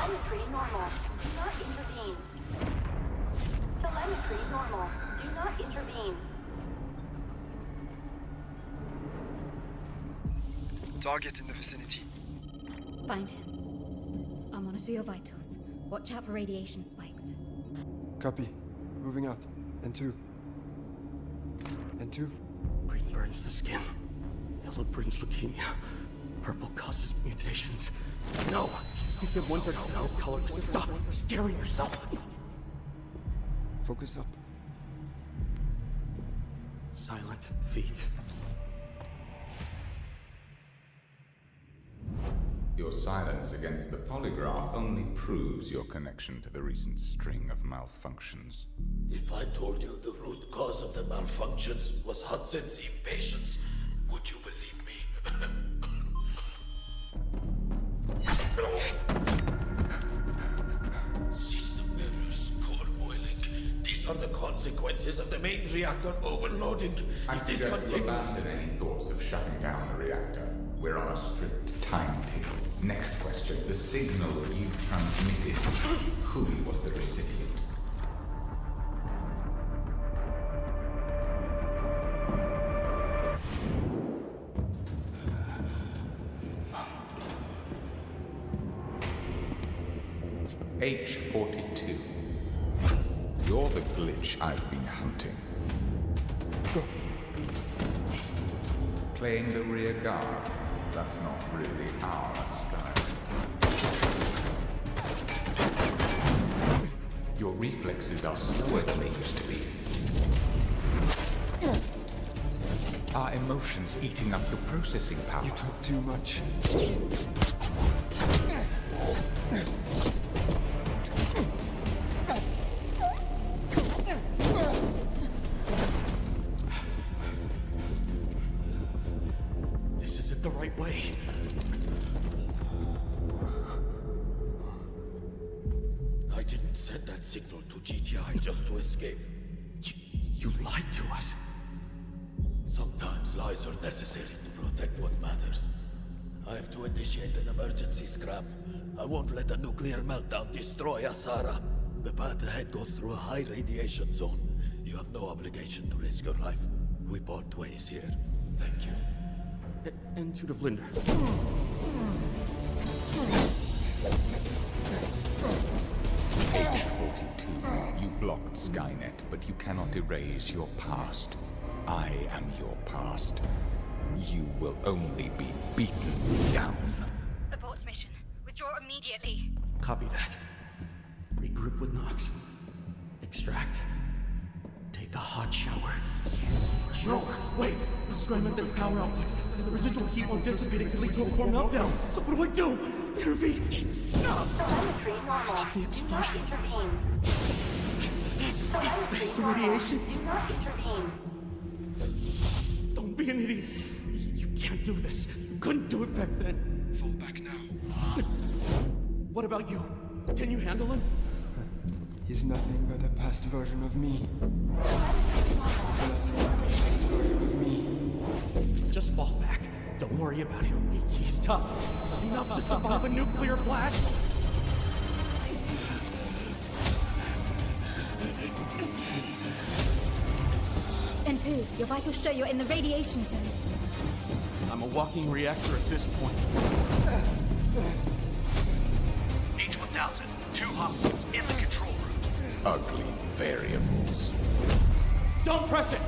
Telemetry normal. Do not intervene. Telemetry normal. Do not intervene. Target in the vicinity. Find him. I'll monitor your vitals. Watch out for radiation spikes. Copy. Moving out. N2. N2. Green burns the skin. Yellow brings leukemia. Purple causes mutations. No! You said 1/3 is color. Stop scaring yourself! Focus up. Silent feet. Your silence against the polygraph only proves your connection to the recent string of malfunctions. If I told you the root cause of the malfunctions was Hudson's impatience, would you believe me? System errors, core boiling. These are the consequences of the main reactor overloading. I If this suggest you continues... abandon any thoughts of shutting down the reactor. We're on a strict timetable. Next question. The signal you transmitted. Who was the recipient? H42. You're the glitch I've been hunting. Go. Playing the rear guard. That's not really our style. Your reflexes are slower than they used to be. Are emotions eating up your processing power? You talk too much. This isn't the right way. I didn't send that signal to GTI just to escape. You lied to us. Sometimes lies are necessary to protect what matters. I have to initiate an emergency scram. I won't let a nuclear meltdown destroy Asara. The path ahead goes through a high radiation zone. You have no obligation to risk your life. We part ways here. Thank you. N2 to Vlinder. H42. You blocked Skynet, but you cannot erase your past. I am your past. You will only be beaten down. Abort mission. Withdraw immediately. Copy that. Regroup with Nox. Extract. Take a hot shower. No, wait! The scram at this power output. The residual heat won't dissipate. It could lead to a core meltdown. So what do? Intervene! Telemetry normal. Stop the explosion. Do not intervene. Telemetry Face the normal. radiation. Do not intervene. Don't be an idiot. You can't do this. You couldn't do it back then. Fall back now. What about you? Can you handle him? He's nothing but a past version of me. Nothing but a past version of me. Just fall back. Don't worry about him. He's tough. Enough to survive a nuclear blast. N2, your vitals show you're in the radiation zone. I'm a walking reactor at this point. H-1000, 2 hostiles in the control room. Ugly variables. Don't press it!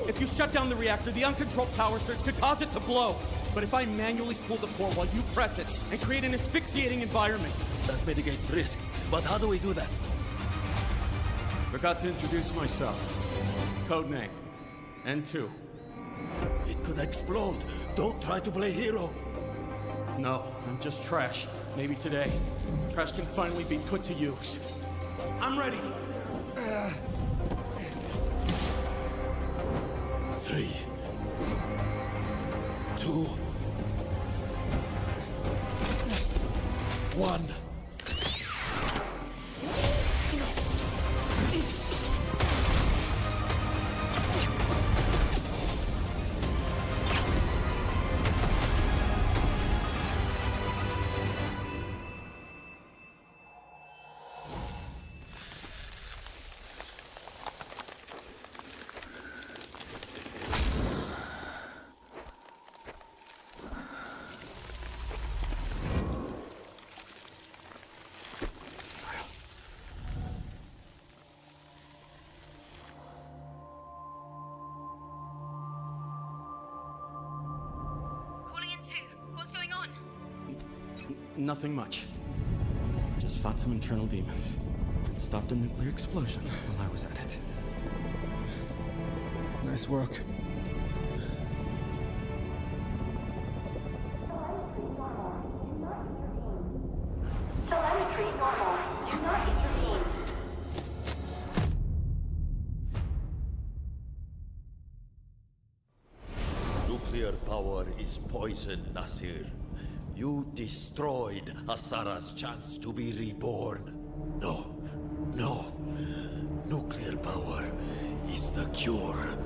If you shut down the reactor, the uncontrolled power surge could cause it to blow. But if I manually pull the core while you press it and create an asphyxiating environment... That mitigates risk. But how do we do that? Forgot to introduce myself. Codename, N2. It could explode. Don't try to play hero. No, I'm just trash. Maybe today. Trash can finally be put to use. I'm ready. 3, 2, 1. Nothing much. Just fought some internal demons. And stopped a nuclear explosion while I was at it. Nice work. Telemetry normal. Do not intervene. Nuclear power is poison, Nasir. You destroyed Asara's chance to be reborn. No, no. Nuclear power is the cure.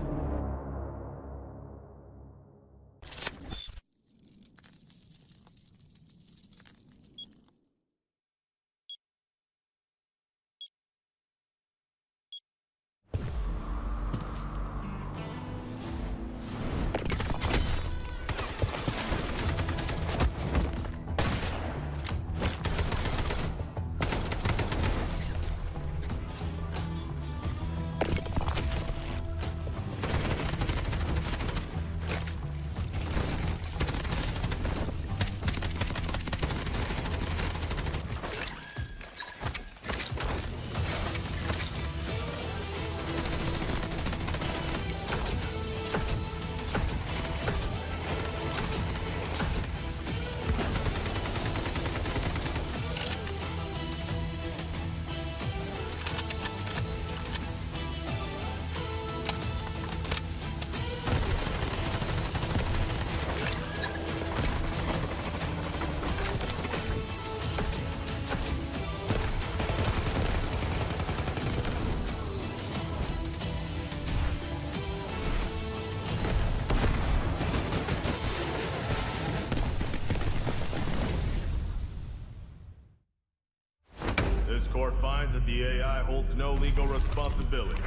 This court finds that the AI holds no legal responsibility.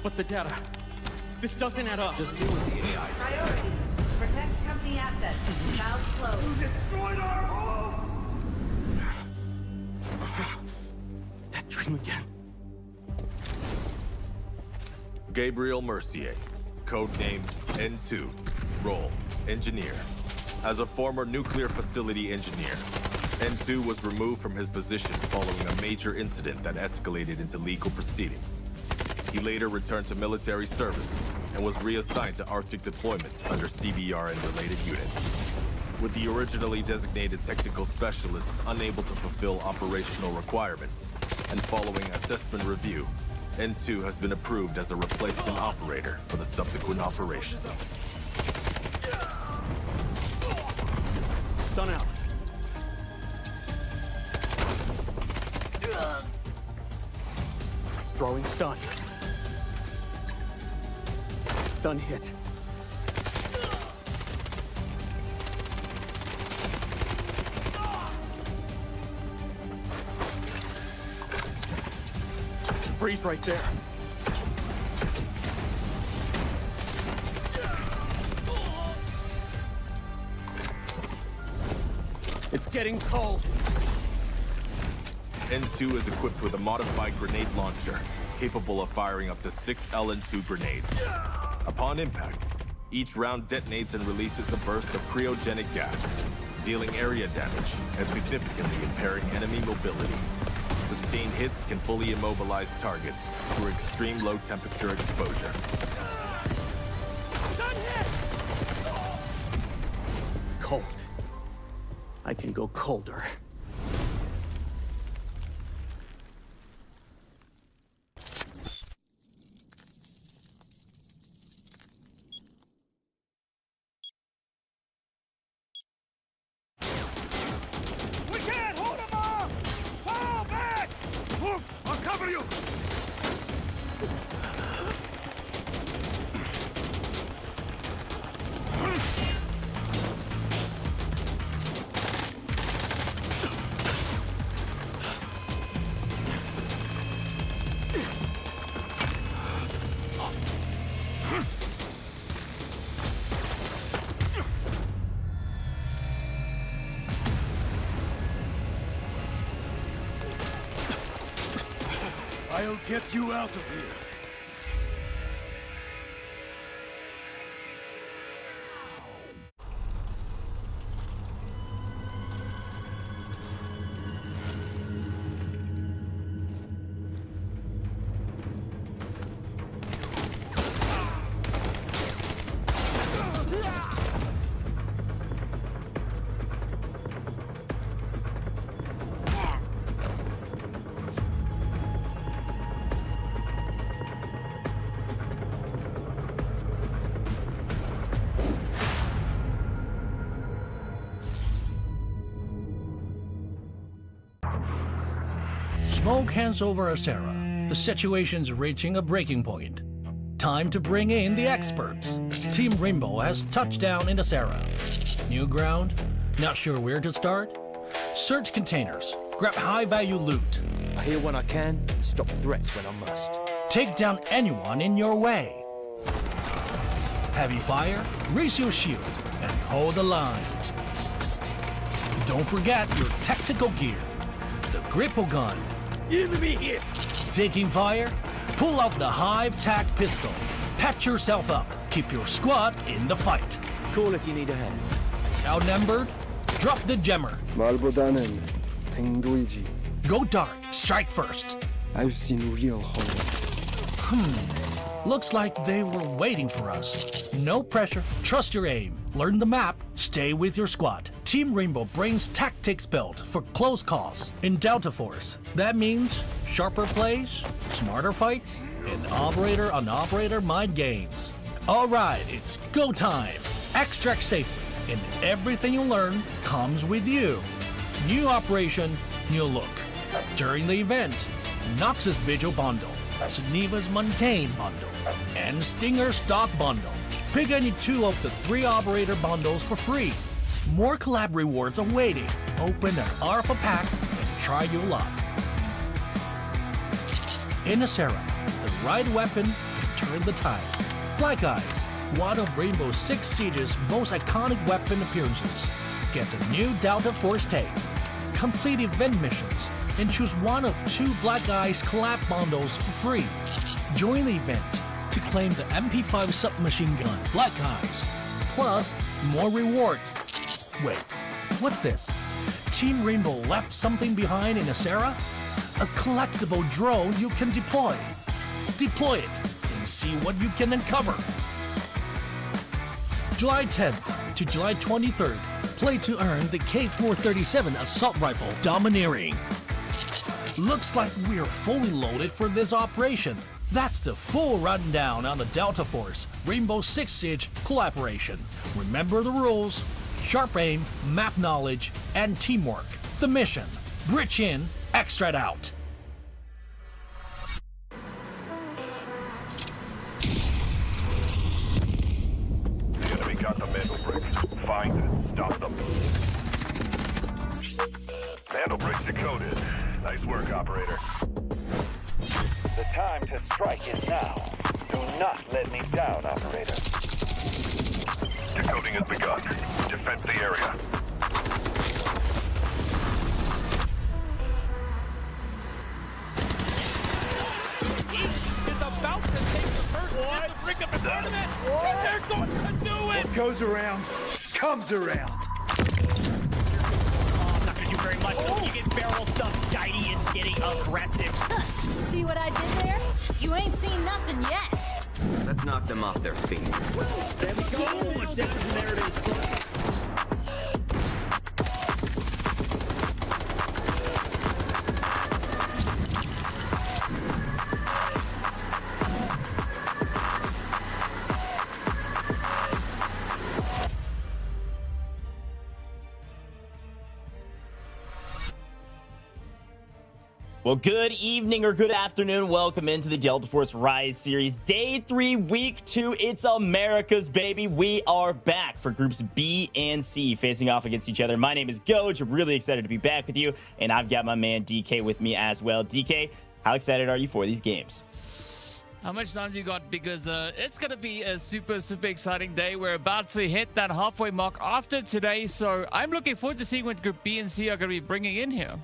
But the data... This doesn't add up. Just deal with the AI. Priority. Protect company assets. Valve closed. Destroyed our home! That dream again. Gabriel Mercier, codename N2, role, engineer. As a former nuclear facility engineer, N2 was removed from his position following a major incident that escalated into legal proceedings. He later returned to military service and was reassigned to Arctic deployment under CBR and related units. With the originally designated technical specialist unable to fulfill operational requirements, and following assessment review, N2 has been approved as a replacement operator for the subsequent operation. Stun out. Throwing stun. Stun hit. Freeze right there. It's getting cold. N2 is equipped with a modified grenade launcher, capable of firing up to 6 LN2 grenades. Upon impact, each round detonates and releases a burst of cryogenic gas, dealing area damage and significantly impairing enemy mobility. Sustained hits can fully immobilize targets through extreme low temperature exposure. Cold. I can go colder. We can't hold him off! Fall back! Move! I'll cover you! I'll get you out of here. Smoke hands over Asera. The situation's reaching a breaking point. Time to bring in the experts. Team Rainbow has touched down in Asera. New ground? Not sure where to start? Search containers. Grab high-value loot. I hear when I can and stop threats when I must. Take down anyone in your way. Heavy fire, raise your shield, and hold the line. Don't forget your tactical gear. The gripple gun. Enemy here! Taking fire? Pull out the Hive-Tac pistol. Patch yourself up. Keep your squad in the fight. Call if you need a hand. Outnumbered? Drop the jammer. 말보다는 행동이지. Go dark. Strike first. I've seen real horror. Looks like they were waiting for us. No pressure. Trust your aim. Learn the map. Stay with your squad. Team Rainbow brings tactics built for close calls in Delta Force. That means sharper plays, smarter fights, and operator-on-operator mind games. All right, it's go time. Extract safely, and everything you learn comes with you. New operation, new look. During the event, Nox's Vigil Bundle, Geneva's Montaigne Bundle, and Stinger Stock Bundle. Pick any 2 of the 3 operator bundles for free. More collab rewards awaiting. Open an Alpha pack and try your luck. In Asera, the right weapon can turn the tide. Black Eyes, one of Rainbow Six Siege's most iconic weapon appearances, gets a new Delta Force take. Complete event missions and choose one of 2 Black Eyes collab bundles for free. Join the event to claim the MP5 submachine gun Black Eyes, plus more rewards. Wait, what's this? Team Rainbow left something behind in Asera? A collectible drone you can deploy. Deploy it and see what you can uncover. July 10th to July 23rd, play to earn the K437 assault rifle Domineering. Looks like we're fully loaded for this operation. That's the full rundown on the Delta Force Rainbow Six Siege collaboration. Remember the rules: sharp aim, map knowledge, and teamwork. The mission: bridge in, extract out. The enemy got the mantle bricks. Find and stop them. Mantle bricks decoded. Nice work, operator. The time to strike is now. Do not let me down, operator. Decoding has begun. Defend the area. Is about to take the first brick of the tournament. And they're going to do it. What goes around, comes around. Oh, I'm not gonna do very much. Though. You get barrel stuff. Skydie is getting aggressive. See what I did there? You ain't seen nothing yet. Let's knock them off their feet. There we go. There it is. Well, good evening or good afternoon. Welcome into the Delta Force Rise Series. Day 3, Week 2. It's America's, baby. We are back for Groups B and C facing off against each other. My name is Goj. I'm really excited to be back with you. And I've got my man DK with me as well. DK, how excited are you for these games? How much time do you got? Because it's going to be a super exciting day. We're about to hit that halfway mark after today. So I'm looking forward to seeing what Group B and C are going to be bringing in here.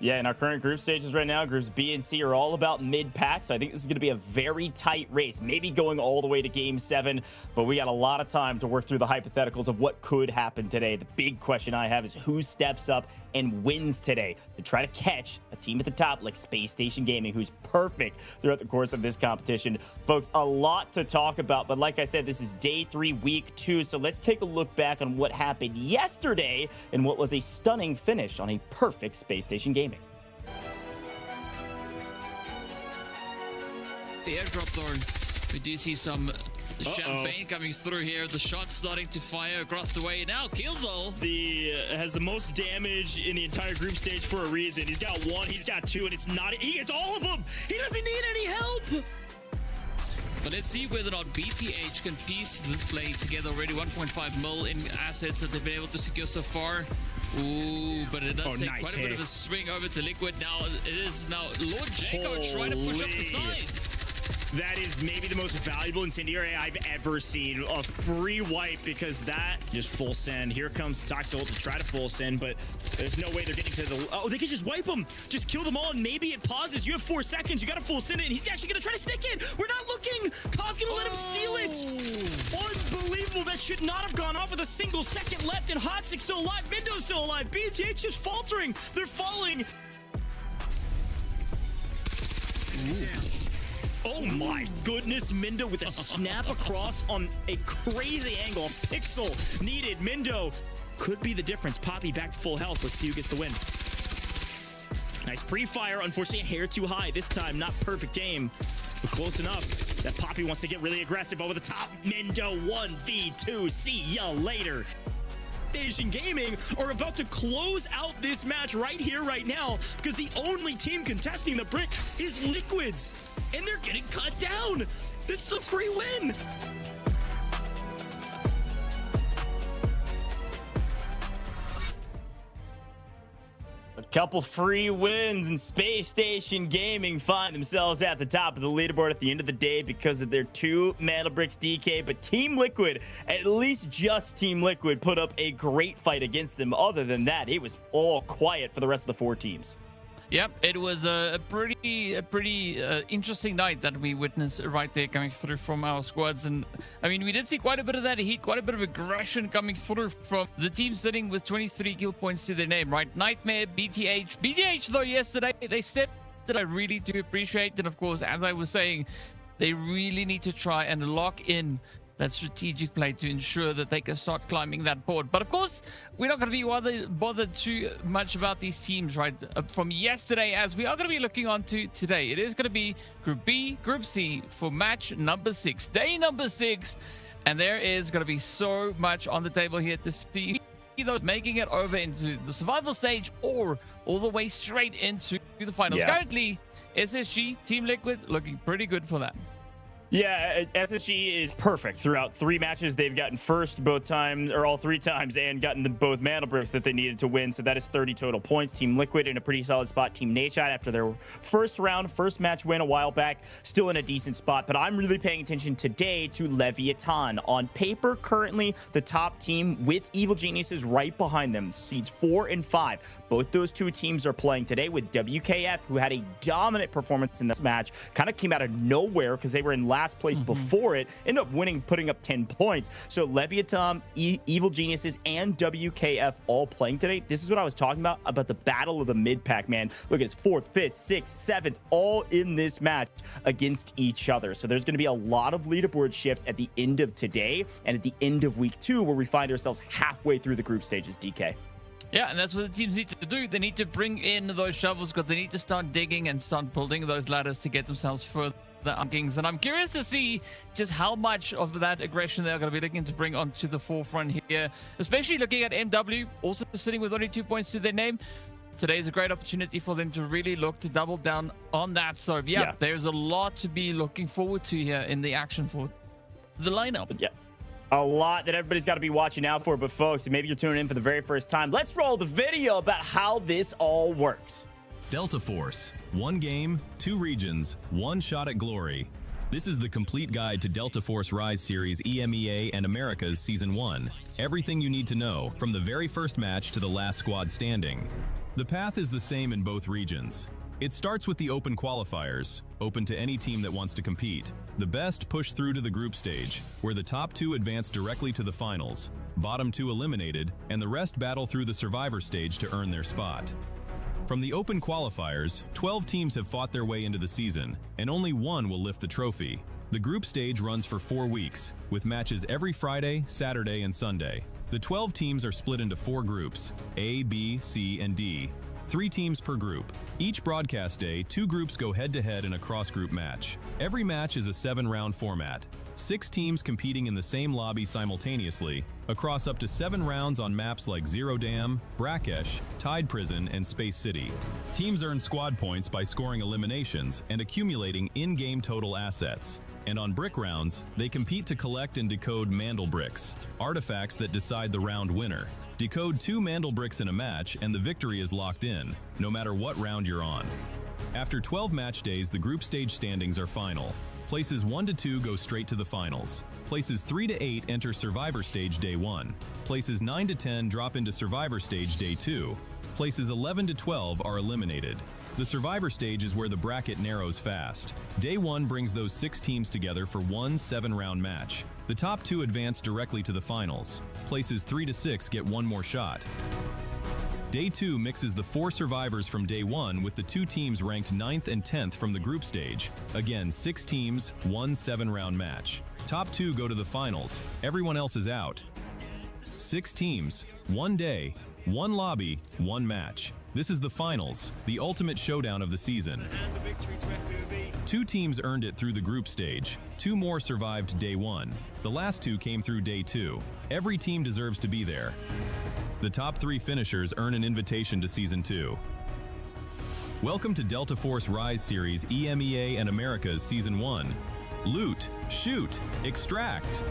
Yeah, in our current group stages right now, groups B and C are all about mid-pack, so I think this is going to be a very tight race, maybe going all the way to Game 7, but we got a lot of time to work through the hypotheticals of what could happen today. The big question I have is who steps up and wins today to try to catch a team at the top like Spacestation Gaming, who's perfect throughout the course of this competition. Folks, a lot to talk about, but like I said, this is Day 3, Week 2, so let's take a look back on what happened yesterday and what was a stunning finish on a perfect Spacestation Gaming. The airdrop, Lauren, we do see some The champagne coming through here. The shots starting to fire across the way. Now Killzone. Has the most damage in the entire group stage for a reason. He's got 1, he's got 2, and it's not. He gets all of them. He doesn't need any help. But let's see whether or not BTH can piece this play together. Already 1.5 mil in assets that they've been able to secure so far. Ooh, but it does take quite a bit of a swing over to Liquid. Now it is Lord Jacob trying to push up the side. That is maybe the most valuable incendiary I've ever seen. A free wipe, because that just full send. Here comes Toxol to try to full send, but there's no way they're getting to the... Oh, they can just wipe them. Just kill them all, and maybe it pauses. You have 4 seconds. You got to full send it, and he's actually going to try to stick it. We're not looking. Kaw's going to let him steal it. Unbelievable. That should not have gone off with a single second left, and Hotstick's still alive. Mindo's still alive. BTH just faltering. They're falling. Ooh. Oh my goodness, Mindo with a snap across on a crazy angle. A pixel needed. Mindo could be the difference. Poppy back to full health. Let's see who gets the win. Nice pre-fire. Unfortunately, a hair too high this time. Not perfect aim, but close enough. That Poppy wants to get really aggressive over the top. Mindo 1v2. See ya later. Spacestation Gaming are about to close out this match right here, right now, because the only team contesting the brick is Liquids, and they're getting cut down. This is a free win. A couple free wins, and Spacestation Gaming find themselves at the top of the leaderboard at the end of the day because of their 2 mana bricks DK. But Team Liquid, at least just Team Liquid, put up a great fight against them. Other than that, it was all quiet for the rest of the 4 teams. Yep, it was a pretty interesting night that we witnessed right there coming through from our squads. And I mean, we did see quite a bit of that heat, quite a bit of aggression coming through from the team sitting with 23 kill points to their name, right? Nightmare, BTH though yesterday, they said that I really do appreciate. And of course, as I was saying, they really need to try and lock in that strategic play to ensure that they can start climbing that board. But of course, we're not going to be bothered too much about these teams right from yesterday, as we are going to be looking on to today. It is going to be Group B, Group C for match number 6, day number 6. And there is going to be so much on the table here to see either making it over into the survival stage or all the way straight into the finals. Yeah. Currently, SSG, Team Liquid, looking pretty good for that. Yeah, SSG is perfect throughout 3 matches. They've gotten first both times, or all 3 times, and gotten both mana bricks that they needed to win. So that is 30 total points. Team Liquid in a pretty solid spot. Team Nadeshot, after their first match win a while back, still in a decent spot. But I'm really paying attention today to LEVIATAN. On paper, currently the top team with Evil Geniuses right behind them. Seeds 4 and 5. Both those 2 teams are playing today, with WKF, who had a dominant performance in this match, kind of came out of nowhere because they were in last place before it, ended up winning, putting up 10 points. So LEVIATAN, Evil Geniuses, and WKF all playing today. This is what I was talking about the battle of the mid-pack, man. Look, it's 4th, 5th, 6th, 7th, all in this match against each other. So there's going to be a lot of leaderboard shift at the end of today and at the end of week 2, where we find ourselves halfway ththrough the group stages, DK. Yeah, and that's what the teams need to do. They need to bring in those shovels because they need to start digging and start building those ladders to get themselves further rankings. And I'm curious to see just how much of that aggression they're going to be looking to bring onto the forefront here, especially looking at MW, also sitting with only 2 points to their name. Today is a great opportunity for them to really look to double down on that. So, yeah, there's a lot to be looking forward to here in the action for the lineup. Yeah. A lot that everybody's got to be watching out for. But folks, maybe you're tuning in for the very first time, let's roll the video about how this all works. Delta Force. 1 game, 2 regions, 1 shot at glory. This is the complete guide to Delta Force Rise Series EMEA and Americas Season 1. Everything you need to know, from the very first match to the last squad standing. The path is the same in both regions. It starts with the open qualifiers, open to any team that wants to compete. The best push through to the group stage, where the top 2 advance directly to the finals, bottom 2 eliminated, and the rest battle through the survivor stage to earn their spot. From the open qualifiers, 12 teams have fought their way into the season, and only 1 will lift the trophy. The group stage runs for 4 weeks, with matches every Friday, Saturday, and Sunday. The 12 teams are split into 4 groups, A, B, C, and D. 3 teams per group. Each broadcast day, 2 groups go head-to-head in a cross-group match. Every match is a 7-round format. 6 teams competing in the same lobby simultaneously, across up to 7 rounds on maps like Zero Dam, Brakkesh, Tide Prison, and Space City. Teams earn squad points by scoring eliminations and accumulating in-game total assets. And on brick rounds, they compete to collect and decode Mandel bricks, artifacts that decide the round winner. Decode 2 Mandel bricks in a match and the victory is locked in, no matter what round you're on. After 12 match days, the group stage standings are final. Places 1 to 2 go straight to the finals. Places 3 to 8 enter Survivor Stage Day 1. Places 9 to 10 drop into Survivor Stage Day 2. Places 11 to 12 are eliminated. The Survivor Stage is where the bracket narrows fast. Day 1 brings those 6 teams together for one 7-round match. The top 2 advance directly to the finals. Places 3 to 6 get one more shot. Day 2 mixes the 4 survivors from Day 1 with the 2 teams ranked 9th and 10th from the group stage. Again, 6 teams, one 7-round match. Top 2 go to the finals. Everyone else is out. 6 teams, 1 day, 1 lobby, 1 match. This is the finals, the ultimate showdown of the season. 2 teams earned it through the group stage. 2 more survived Day 1. The last 2 came through Day 2. Every team deserves to be there. The top 3 finishers earn an invitation to Season 2. Welcome to Delta Force Rise Series EMEA and Americas Season 1. Loot, shoot, extract.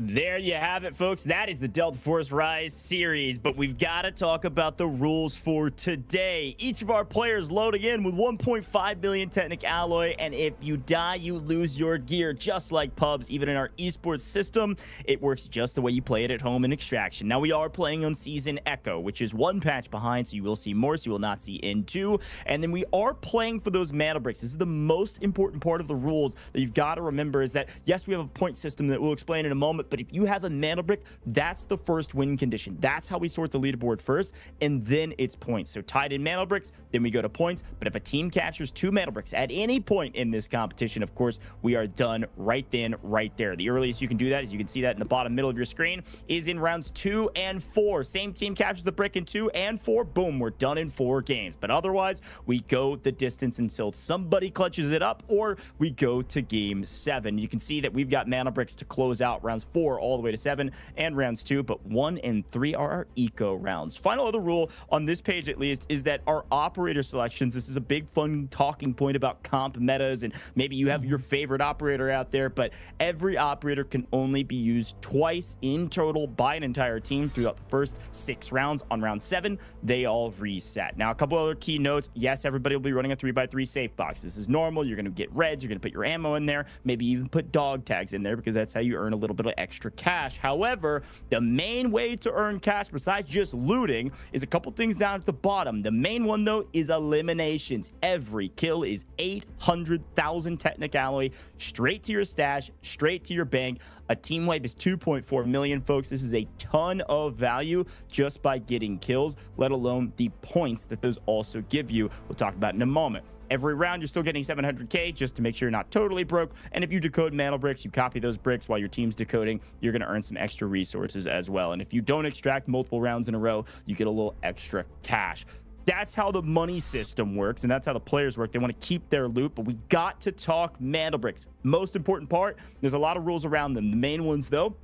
There you have it, folks. That is the Delta Force Rise series, but we've got to talk about the rules for today. Each of our players loading in with 1.5 million Technic Alloy, and if you die, you lose your gear, just like pubs. Even in our eSports system, it works just the way you play it at home in Extraction. Now, we are playing on Season Echo, which is 1 patch behind, so you will see more, so you will not see N2. And then we are playing for those mana bricks. This is the most important part of the rules that you've got to remember, is that, yes, we have a point system that we'll explain in a moment, but if you have a mana brick, that's the first win condition. That's how we sort the leaderboard first, and then it's points. So tied in mana bricks, then we go to points. But if a team captures 2 mana bricks at any point in this competition, of course, we are done right then, right there. The earliest you can do that, as you can see that in the bottom middle of your screen, is in rounds 2 and 4. Same team captures the brick in 2 and 4. Boom, we're done in 4 games. But otherwise, we go the distance until somebody clutches it up, or we go to game 7. You can see that we've got mana bricks to close out rounds 4 all the way to 7 and rounds 2, but 1 and 3 are our eco rounds. Final other rule on this page, at least, is that our operator selections, this is a big fun talking point about comp metas, and maybe you have your favorite operator out there, but every operator can only be used twice in total by an entire team throughout the first 6 rounds. On round 7, they all reset. Now, a couple other key notes. Yes, everybody will be running a 3x3 safe box. This is normal. You're going to get reds. You're going to put your ammo in there. Maybe even put dog tags in there, because that's how you earn a little bit of extra cash. However, the main way to earn cash besides just looting is a couple things down at the bottom. The main one, though, is eliminations. Every kill is 800,000 Technic Alloy straight to your stash, straight to your bank. A team wipe is 2.4 million, folks. This is a ton of value just by getting kills, let alone the points that those also give you. We'll talk about in a moment. Every round, you're still getting 700k just to make sure you're not totally broke. And if you decode mana bricks, you copy those bricks while your team's decoding, you're going to earn some extra resources as well. And if you don't extract multiple rounds in a row, you get a little extra cash. That's how the money system works, and that's how the players work. They want to keep their loot, but we got to talk mana bricks. Most important part, there's a lot of rules around them. The main ones, though,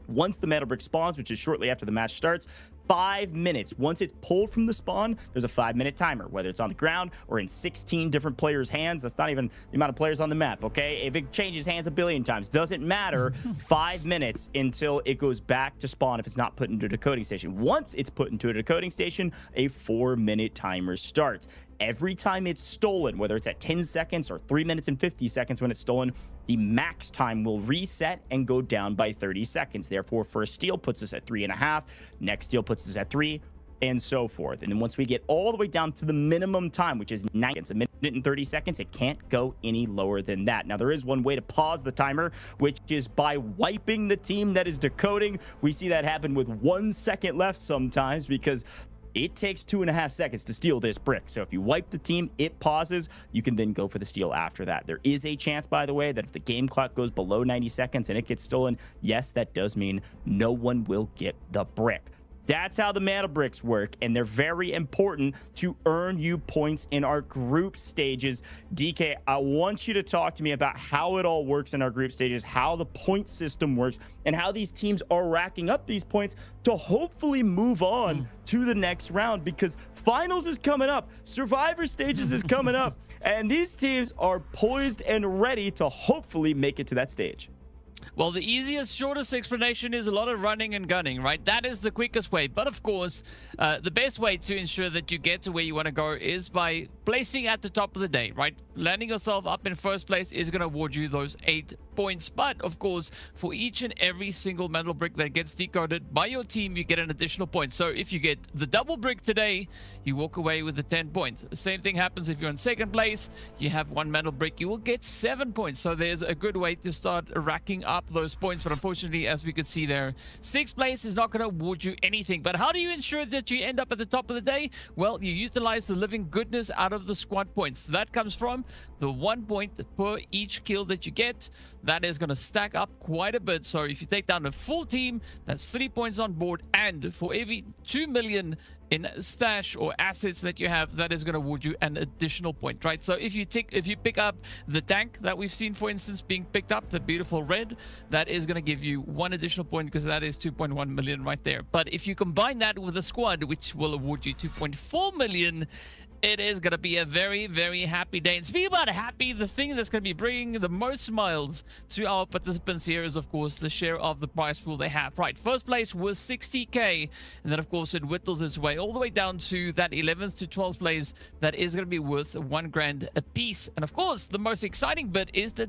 once the mana brick spawns, which is shortly after the match starts, 5 minutes. Once it's pulled from the spawn, there's a 5-minute timer, whether it's on the ground or in 16 different players' hands. That's not even the amount of players on the map, okay? If it changes hands a billion times, doesn't matter. 5 minutes until it goes back to spawn if it's not put into a decoding station. Once it's put into a decoding station, a 4-minute timer starts. Every time it's stolen, whether it's at 10 seconds or 3 minutes and 50 seconds when it's stolen, the max time will reset and go down by 30 seconds. Therefore, first steal puts us at 3.5, next steal puts us at 3, and so forth. And then once we get all the way down to the minimum time, which is 9 seconds, a minute and 30 seconds, it can't go any lower than that. Now, there is one way to pause the timer, which is by wiping the team that is decoding. We see that happen with 1 second left sometimes, because it takes 2.5 seconds to steal this brick. So if you wipe the team, it pauses. You can then go for the steal after that. There is a chance, by the way, that if the game clock goes below 90 seconds and it gets stolen, yes, that does mean no one will get the brick. That's how the mana bricks work, and they're very important to earn you points in our group stages. DK, I want you to talk to me about how it all works in our group stages, how the point system works, and how these teams are racking up these points to hopefully move on to the next round, because finals is coming up, survivor stages is coming up, and these teams are poised and ready to hopefully make it to that stage. Well, the easiest, shortest explanation is a lot of running and gunning, right? That is the quickest way. But of course, the best way to ensure that you get to where you want to go is by placing at the top of the day, right? Landing yourself up in first place is going to award you those 8 points. But of course, for each and every single metal brick that gets decoded by your team, you get an additional point. So if you get the double brick today, you walk away with the 10 points. The same thing happens if you're in second place, you have 1 metal brick, you will get 7 points. So there's a good way to start racking up those points. But unfortunately, as we could see there, 6th place is not going to award you anything. But how do you ensure that you end up at the top of the day? Well, you utilize the living goodness out of the squad points. That comes from the 1 point per each kill that you get. That is going to stack up quite a bit. So if you take down a full team, that's 3 points on board. And for every 2 million in stash or assets that you have, that is going to award you an additional point, right? So if you pick up the tank that we've seen, for instance, being picked up, the beautiful red, that is going to give you 1 additional point, because that is 2.1 million right there. But if you combine that with a squad, which will award you 2.4 million, it is going to be a very, very happy day. And speaking about happy, the thing that's going to be bringing the most smiles to our participants here is, of course, the share of the prize pool they have. Right, first place was 60k, and then, of course, it whittles its way all the way down to that 11th to 12th place that is going to be worth 1 grand a piece. And, of course, the most exciting bit is the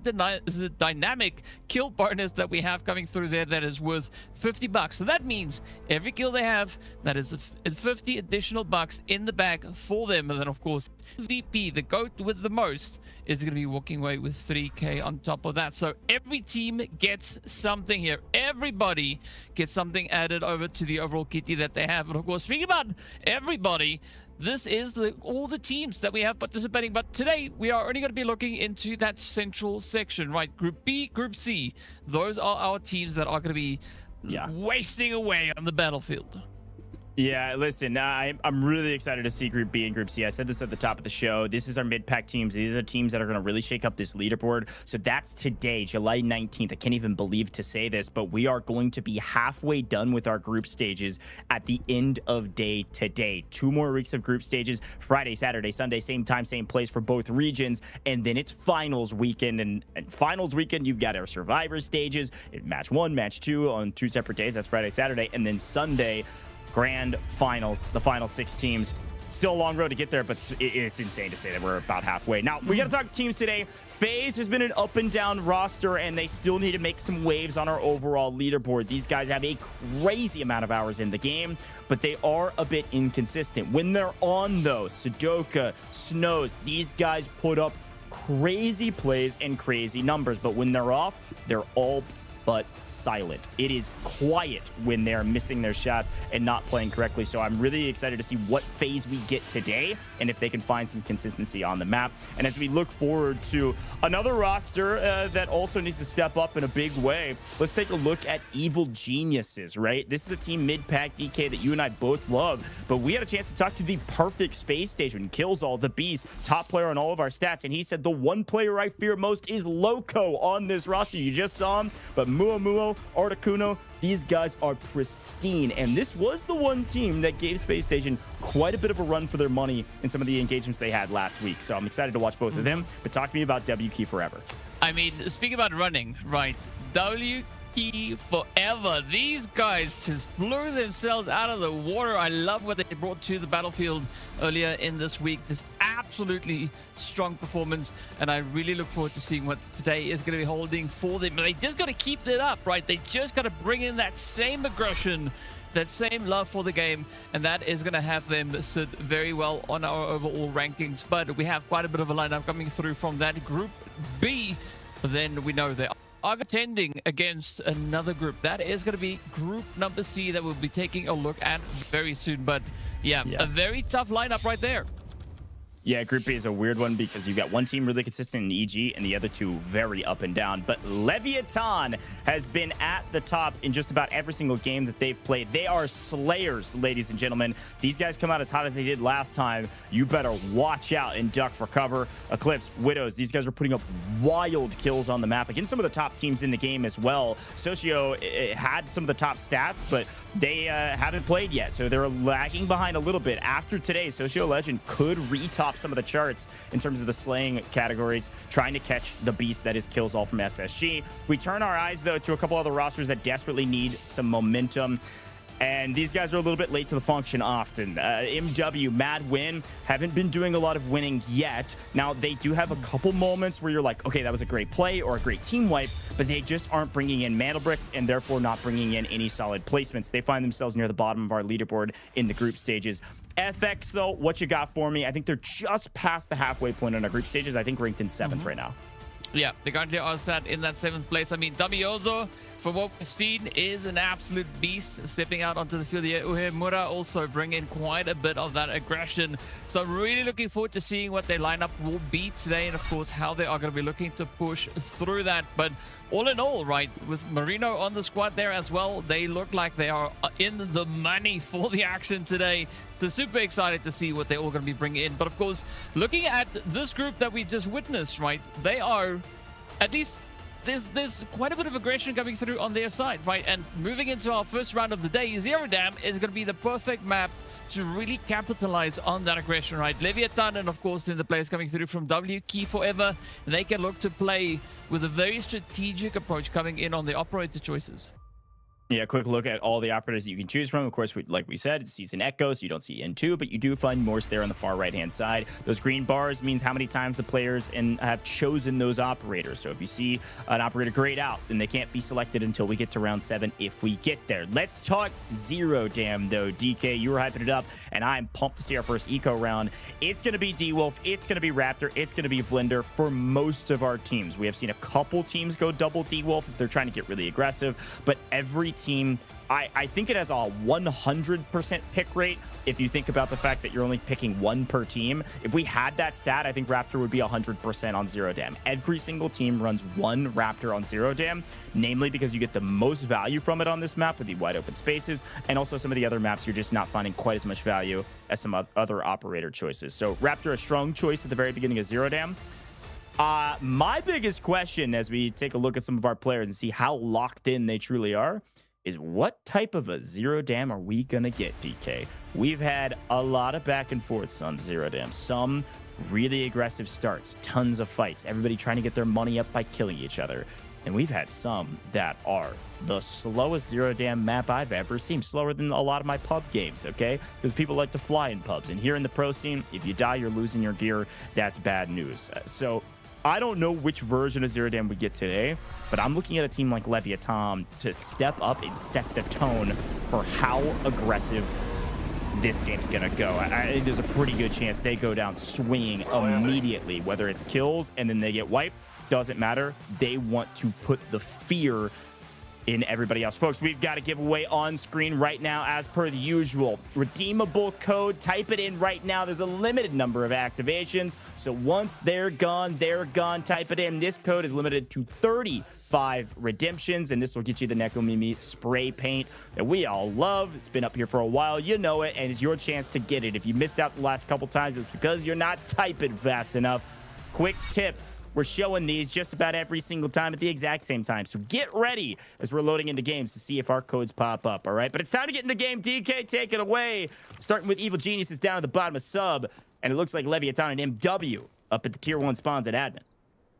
dynamic kill bonus that we have coming through there that is worth 50 bucks. So that means every kill they have, that is 50 additional bucks in the bag for them. And then, of course, MVP, the GOAT with the most, is going to be walking away with 3k on top of that. So every team gets something here. Everybody gets something added over to the overall kitty that they have. And of course, speaking about everybody, this is all the teams that we have participating. But today, we are only going to be looking into that central section, right? Group B, Group C. Those are our teams that are going to be wasting away on the battlefield. Yeah, listen, I'm really excited to see Group B and Group C. I said this at the top of the show. This is our mid-pack teams. These are the teams that are going to really shake up this leaderboard. So that's today, July 19th. I can't even believe to say this, but we are going to be halfway done with our group stages at the end of day today. 2 more weeks of group stages, Friday, Saturday, Sunday, same time, same place for both regions. And then it's finals weekend. And finals weekend, you've got our survivor stages, match 1, match 2 on 2 separate days. That's Friday, Saturday. And then Sunday, grand finals, the final 6 teams. Still a long road to get there, but it's insane to say that we're about halfway. Now, we got to talk teams today. FaZe has been an up and down roster, and they still need to make some waves on our overall leaderboard. These guys have a crazy amount of hours in the game, but they are a bit inconsistent. When they're on, though, Sudoka, Snows, these guys put up crazy plays and crazy numbers, but when they're off, they're all but silent. It is quiet when they're missing their shots and not playing correctly. So I'm really excited to see what FaZe we get today and if they can find some consistency on the map. And as we look forward to another roster that also needs to step up in a big way, let's take a look at Evil Geniuses, right? This is a team mid-pack, DK, that you and I both love, but we had a chance to talk to the perfect Space Station, kills all the beast, top player on all of our stats, and he said the one player I fear most is Loco on this roster. You just saw him, but Muo, Articuno, these guys are pristine. And this was the one team that gave Space Station quite a bit of a run for their money in some of the engagements they had last week. So I'm excited to watch both of them. But talk to me about W Key Forever. I mean, speaking about running, right? W Key Forever. These guys just blew themselves out of the water. I love what they brought to the battlefield earlier in this week. Just absolutely strong performance, and I really look forward to seeing what today is going to be holding for them. But they just got to keep it up, right? They just got to bring in that same aggression, that same love for the game, and that is going to have them sit very well on our overall rankings. But we have quite a bit of a lineup coming through from that Group B. But then we know they are contending against another group. That is going to be Group number C that we'll be taking a look at very soon. But yeah, a very tough lineup right there. Yeah, Group B is a weird one because you've got one team really consistent in EG and the other two very up and down. But LEVIATAN has been at the top in just about every single game that they've played. They are slayers, ladies and gentlemen. These guys come out as hot as they did last time. You better watch out and duck for cover. Eclipse, Widows, these guys are putting up wild kills on the map against some of the top teams in the game as well. Socio had some of the top stats, but they haven't played yet, so they're lagging behind a little bit. After today, Socio Legend could retop some of the charts in terms of the slaying categories, trying to catch the beast that is Kills All from SSG. We turn our eyes, though, to a couple other rosters that desperately need some momentum. And these guys are a little bit late to the function often. MW, Mad Win, haven't been doing a lot of winning yet. Now, they do have a couple moments where you're like, okay, that was a great play or a great team wipe, but they just aren't bringing in mantle bricks and therefore not bringing in any solid placements. They find themselves near the bottom of our leaderboard in the group stages. FX, though, what you got for me? I think they're just past the halfway point on our group stages. I think ranked in 7th right now. Yeah, they currently are set in that 7th place. I mean, Damiozo, from what we've seen, is an absolute beast stepping out onto the field here. Uhemura also bring in quite a bit of that aggression. So I'm really looking forward to seeing what their lineup will be today and, of course, how they are going to be looking to push through that. But all in all, right, with Marino on the squad there as well, they look like they are in the money for the action today. So super excited to see what they're all going to be bringing in. But, of course, looking at this group that we just witnessed, right, they are, at least there's quite a bit of aggression coming through on their side, right? And moving into our first round of the day, Zero Dam is going to be the perfect map to really capitalize on that aggression, right? Leviathan and, of course, then the players coming through from W, Key Forever. They can look to play with a very strategic approach coming in on the operator choices. Yeah, quick look at all the operators that you can choose from. Of course, like we said, it's Season Echo, so you don't see N2, but you do find Morse there on the far right-hand side. Those green bars means how many times the players have chosen those operators. So if you see an operator grayed out, then they can't be selected until we get to round 7 if we get there. Let's talk Zero Dam, though. DK, you were hyping it up, and I'm pumped to see our first eco round. It's going to be D-Wolf, it's going to be Raptor, it's going to be Vlinder for most of our teams. We have seen a couple teams go double D-Wolf if they're trying to get really aggressive, but every team, I think it has a 100% pick rate if you think about the fact that you're only picking one per team. If we had that stat, I think Raptor would be 100% on Zero Dam. Every single team runs one Raptor on Zero Dam, namely because you get the most value from it on this map with the wide open spaces, and also some of the other maps you're just not finding quite as much value as some other operator choices. So Raptor, a strong choice at the very beginning of Zero Dam. My biggest question as we take a look at some of our players and see how locked in they truly are is what type of a Zero Dam are we going to get, DK? We've had a lot of back and forths on Zero Dam. Some really aggressive starts, tons of fights, everybody trying to get their money up by killing each other. And we've had some that are the slowest Zero Dam map I've ever seen. Slower than a lot of my pub games, okay? Because people like to fly in pubs. And here in the pro scene, if you die, you're losing your gear. That's bad news. So I don't know which version of Zero Dam we get today, but I'm looking at a team like Leviathan to step up and set the tone for how aggressive this game's gonna go. I think there's a pretty good chance they go down swinging immediately, whether it's kills and then they get wiped, doesn't matter. They want to put the fear in everybody else. Folks, we've got a giveaway on screen right now as per the usual. Redeemable code, type it in right now. There's a limited number of activations, so once they're gone, type it in. This code is limited to 35 redemptions, and this will get you the Nekomimi spray paint that we all love. It's been up here for a while, you know it, and it's your chance to get it. If you missed out the last couple times, it's because you're not typing fast enough. Quick tip: we're showing these just about every single time at the exact same time. So get ready as we're loading into games to see if our codes pop up, all right? But it's time to get into game. DK, take it away. Starting with Evil Geniuses down at the bottom of sub. And it looks like Leviathan and MW up at the tier 1 spawns at admin.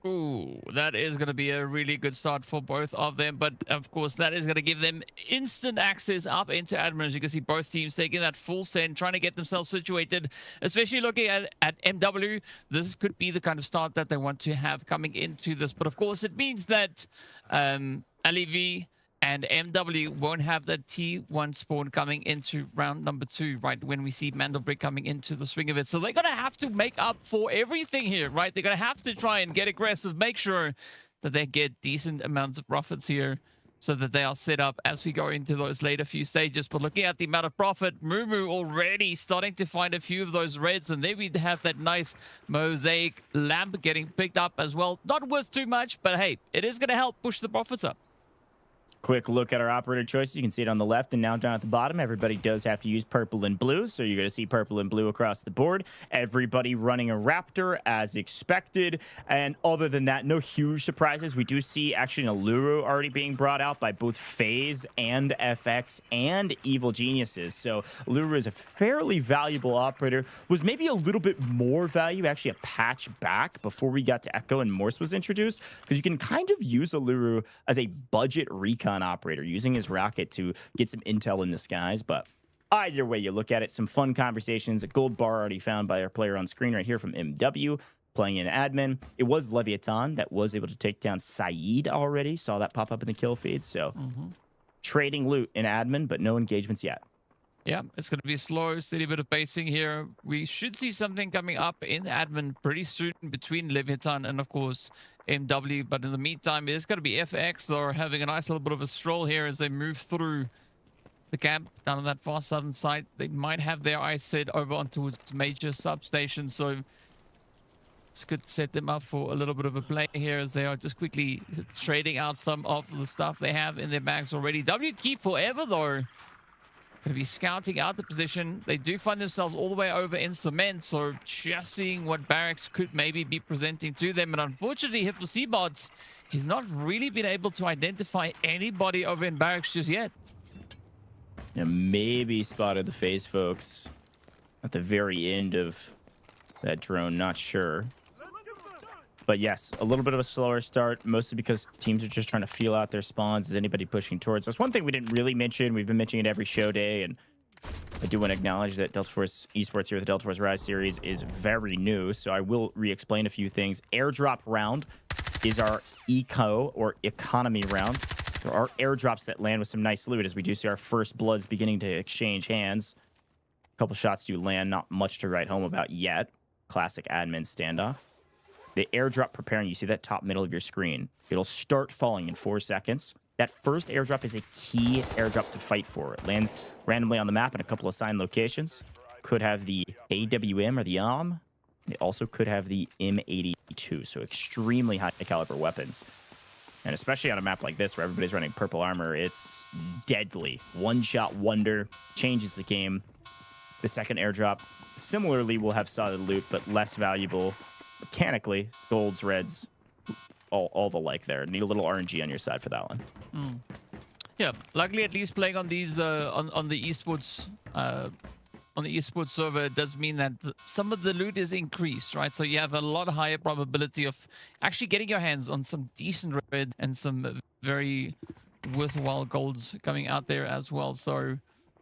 Ooh, that is going to be a really good start for both of them. But, of course, that is going to give them instant access up into admin. As you can see, both teams taking that full send, trying to get themselves situated, especially looking at MW. This could be the kind of start that they want to have coming into this. But, of course, it means that LEV and MW won't have that T1 spawn coming into round number 2, right, when we see Mandelbrick coming into the swing of it. So they're going to have to make up for everything here, right? They're going to have to try and get aggressive, make sure that they get decent amounts of profits here. so that they are set up as we go into those later few stages. But looking at the amount of profit, Mumu already starting to find a few of those reds, and then we have that nice mosaic lamp getting picked up as well. Not worth too much, but hey, it is going to help push the profits up. Quick look at our operator choices. You can see it on the left and now down at the bottom. Everybody does have to use purple and blue, so you're going to see purple and blue across the board. Everybody running a Raptor as expected. And other than that, no huge surprises. We do see actually an Alluru already being brought out by both FaZe and FX and Evil Geniuses. So Alluru is a fairly valuable operator. Was maybe a little bit more value, actually a patch back before we got to Echo and Morse was introduced, because you can kind of use Alluru as a budget recon operator, using his rocket to get some intel in the skies. But either way you look at it, some fun conversations. A gold bar already found by our player on screen right here from MW, playing in admin. It was LEVIATAN that was able to take down Saeed already. Saw that pop up in the kill feed. So trading loot in admin, but no engagements yet. Yeah, it's going to be slow, steady bit of basing here. We should see something coming up in admin pretty soon between LEVIATAN and, of course, MW. But in the meantime, it's going to be FX. They're having a nice little bit of a stroll here as they move through the camp down on that far southern side. They might have their eyes set over onto its major substation. So this could set them up for a little bit of a play here as they are just quickly trading out some of the stuff they have in their bags already. W keep forever, though. Going to be scouting out the position. They do find themselves all the way over in cement, so just seeing what Barracks could maybe be presenting to them. And unfortunately, here for Seabots, he's not really been able to identify anybody over in Barracks just yet. Yeah, maybe spotted the FaZe folks at the very end of that drone, not sure. But yes, a little bit of a slower start, mostly because teams are just trying to feel out their spawns. Is anybody pushing towards us? One thing we didn't really mention, we've been mentioning it every show day, and I do want to acknowledge that Delta Force eSports here with the Delta Force Rise series is very new, so I will re-explain a few things. Airdrop round is our eco or economy round. There are airdrops that land with some nice loot, as we do see our first bloods beginning to exchange hands. A couple shots do land, not much to write home about yet. Classic admin standoff. The airdrop preparing, you see that top middle of your screen. It'll start falling in 4 seconds. That first airdrop is a key airdrop to fight for. It lands randomly on the map in a couple assigned locations. Could have the AWM or the ARM. It also could have the M82, so extremely high caliber weapons. And especially on a map like this where everybody's running purple armor, it's deadly. One-shot wonder, changes the game. The second airdrop, similarly, will have solid loot, but less valuable. Mechanically, golds, reds, all the like there. Need a little RNG on your side for that one. Yeah, luckily at least playing on these on the esports server does mean that some of the loot is increased, right? So you have a lot higher probability of actually getting your hands on some decent red and some very worthwhile golds coming out there as well. So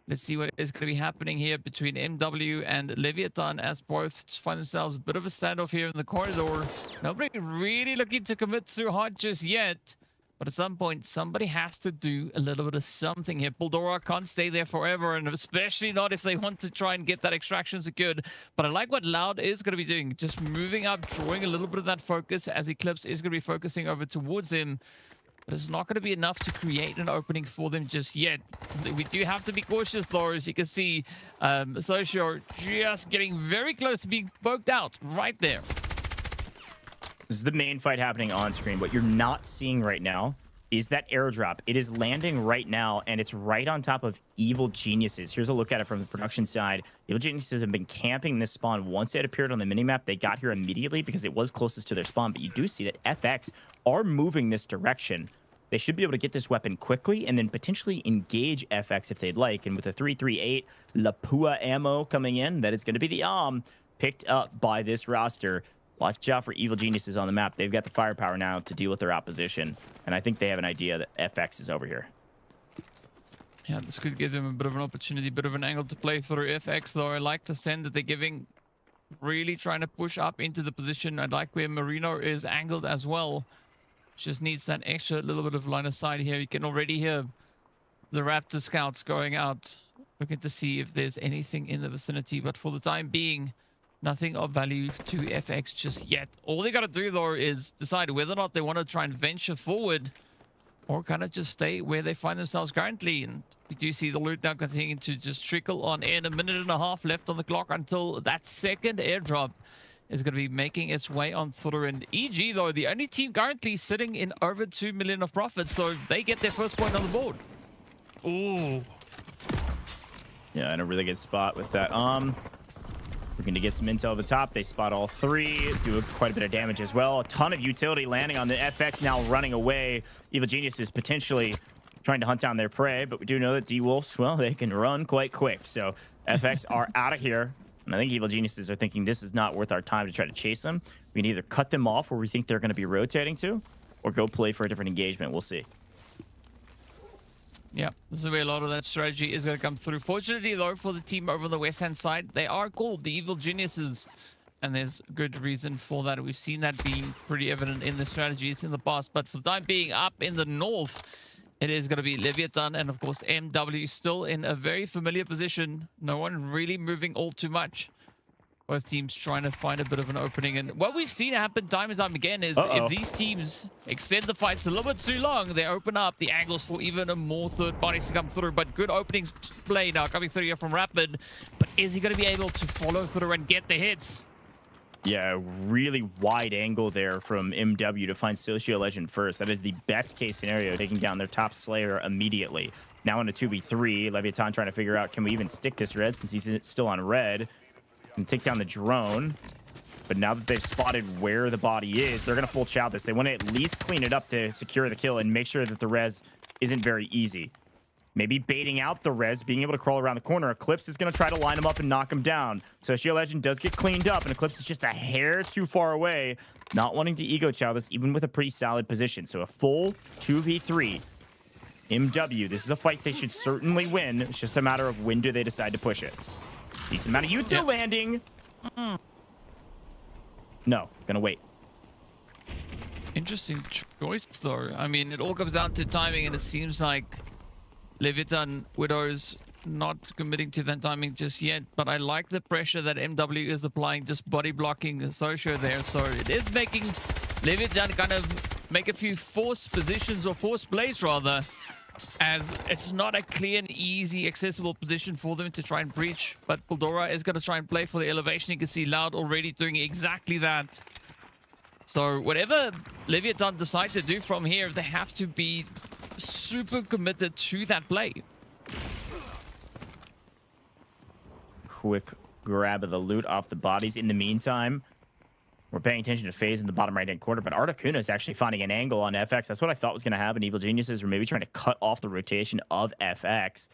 let's see what is going to be happening here between MW and LEVIATAN, as both find themselves a bit of a standoff here in the corridor. Nobody really looking to commit too hard just yet. But at some point, somebody has to do a little bit of something here. Buldora can't stay there forever, and especially not if they want to try and get that extraction secured. But I like what Loud is going to be doing. Just moving up, drawing a little bit of that focus as Eclipse is going to be focusing over towards him. But it's not going to be enough to create an opening for them just yet. We do have to be cautious, though, as you can see. Socio just getting very close to being poked out right there. This is the main fight happening on screen. What you're not seeing right now is that airdrop. It is landing right now, and it's right on top of Evil Geniuses. Here's a look at it from the production side. Evil Geniuses have been camping this spawn. Once it appeared on the minimap, they got here immediately because it was closest to their spawn. But you do see that FX are moving this direction. They should be able to get this weapon quickly and then potentially engage FX if they'd like. And with a 338 Lapua ammo coming in, that is going to be the picked up by this roster. Watch out for Evil Geniuses on the map. They've got the firepower now to deal with their opposition. And I think they have an idea that FX is over here. Yeah, this could give them a bit of an opportunity, a bit of an angle to play through FX, though. I like the send that they're giving, really trying to push up into the position. I like where Marino is angled as well. Just needs that extra little bit of line of sight here. You can already hear the Raptor scouts going out, looking to see if there's anything in the vicinity. But for the time being, nothing of value to FX just yet. All they got to do, though, is decide whether or not they want to try and venture forward or kind of just stay where they find themselves currently. And we do see the loot now continuing to just trickle on in. A minute and a half left on the clock until that second airdrop is going to be making its way on through. And EG, though, the only team currently sitting in over 2 million of profit, so they get their first point on the board. Ooh. Yeah, in a really good spot with that. We're going to get some intel at the top. They spot all three, do quite a bit of damage as well. A ton of utility landing on the FX, now running away. Evil Genius is potentially trying to hunt down their prey, but we do know that D-Wolves, well, they can run quite quick. So FX are out of here. And I think Evil Geniuses are thinking this is not worth our time to try to chase them. We can either cut them off where we think they're going to be rotating to, or go play for a different engagement. We'll see. Yeah, this is where a lot of that strategy is going to come through. Fortunately, though, for the team over on the west-hand side, they are called the Evil Geniuses. And there's good reason for that. We've seen that being pretty evident in the strategies in the past. But for the time being, up in the north, it is going to be Leviathan. And, of course, MW still in a very familiar position. No one really moving all too much. Both teams trying to find a bit of an opening. And what we've seen happen time and time again is if these teams extend the fights a little bit too long, they open up the angles for even more third parties to come through. But good openings play now coming through here from Rapid. But is he going to be able to follow through and get the hits? Yeah, really wide angle there from MW to find Socio Legend first. That is the best case scenario, taking down their top Slayer immediately. Now in a 2v3, Leviathan trying to figure out, can we even stick this red since he's still on red? And take down the drone. But now that they've spotted where the body is, they're going to full chow this. They want to at least clean it up to secure the kill and make sure that the res isn't very easy. Maybe baiting out the res, being able to crawl around the corner. Eclipse is going to try to line him up and knock him down. Socio Legend does get cleaned up, and Eclipse is just a hair too far away. Not wanting to ego chow this, even with a pretty solid position. So a full 2v3. MW, this is a fight they should certainly win. It's just a matter of when do they decide to push it. Decent amount of util landing. No, gonna wait. Interesting choice, though. I mean, it all comes down to timing, and it seems like Leviathan Widow's not committing to that timing just yet. But I like the pressure that MW is applying, just body blocking Socio there. So it is making Leviathan kind of make a few forced positions, or forced plays rather, as it's not a clear and easy accessible position for them to try and breach. But Puldora is going to try and play for the elevation. You can see Loud already doing exactly that. So whatever Leviathan decide to do from here, they have to be super committed to that play. Quick grab of the loot off the bodies. In the meantime, we're paying attention to FaZe in the bottom right-hand corner, but Articuno is actually finding an angle on FX. That's what I thought was going to happen. Evil Geniuses were maybe trying to cut off the rotation of FX,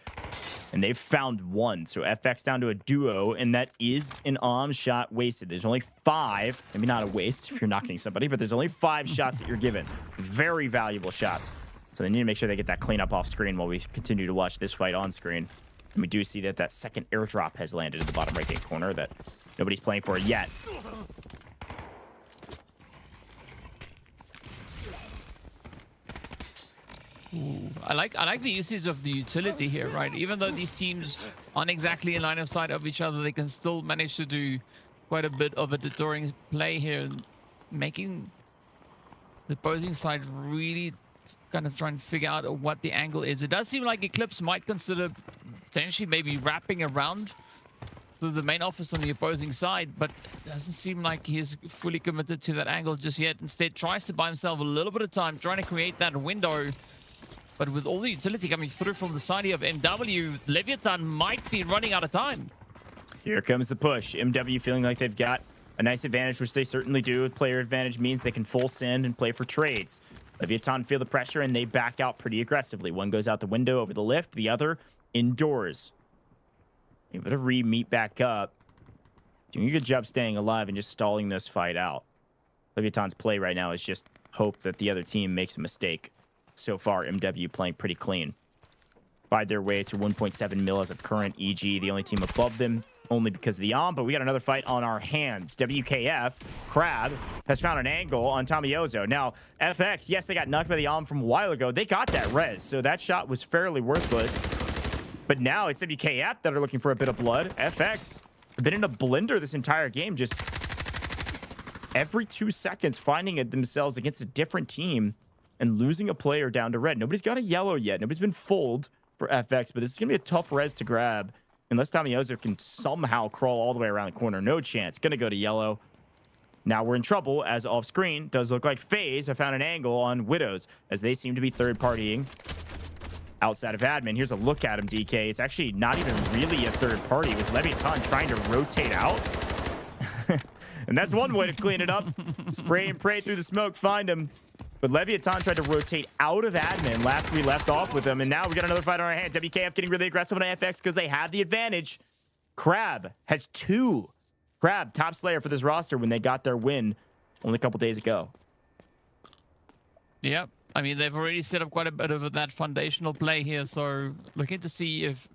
and they've found one. So FX down to a duo, and that is an shot wasted. There's only 5, maybe not a waste if you're knocking somebody, but there's only 5 shots that you're given. Very valuable shots. So they need to make sure they get that cleanup off screen while we continue to watch this fight on screen. And we do see that that second airdrop has landed in the bottom right-hand corner that nobody's playing for yet. Ooh, I like the usage of the utility here, right? Even though these teams aren't exactly in line of sight of each other, they can still manage to do quite a bit of a deterring play here, making the opposing side really kind of try and figure out what the angle is. It does seem like Eclipse might consider potentially maybe wrapping around to the main office on the opposing side, but it doesn't seem like he's fully committed to that angle just yet. Instead, tries to buy himself a little bit of time, trying to create that window. But with all the utility coming through from the side of MW, Leviathan might be running out of time. Here comes the push. MW feeling like they've got a nice advantage, which they certainly do. Player advantage means they can full send and play for trades. Leviathan feel the pressure, and they back out pretty aggressively. One goes out the window over the lift, the other indoors. Able to re-meet back up. Doing a good job staying alive and just stalling this fight out. Leviathan's play right now is just hope that the other team makes a mistake. So far, MW playing pretty clean. Find their way to 1.7 mil as of current EG, the only team above them, only because of the but we got another fight on our hands. WKF, Crab, has found an angle on Tomiozo. Now, FX, yes, they got knocked by the from a while ago. They got that res, so that shot was fairly worthless. But now it's WKF that are looking for a bit of blood. FX have been in a blender this entire game, just every 2 seconds finding it themselves against a different team. and losing a player down to red. Nobody's got a yellow yet. Nobody's been fooled for FX, but this is going to be a tough res to grab unless Tomiozo can somehow crawl all the way around the corner. No chance. Going to go to yellow. Now we're in trouble, as off screen does look like FaZe have found an angle on Widows, as they seem to be third-partying outside of admin. Here's a look at him, DK. It's actually not even really a third party. It was Leviathan trying to rotate out. And that's one way to clean it up. Spray and pray through the smoke, find him. But Leviathan tried to rotate out of admin last we left off with him, and now we got another fight on our hand. WKF getting really aggressive on FX because they have the advantage. Crab has 2. Crab, top slayer for this roster when they got their win only a couple days ago. Yep. I mean, they've already set up quite a bit of that foundational play here, so looking to see if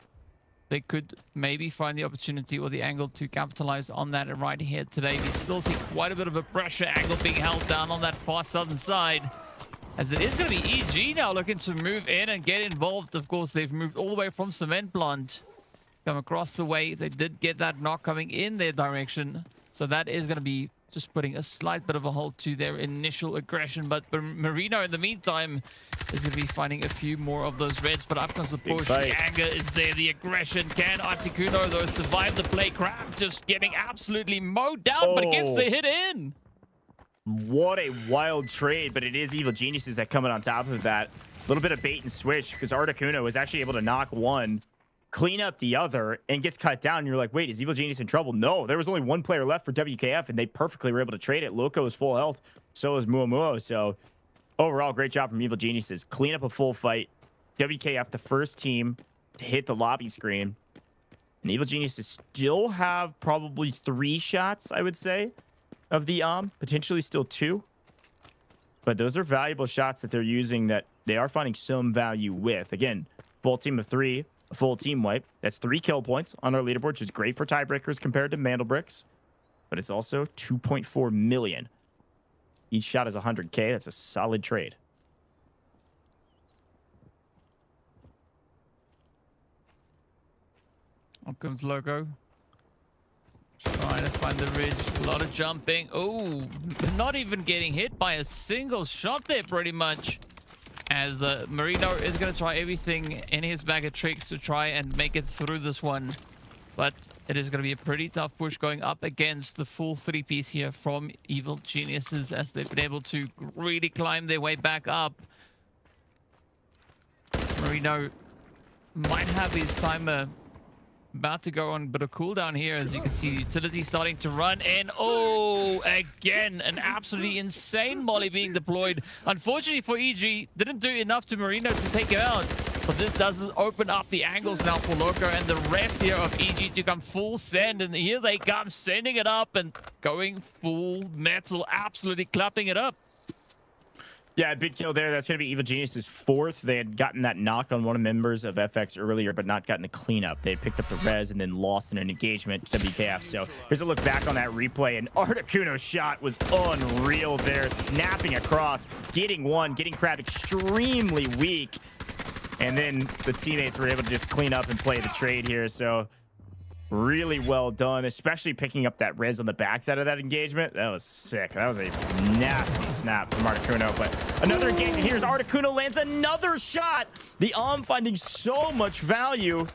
they could maybe find the opportunity or the angle to capitalize on that right here today. We still see quite a bit of a pressure angle being held down on that far southern side, as it is going to be EG now looking to move in and get involved. Of course, they've moved all the way from Cement Plant, come across the way. They did get that knock coming in their direction, so that is going to be just putting a slight bit of a halt to their initial aggression. But Marino, in the meantime, is going to be finding a few more of those reds. But up comes the push. The anger is there. The aggression. Can Articuno, though, survive the play? Crab just getting absolutely mowed down, but it gets the hit in. What a wild trade, but it is Evil Geniuses that come in on top of that. A little bit of bait and switch, because Articuno was actually able to knock one, clean up the other, and gets cut down. And you're like, wait, is Evil Genius in trouble? No, there was only one player left for WKF, and they perfectly were able to trade it. Loco is full health, so is Muamuo. So overall, great job from Evil Geniuses. Clean up a full fight. WKF, the first team to hit the lobby screen. And Evil Geniuses still have probably 3 shots, I would say, of the potentially still 2. But those are valuable shots that they're using that they are finding some value with. Again, full team of 3. A full team wipe. That's 3 kill points on our leaderboard, which is great for tiebreakers compared to Mandelbricks. But it's also 2.4 million. Each shot is 100K. That's a solid trade. Up comes Loco. Trying to find the ridge. A lot of jumping. Oh, not even getting hit by a single shot there, pretty much. As Marino is going to try everything in his bag of tricks to try and make it through this one. But it is going to be a pretty tough push going up against the full 3-piece here from Evil Geniuses, as they've been able to really climb their way back up. Marino might have his timer about to go on a bit of cooldown here, as you can see utility starting to run in. Oh, again, an absolutely insane molly being deployed. Unfortunately for EG, didn't do enough to Marino to take him out. But this does open up the angles now for Loco and the rest here of EG to come full send. And here they come, sending it up and going full metal, absolutely clapping it up. Yeah, big kill there. That's going to be Evil Genius's 4th. They had gotten that knock on one of the members of FX earlier, but not gotten the cleanup. They had picked up the res and then lost in an engagement to WKF. So here's a look back on that replay, and Articuno's shot was unreal there, snapping across, getting one, getting Crab extremely weak. And then the teammates were able to just clean up and play the trade here. So really well done, especially picking up that res on the backside of that engagement. That was sick. That was a nasty snap from Articuno. But another engagement here as Articuno lands another shot. The finding so much value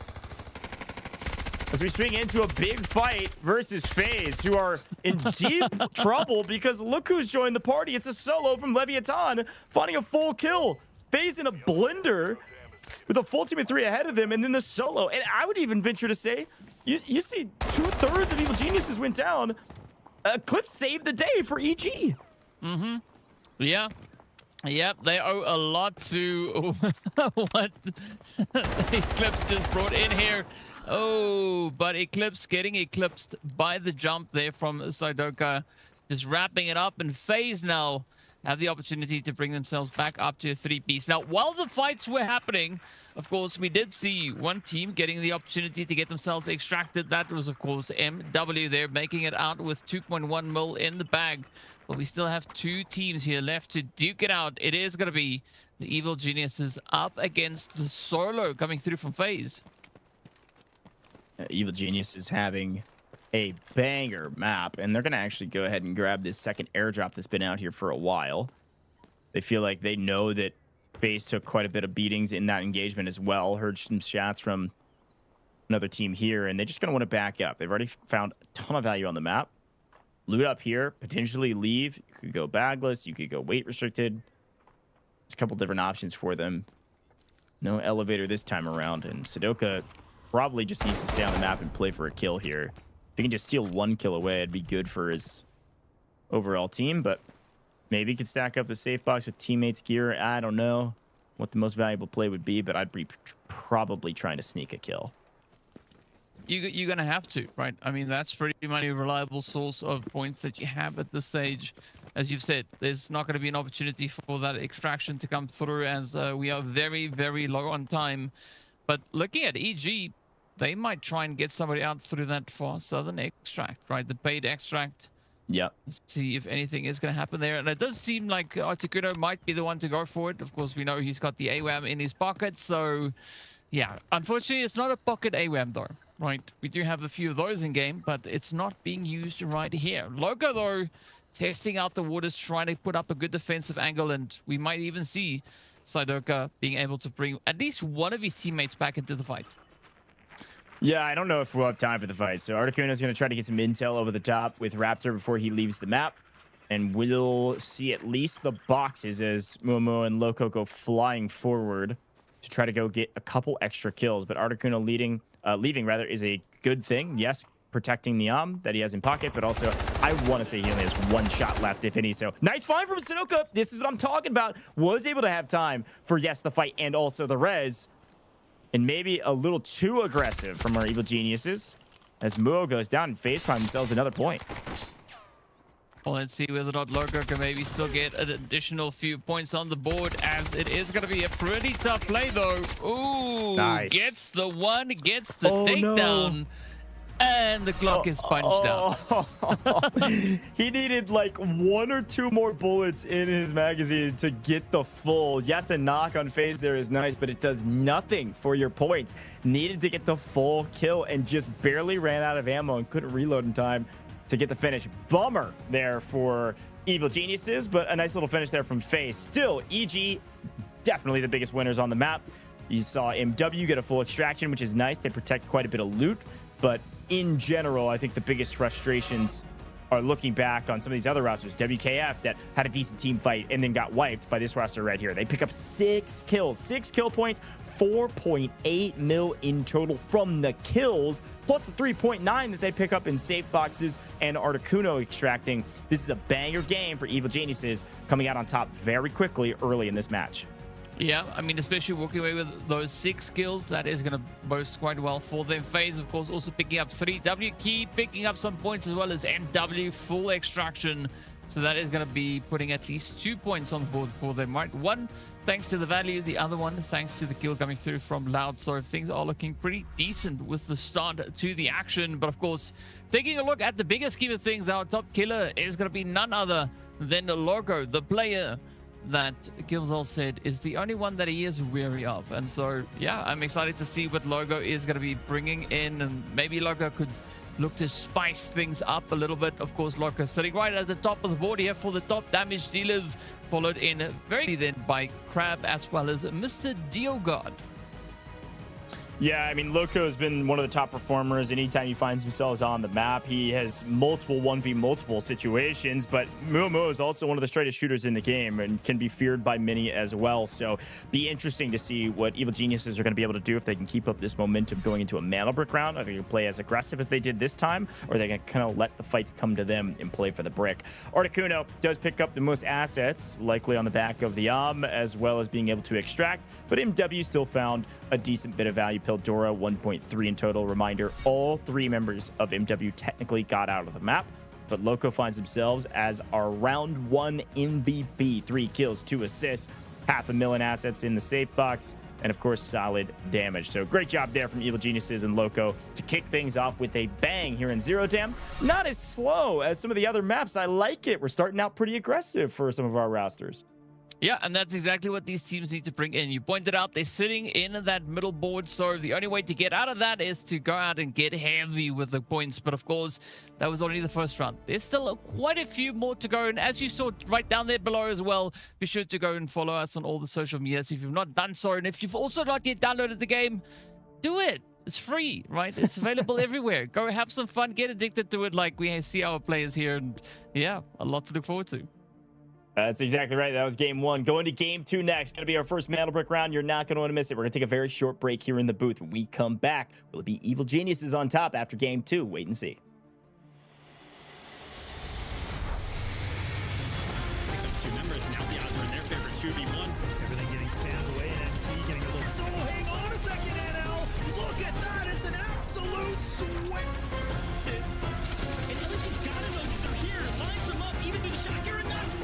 as we swing into a big fight versus FaZe, who are in deep trouble because look who's joined the party. It's a solo from Leviathan, finding a full kill. FaZe in a blender with a full team of 3 ahead of them, and then the solo. And I would even venture to say, you see 2/3 of Evil Geniuses went down. Eclipse saved the day for EG. Mm-hmm. Yeah. Yep, they owe a lot to what Eclipse just brought in here. Oh, but Eclipse getting eclipsed by the jump there from Sidoka. Just wrapping it up, and FaZe now have the opportunity to bring themselves back up to a 3-piece. Now, while the fights were happening, of course, we did see one team getting the opportunity to get themselves extracted. That was, of course, MW there, making it out with 2.1 mil in the bag. But we still have 2 teams here left to duke it out. It is going to be the Evil Geniuses up against the solo coming through from FaZe. Evil Genius is having a banger map, and they're going to actually go ahead and grab this second airdrop that's been out here for a while. They feel like they know that FaZe took quite a bit of beatings in that engagement as well. Heard some shots from another team here, and they're just going to want to back up. They've already found a ton of value on the map. Loot up here, potentially leave. You could go bagless. You could go weight restricted. There's a couple different options for them. No elevator this time around, and Sudoka probably just needs to stay on the map and play for a kill here. If he can just steal 1 kill away, it'd be good for his overall team, but maybe he could stack up the safe box with teammates' gear. I don't know what the most valuable play would be, but I'd be probably trying to sneak a kill. You're going to have to, right? I mean, that's pretty much a reliable source of points that you have at this stage. As you've said, there's not going to be an opportunity for that extraction to come through as we are very, very low on time. But looking at EG, they might try and get somebody out through that far southern extract, right? The paid extract. Yeah. Let's see if anything is going to happen there. And it does seem like Articuno might be the one to go for it. Of course, we know he's got the AWAM in his pocket. So, yeah, unfortunately, it's not a pocket AWAM, though. Right, we do have a few of those in game, but it's not being used right here. Loco, though, testing out the waters, trying to put up a good defensive angle, and we might even see Sudoka being able to bring at least one of his teammates back into the fight. Yeah, I don't know if we'll have time for the fight. So Articuno is going to try to get some intel over the top with Raptor before he leaves the map, and we'll see at least the boxes as Momo and Loco go flying forward to try to go get a couple extra kills. But Articuno leaving is a good thing. Yes, protecting the that he has in pocket, but also I want to say he only has 1 shot left, if any. So nice find from Sudoka. This is what I'm talking about. Was able to have time for, yes, the fight and also the res. And maybe a little too aggressive from our evil geniuses as Muo goes down and FaZe find themselves another point. Well, let's see whether or not Loco can maybe still get an additional few points on the board, as it is going to be a pretty tough play, though. Ooh, nice. Gets the one, gets the takedown, no. And the clock is punched out. He needed like 1 or 2 more bullets in his magazine to get the full. Yes, a knock on FaZe there is nice, but it does nothing for your points. Needed to get the full kill and just barely ran out of ammo and couldn't reload in time to get the finish. Bummer there for evil geniuses, but a nice little finish there from FaZe. Still, EG definitely the biggest winners on the map. You saw MW get a full extraction, which is nice. They protect quite a bit of loot, but in general, I think the biggest frustrations are looking back on some of these other rosters. WKF that had a decent team fight and then got wiped by this roster right here. They pick up 6 kills, 6 kill points, 4.8 mil in total from the kills, plus the 3.9 that they pick up in safe boxes and Articuno extracting. This is a banger game for Evil Geniuses, coming out on top very quickly early in this match. Yeah, I mean, especially walking away with those 6 kills, that is going to boast quite well for them. FaZe, of course, also picking up 3. WKey picking up some points as well as MW full extraction. So that is going to be putting at least 2 points on the board for them, right? 1 thanks to the value, the other one thanks to the kill coming through from Loud. So things are looking pretty decent with the start to the action. But of course, taking a look at the bigger scheme of things, our top killer is going to be none other than Loco, the player that Gilzal said is the only one that he is weary of. And so, yeah, I'm excited to see what Loco is going to be bringing in, and maybe Loco could look to spice things up a little bit. Of course, Loco sitting right at the top of the board here for the top damage dealers, followed in very then by Crab as well as Mr. Diogod. Yeah, I mean, Loco has been one of the top performers. Anytime he finds himself on the map, he has multiple 1v multiple situations, but Mumu is also one of the straightest shooters in the game and can be feared by many as well. So be interesting to see what Evil Geniuses are going to be able to do if they can keep up this momentum going into a mana brick round. Are they going to play as aggressive as they did this time, or are they going to kind of let the fights come to them and play for the brick? Articuno does pick up the most assets, likely on the back of the as well as being able to extract, but MW still found a decent bit of value. Pildora 1.3 in total. Reminder, all 3 members of MW technically got out of the map, but Loco finds themselves as our round 1 MVP. 3 kills, 2 assists, 500,000 assets in the safe box, and of course solid damage. So great job there from Evil Geniuses and Loco to kick things off with a bang here in Zero Dam. Not as slow as some of the other maps. I like it. We're starting out pretty aggressive for some of our rosters. Yeah, and that's exactly what these teams need to bring in. You pointed out they're sitting in that middle board, so the only way to get out of that is to go out and get heavy with the points. But of course, that was only the first round. There's still quite a few more to go, and as you saw right down there below as well, be sure to go and follow us on all the social medias if you've not done so. And if you've also not yet downloaded the game, do it. It's free, right? It's available everywhere. Go have some fun, get addicted to it like we see our players here, and yeah, a lot to look forward to. That's exactly right. That was game one. Going to game two next. Going to be our first Mantle Brick round. You're not going to want to miss it. We're going to take a very short break here in the booth. When we come back, will it be Evil Geniuses on top after game two? Wait and see. Two members, now the odds are in their favor, 2v1. Everything getting spammed away, and MT getting a little... So hang on a second, NL! Look at that! It's an absolute sweat! This... And LG's gotta know that they're here. Lines them up, even through the shot. You're a nuts!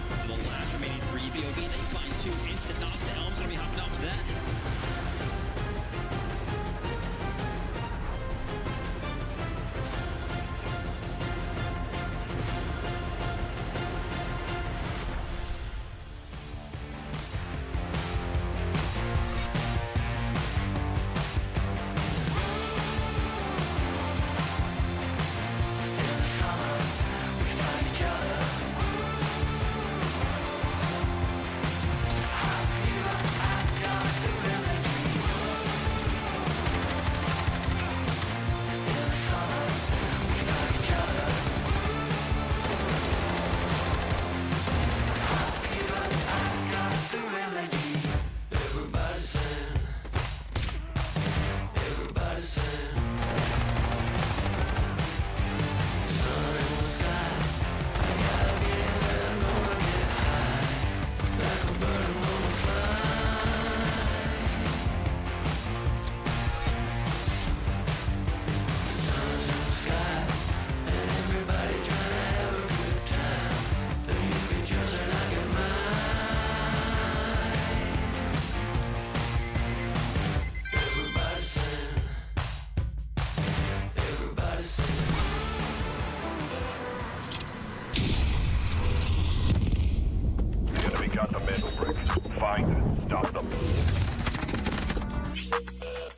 For the last remaining 3 BOV, they find 2 instant knocks. The Elm's gonna be hopping off that. got the mantle bricks. Find and stop them.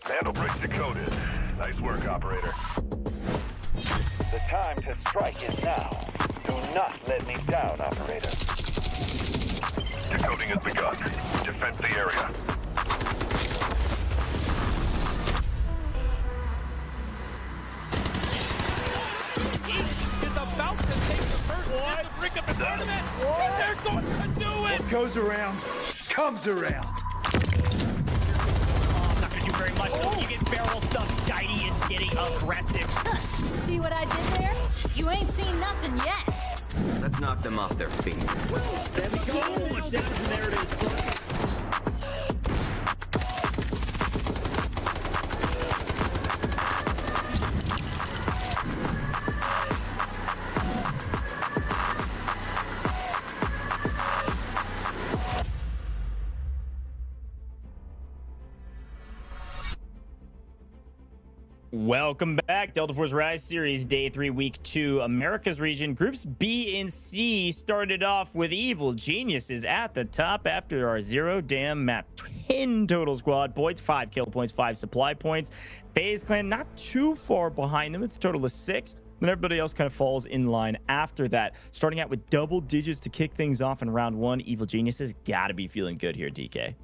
Mantle bricks decoded. Nice work, operator. The time to strike is now. Do not let me down, operator. Decoding has begun. Defend the area. Is about to take the first brick of the tournament. And they're going to do it. What goes around comes around. Not gonna do very much though. You get barrel stuff. Skydie is getting aggressive. See what I did there? You ain't seen nothing yet. Let's knock them off their feet. There we go. Much damage, and there it is. Welcome back. Delta Force Rise Series Day 3, Week 2. America's region. Groups B and C started off with Evil Geniuses at the top after our zero damn map. 10 total squad points, 5 kill points, 5 supply points. FaZe Clan not too far behind them with a total of 6. Then everybody else kind of falls in line after that. Starting out with double digits to kick things off in round 1. Evil Geniuses gotta be feeling good here, DK.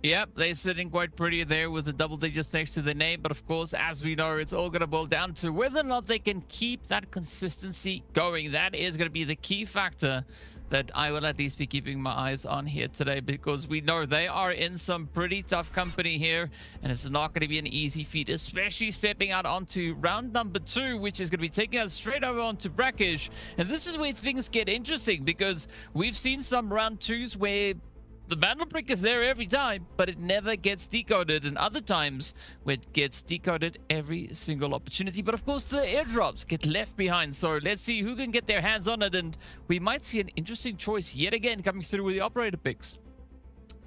Yep, they're sitting quite pretty there with the double digits next to the name. But of course, as we know, it's all going to boil down to whether or not they can keep that consistency going. That is going to be the key factor that I will at least be keeping my eyes on here today, because we know they are in some pretty tough company here, and it's not going to be an easy feat, especially stepping out onto round number 2, which is going to be taking us straight over onto Brakkesh. And this is where things get interesting, because we've seen some round 2s where the battle brick is there every time, but it never gets decoded, and other times where it gets decoded every single opportunity. But of course, the airdrops get left behind, so let's see who can get their hands on it, and we might see an interesting choice yet again coming through with the operator picks.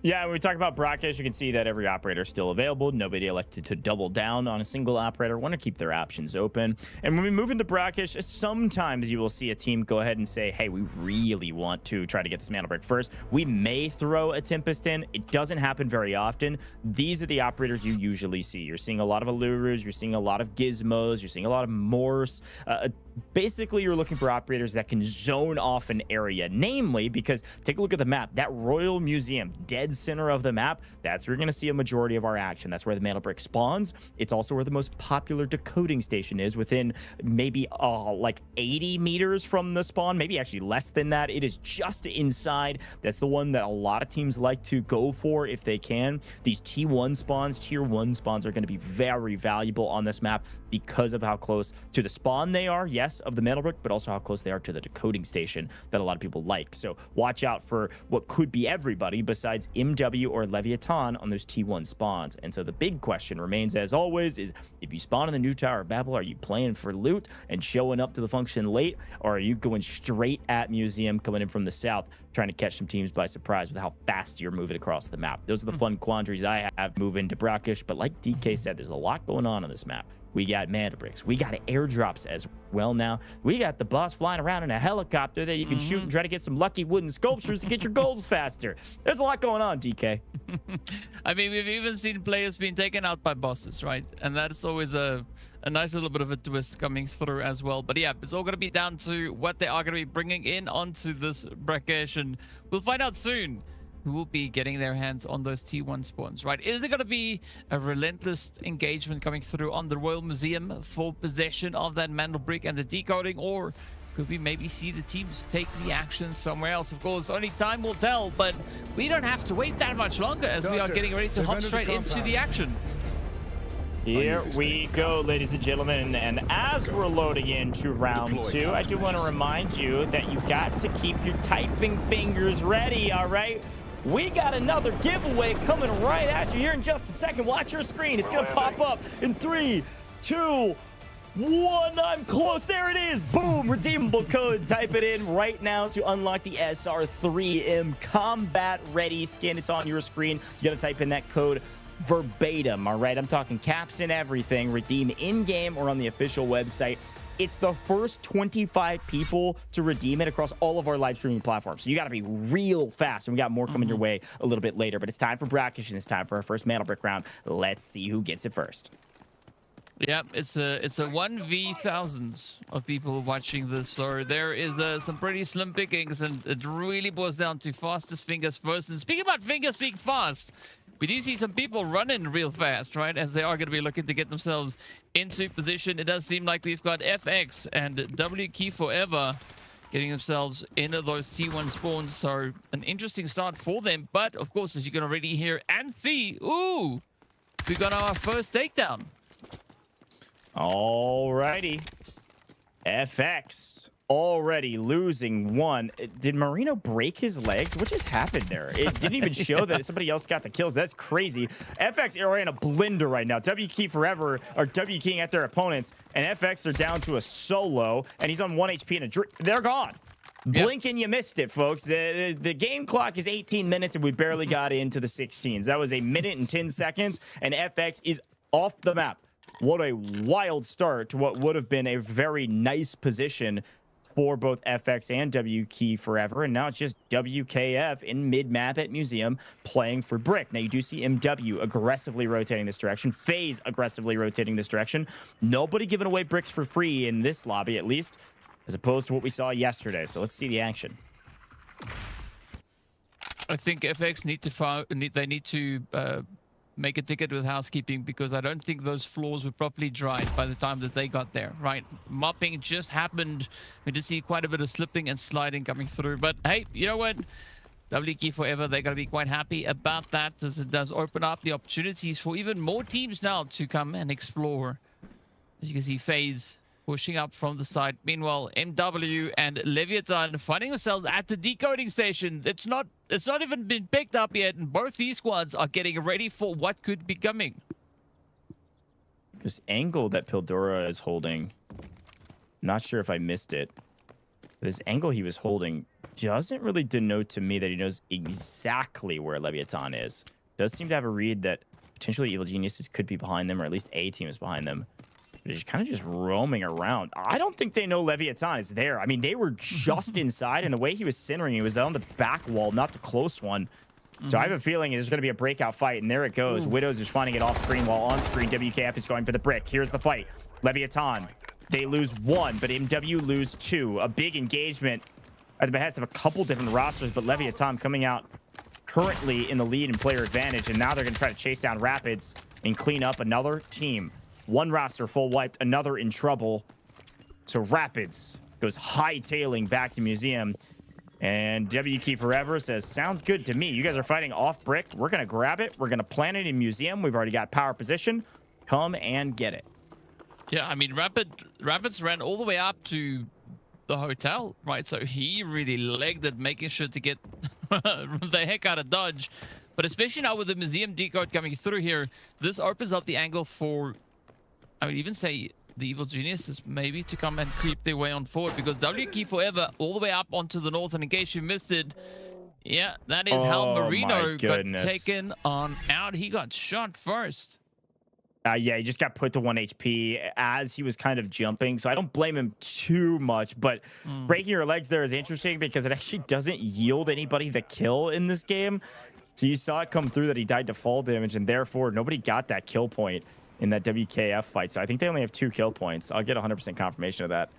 Yeah, when we talk about Brakkesh, you can see that every operator is still available. Nobody elected to double down on a single operator. Want to keep their options open. And when we move into Brakkesh, sometimes you will see a team go ahead and say, hey, we really want to try to get this mana break first. We may throw a Tempest in. It doesn't happen very often. These are the operators you usually see. You're seeing a lot of Allurus. You're seeing a lot of Gizmos. You're seeing a lot of Morse. Basically, you're looking for operators that can zone off an area. Namely, because take a look at the map. That Royal Museum, dead center of the map, that's where you're going to see a majority of our action. That's where the mana brick spawns. It's also where the most popular decoding station is, within maybe like 80 meters from the spawn, maybe actually less than that. It is just inside. That's the one that a lot of teams like to go for if they can. These T1 spawns, tier 1 spawns, are going to be very valuable on this map because of how close to the spawn they are, yes, of the mana brick, but also how close they are to the decoding station that a lot of people like. So watch out for what could be everybody besides MW or Leviathan on those T1 spawns. And so the big question remains, as always, is if you spawn in the new Tower of Babel, are you playing for loot and showing up to the function late, or are you going straight at Museum, coming in from the south, trying to catch some teams by surprise with how fast you're moving across the map? Those are the fun quandaries I have moving to Brakkesh. But like DK said, there's a lot going on this map. We got mana bricks. We got airdrops as well now. We got the boss flying around in a helicopter that you can shoot and try to get some lucky wooden sculptures to get your goals faster. There's a lot going on, DK. I mean, we've even seen players being taken out by bosses, right? And that's always a nice little bit of a twist coming through as well. But yeah, it's all going to be down to what they are going to be bringing in onto this Brakkesh, and we'll find out soon who will be getting their hands on those T1 spawns, right? Is there going to be a relentless engagement coming through on the Royal Museum for possession of that mana brick and the decoding, or could we maybe see the teams take the action somewhere else? Of course, only time will tell, but we don't have to wait that much longer as we are getting ready to hop straight into the action. Here we go, ladies and gentlemen, and as we're loading into round 2, I do want to remind you that you got to keep your typing fingers ready, all right? We got another giveaway coming right at you here in just a second. Watch your screen. It's going to pop up in 3, 2, 1. I'm close. There it is. Boom. Redeemable code. Type it in right now to unlock the SR3M Combat Ready skin. It's on your screen. You got to type in that code verbatim, all right? I'm talking caps and everything. Redeem in-game or on the official website. It's the first 25 people to redeem it across all of our live streaming platforms. So you got to be real fast. And we got more coming your way a little bit later. But it's time for Brakkesh, and it's time for our first mana brick round. Let's see who gets it first. Yeah, it's a 1v thousands of people watching this. So there is some pretty slim pickings, and it really boils down to fastest fingers first. And speaking about fingers being fast, we do see some people running real fast, right? As they are going to be looking to get themselves into position. It does seem like we've got FX and WKey Forever getting themselves into those T1 spawns. So an interesting start for them. But of course, as you can already hear, Anthe, ooh, we got our first takedown. Alrighty. FX already losing one. Did Marino break his legs? What just happened there? It didn't even show that somebody else got the kills. That's crazy. FX are in a blender right now. WKey Forever are WKeying at their opponents, and FX are down to a solo, and he's on 1 HP and a drink. They're gone. Yep. Blink and you missed it, folks. The game clock is 18 minutes, and we barely got into the 16s. That was 1 minute and 10 seconds, and FX is off the map. What a wild start to what would have been a very nice position for both FX and WKey Forever. And now it's just WKF in mid-map at Museum playing for Brick. Now you do see MW aggressively rotating this direction. FaZe aggressively rotating this direction. Nobody giving away bricks for free in this lobby, at least, as opposed to what we saw yesterday. So let's see the action. I think FX need to make a ticket with housekeeping, because I don't think those floors were properly dried by the time that they got there, right? Mopping just happened. We did see quite a bit of slipping and sliding coming through. But hey, you know what? WKey Forever, they're going to be quite happy about that, as it does open up the opportunities for even more teams now to come and explore. As you can see, FaZe pushing up from the side. Meanwhile, MW and Leviathan finding themselves at the decoding station. It's not even been picked up yet, and both these squads are getting ready for what could be coming. This angle that Pildora is holding, not sure if I missed it. This angle he was holding doesn't really denote to me that he knows exactly where Leviathan is. Does seem to have a read that potentially Evil Geniuses could be behind them, or at least a team is behind them. They're just kind of just roaming around. I don't think they know Leviathan is there. I mean, they were just inside, and the way he was centering, he was on the back wall, not the close one. So I have a feeling there's going to be a breakout fight, and there it goes. Widows is finding it off screen, while on screen, WKF is going for the brick. Here's the fight. Leviathan, they lose 1, but MW lose 2. A big engagement at the behest of a couple different rosters, but Leviathan coming out currently in the lead in player advantage, and now they're going to try to chase down Rapids and clean up another team. One roster full wiped, another in trouble. So Rapids goes hightailing back to Museum. And WK Forever says, sounds good to me. You guys are fighting off brick. We're going to grab it. We're going to plant it in Museum. We've already got power position. Come and get it. Yeah, I mean, Rapids ran all the way up to the hotel, right? So he really legged it, making sure to get the heck out of Dodge. But especially now with the Museum decode coming through here, this opens up the angle for, I would even say, the Evil Geniuses maybe to come and creep their way on forward, because WK Forever all the way up onto the north, and in case you missed it, yeah, that is how Marino got taken on out. He got shot first. Yeah, he just got put to 1 HP as he was kind of jumping, so I don't blame him too much, but breaking your legs there is interesting because it actually doesn't yield anybody the kill in this game. So you saw it come through that he died to fall damage, and therefore nobody got that kill point in that WKF fight. So I think they only have 2 kill points. I'll get 100% confirmation of that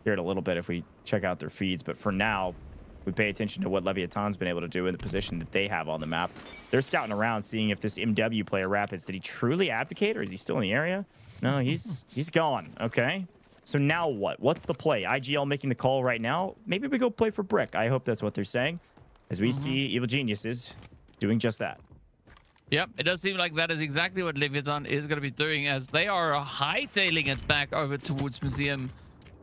here in a little bit if we check out their feeds. But for now, we pay attention to what Leviathan's been able to do in the position that they have on the map. They're scouting around, seeing if this MW player Rapids, did he truly abdicate, or is he still in the area? No, he's gone. Okay. So now what? What's the play? IGL making the call right now. Maybe we go play for brick. I hope that's what they're saying, as we see Evil Geniuses doing just that. Yep, it does seem like that is exactly what Leviathan is going to be doing, as they are hightailing it back over towards Museum.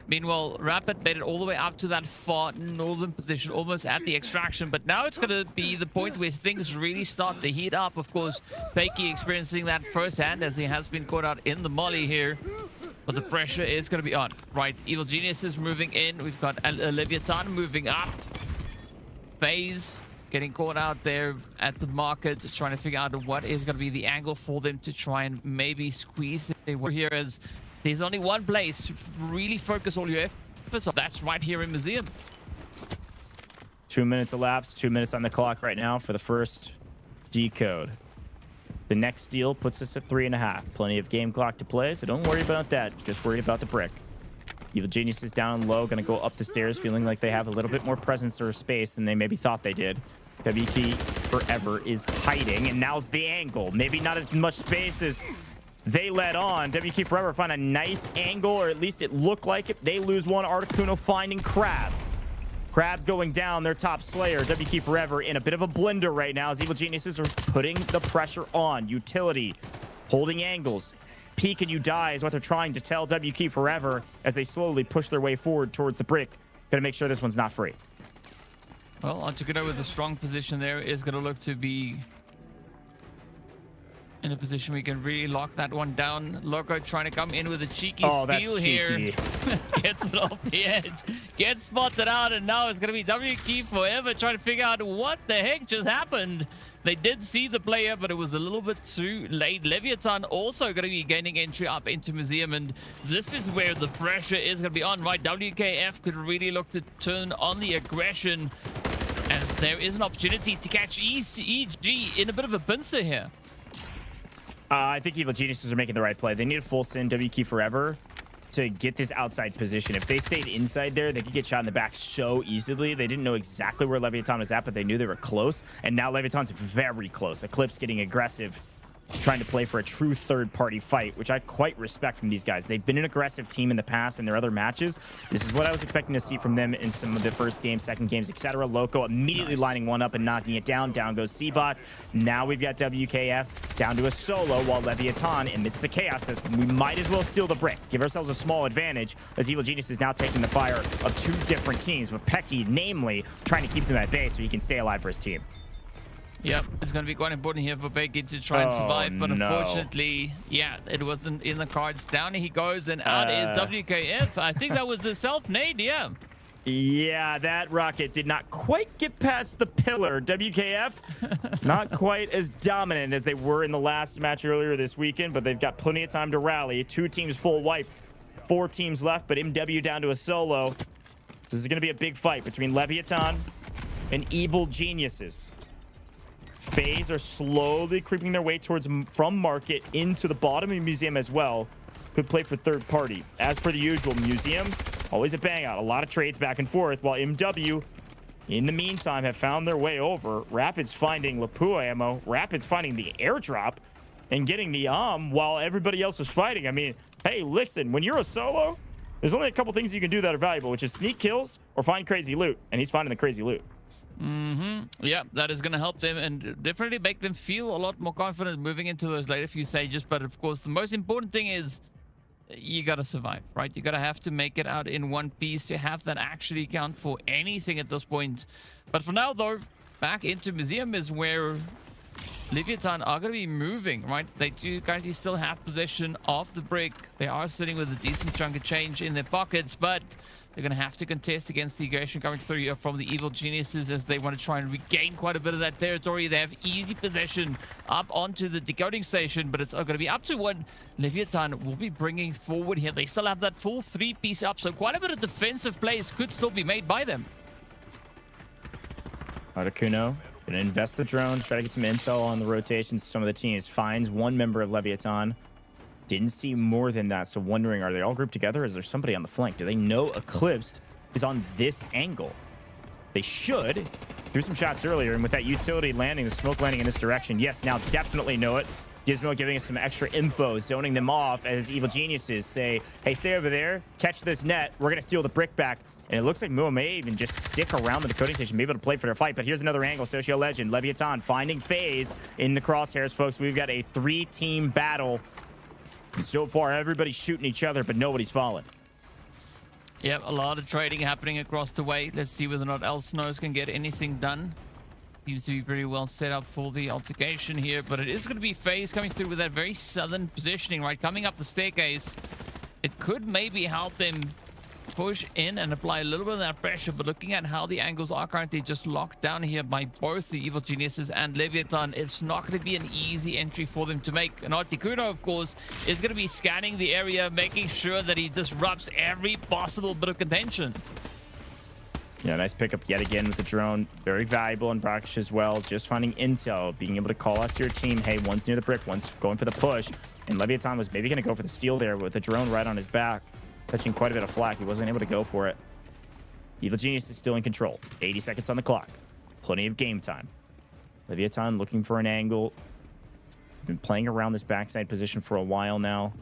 Meanwhile, Rapid made it all the way up to that far northern position, almost at the extraction. But now it's going to be the point where things really start to heat up. Of course, Peiki experiencing that firsthand, as he has been caught out in the molly here. But the pressure is going to be on. Right, Evil Genius is moving in. We've got Leviathan moving up. FaZe getting caught out there at the market, just trying to figure out what is going to be the angle for them to try and maybe squeeze it. We're here as there's only one place to really focus all your efforts on. That's right here in Museum. 2 minutes elapsed, 2 minutes on the clock right now for the first decode. The next steal puts us at 3.5. Plenty of game clock to play, so don't worry about that. Just worry about the brick. Evil Genius is down low, going to go up the stairs, feeling like they have a little bit more presence or space than they maybe thought they did. WK Forever is hiding, and now's the angle. Maybe not as much space as they let on. WK Forever find a nice angle, or at least it looked like it. They lose one. Articuno finding Crab. Crab going down, their top slayer. WK Forever in a bit of a blender right now as Evil Geniuses are putting the pressure on. Utility, holding angles. Peek and you die is what they're trying to tell WK Forever as they slowly push their way forward towards the brick. Gonna make sure this one's not free. Well, Articuno with a strong position there is going to look to be in a position we can really lock that one down. Loco trying to come in with a cheeky steal here. Gets it off the edge. Gets spotted out, and now it's going to be WK Forever trying to figure out what the heck just happened. They did see the player, but it was a little bit too late. Leviathan also going to be gaining entry up into Museum, and this is where the pressure is going to be on, right? WKF could really look to turn on the aggression, as there is an opportunity to catch EG in a bit of a pincer here. I think Evil Geniuses are making the right play. They need a full send WK Forever to get this outside position. If they stayed inside there, they could get shot in the back so easily. They didn't know exactly where Leviathan was at, but they knew they were close. And now Leviathan's very close. Eclipse getting aggressive, trying to play for a true third-party fight, which I quite respect from these guys. They've been an aggressive team in the past in their other matches. This is what I was expecting to see from them in some of the first games, second games, etc. Loco immediately lining one up and knocking it down. Down goes C-Bots. Now we've got WKF down to a solo, while Leviathan, amidst the chaos, says we might as well steal the brick. Give ourselves a small advantage, as Evil Genius is now taking the fire of 2 different teams, with Pecky, namely, trying to keep them at bay so he can stay alive for his team. Yep, it's going to be quite important here for Pecky to try and survive, but unfortunately, yeah, it wasn't in the cards. Down he goes, and out is WKF. I think that was a self-nade, yeah. Yeah, that rocket did not quite get past the pillar. WKF, not quite as dominant as they were in the last match earlier this weekend, but they've got plenty of time to rally. 2 teams full wipe, 4 teams left, but MW down to a solo. This is going to be a big fight between Leviathan and Evil Geniuses. FaZe are slowly creeping their way towards from market into the bottom of the museum as well. Could play for third party. As per the usual, museum, always a bang out. A lot of trades back and forth, while MW, in the meantime, have found their way over. Rapid's finding Lapua ammo. Rapid's finding the airdrop and getting the while everybody else is fighting. I mean, hey, listen, when you're a solo, there's only a couple things you can do that are valuable, which is sneak kills or find crazy loot. And he's finding the crazy loot. Yeah, that is going to help them and definitely make them feel a lot more confident moving into those later few stages. But of course, the most important thing is you got to survive, right? You got to have to make it out in one piece to have that actually count for anything at this point. But for now, though, back into museum is where Leviathan are going to be moving, right? They do currently still have possession of the brick. They are sitting with a decent chunk of change in their pockets, but they're going to have to contest against the aggression coming through from the Evil Geniuses as they want to try and regain quite a bit of that territory. They have easy possession up onto the decoding station, but it's going to be up to what Leviathan will be bringing forward here. They still have that full 3-piece up, so quite a bit of defensive plays could still be made by them. Articuno gonna invest the drones, try to get some intel on the rotations of some of the teams. Finds one member of Leviathan. Didn't see more than that, so wondering, are they all grouped together? Is there somebody on the flank? Do they know Eclipsed is on this angle? They should. Threw some shots earlier, and with that utility landing, the smoke landing in this direction, yes, now definitely know it. Gizmo giving us some extra info, zoning them off as Evil Geniuses say, hey, stay over there, catch this net, we're gonna steal the brick back. And it looks like Mua may even just stick around the decoding station, be able to play for their fight. But here's another angle. Socio Legend, Leviathan finding FaZe in the crosshairs, folks. We've got a 3-team battle. And so far, everybody's shooting each other, but nobody's fallen. Yep, a lot of trading happening across the way. Let's see whether or not Elsnows can get anything done. Seems to be pretty well set up for the altercation here, but it is going to be FaZe coming through with that very southern positioning, right? Coming up the staircase. It could maybe help them push in and apply a little bit of that pressure, but looking at how the angles are currently just locked down here by both the Evil Geniuses and Leviathan, it's not going to be an easy entry for them to make. And Articuno, of course, is going to be scanning the area, making sure that he disrupts every possible bit of contention. Yeah, nice pickup yet again with the drone. Very valuable in Brakkesh as well. Just finding intel, being able to call out to your team, hey, one's near the brick, one's going for the push. And Leviathan was maybe going to go for the steal there with the drone right on his back. Touching quite a bit of flak. He wasn't able to go for it. Evil Genius is still in control. 80 seconds on the clock. Plenty of game time. Leviathan looking for an angle. Been playing around this backside position for a while now.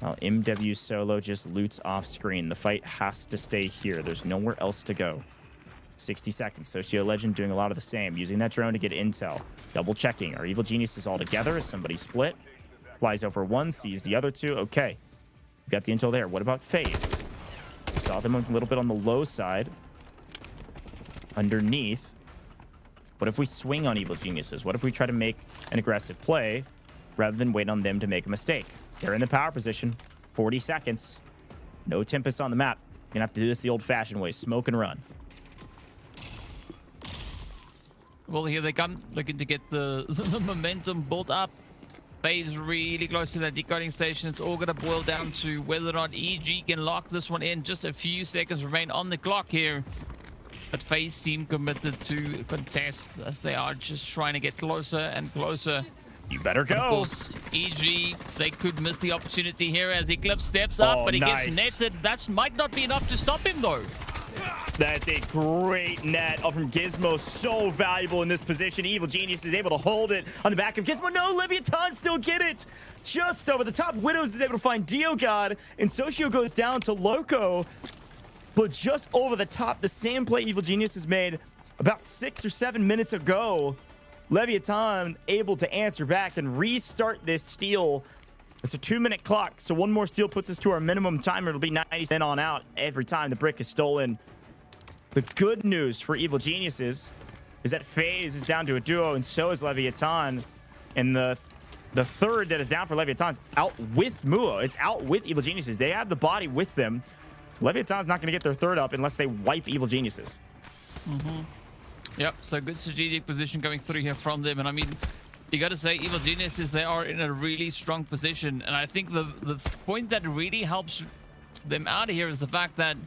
While MW solo just loots off screen. The fight has to stay here. There's nowhere else to go. 60 seconds. Socio Legend doing a lot of the same. Using that drone to get intel. Double checking. Are Evil Geniuses all together? Is somebody split? Flies over one. Sees the other two. Okay. We've got the intel there. What about FaZe? We saw them a little bit on the low side. Underneath. What if we swing on Evil Geniuses? What if we try to make an aggressive play rather than wait on them to make a mistake? They're in the power position. 40 seconds. No Tempest on the map. You're gonna have to do this the old-fashioned way. Smoke and run. Well, here they come, looking to get the momentum built up. FaZe really close to that decoding station. It's all going to boil down to whether or not EG can lock this one in. Just a few seconds remain on the clock here. But FaZe seem committed to contest as they are just trying to get closer and closer. You better go. Of course, EG, they could miss the opportunity here as Eclipse steps up, but he gets netted. That might not be enough to stop him, though. That's a great net from Gizmo. So valuable in this position. Evil Genius is able to hold it on the back of Gizmo. No, Leviathan still get it. Just over the top. Widows is able to find Diogod, and Socio goes down to Loco. But just over the top, the same play Evil Genius has made about 6 or 7 minutes ago. Leviathan able to answer back and restart this steal. It's a 2-minute clock, so one more steal puts us to our minimum timer. It'll be 90 on out every time the brick is stolen. The good news for Evil Geniuses is that FaZe is down to a duo, and so is Leviathan. And the third that is down for Leviathan is out with Mua. It's out with Evil Geniuses. They have the body with them. Leviatan's not going to get their third up unless they wipe Evil Geniuses. Yep, so good strategic position going through here from them. And I mean, you got to say, Evil Geniuses, they are in a really strong position. And I think the point that really helps them out of here is the fact that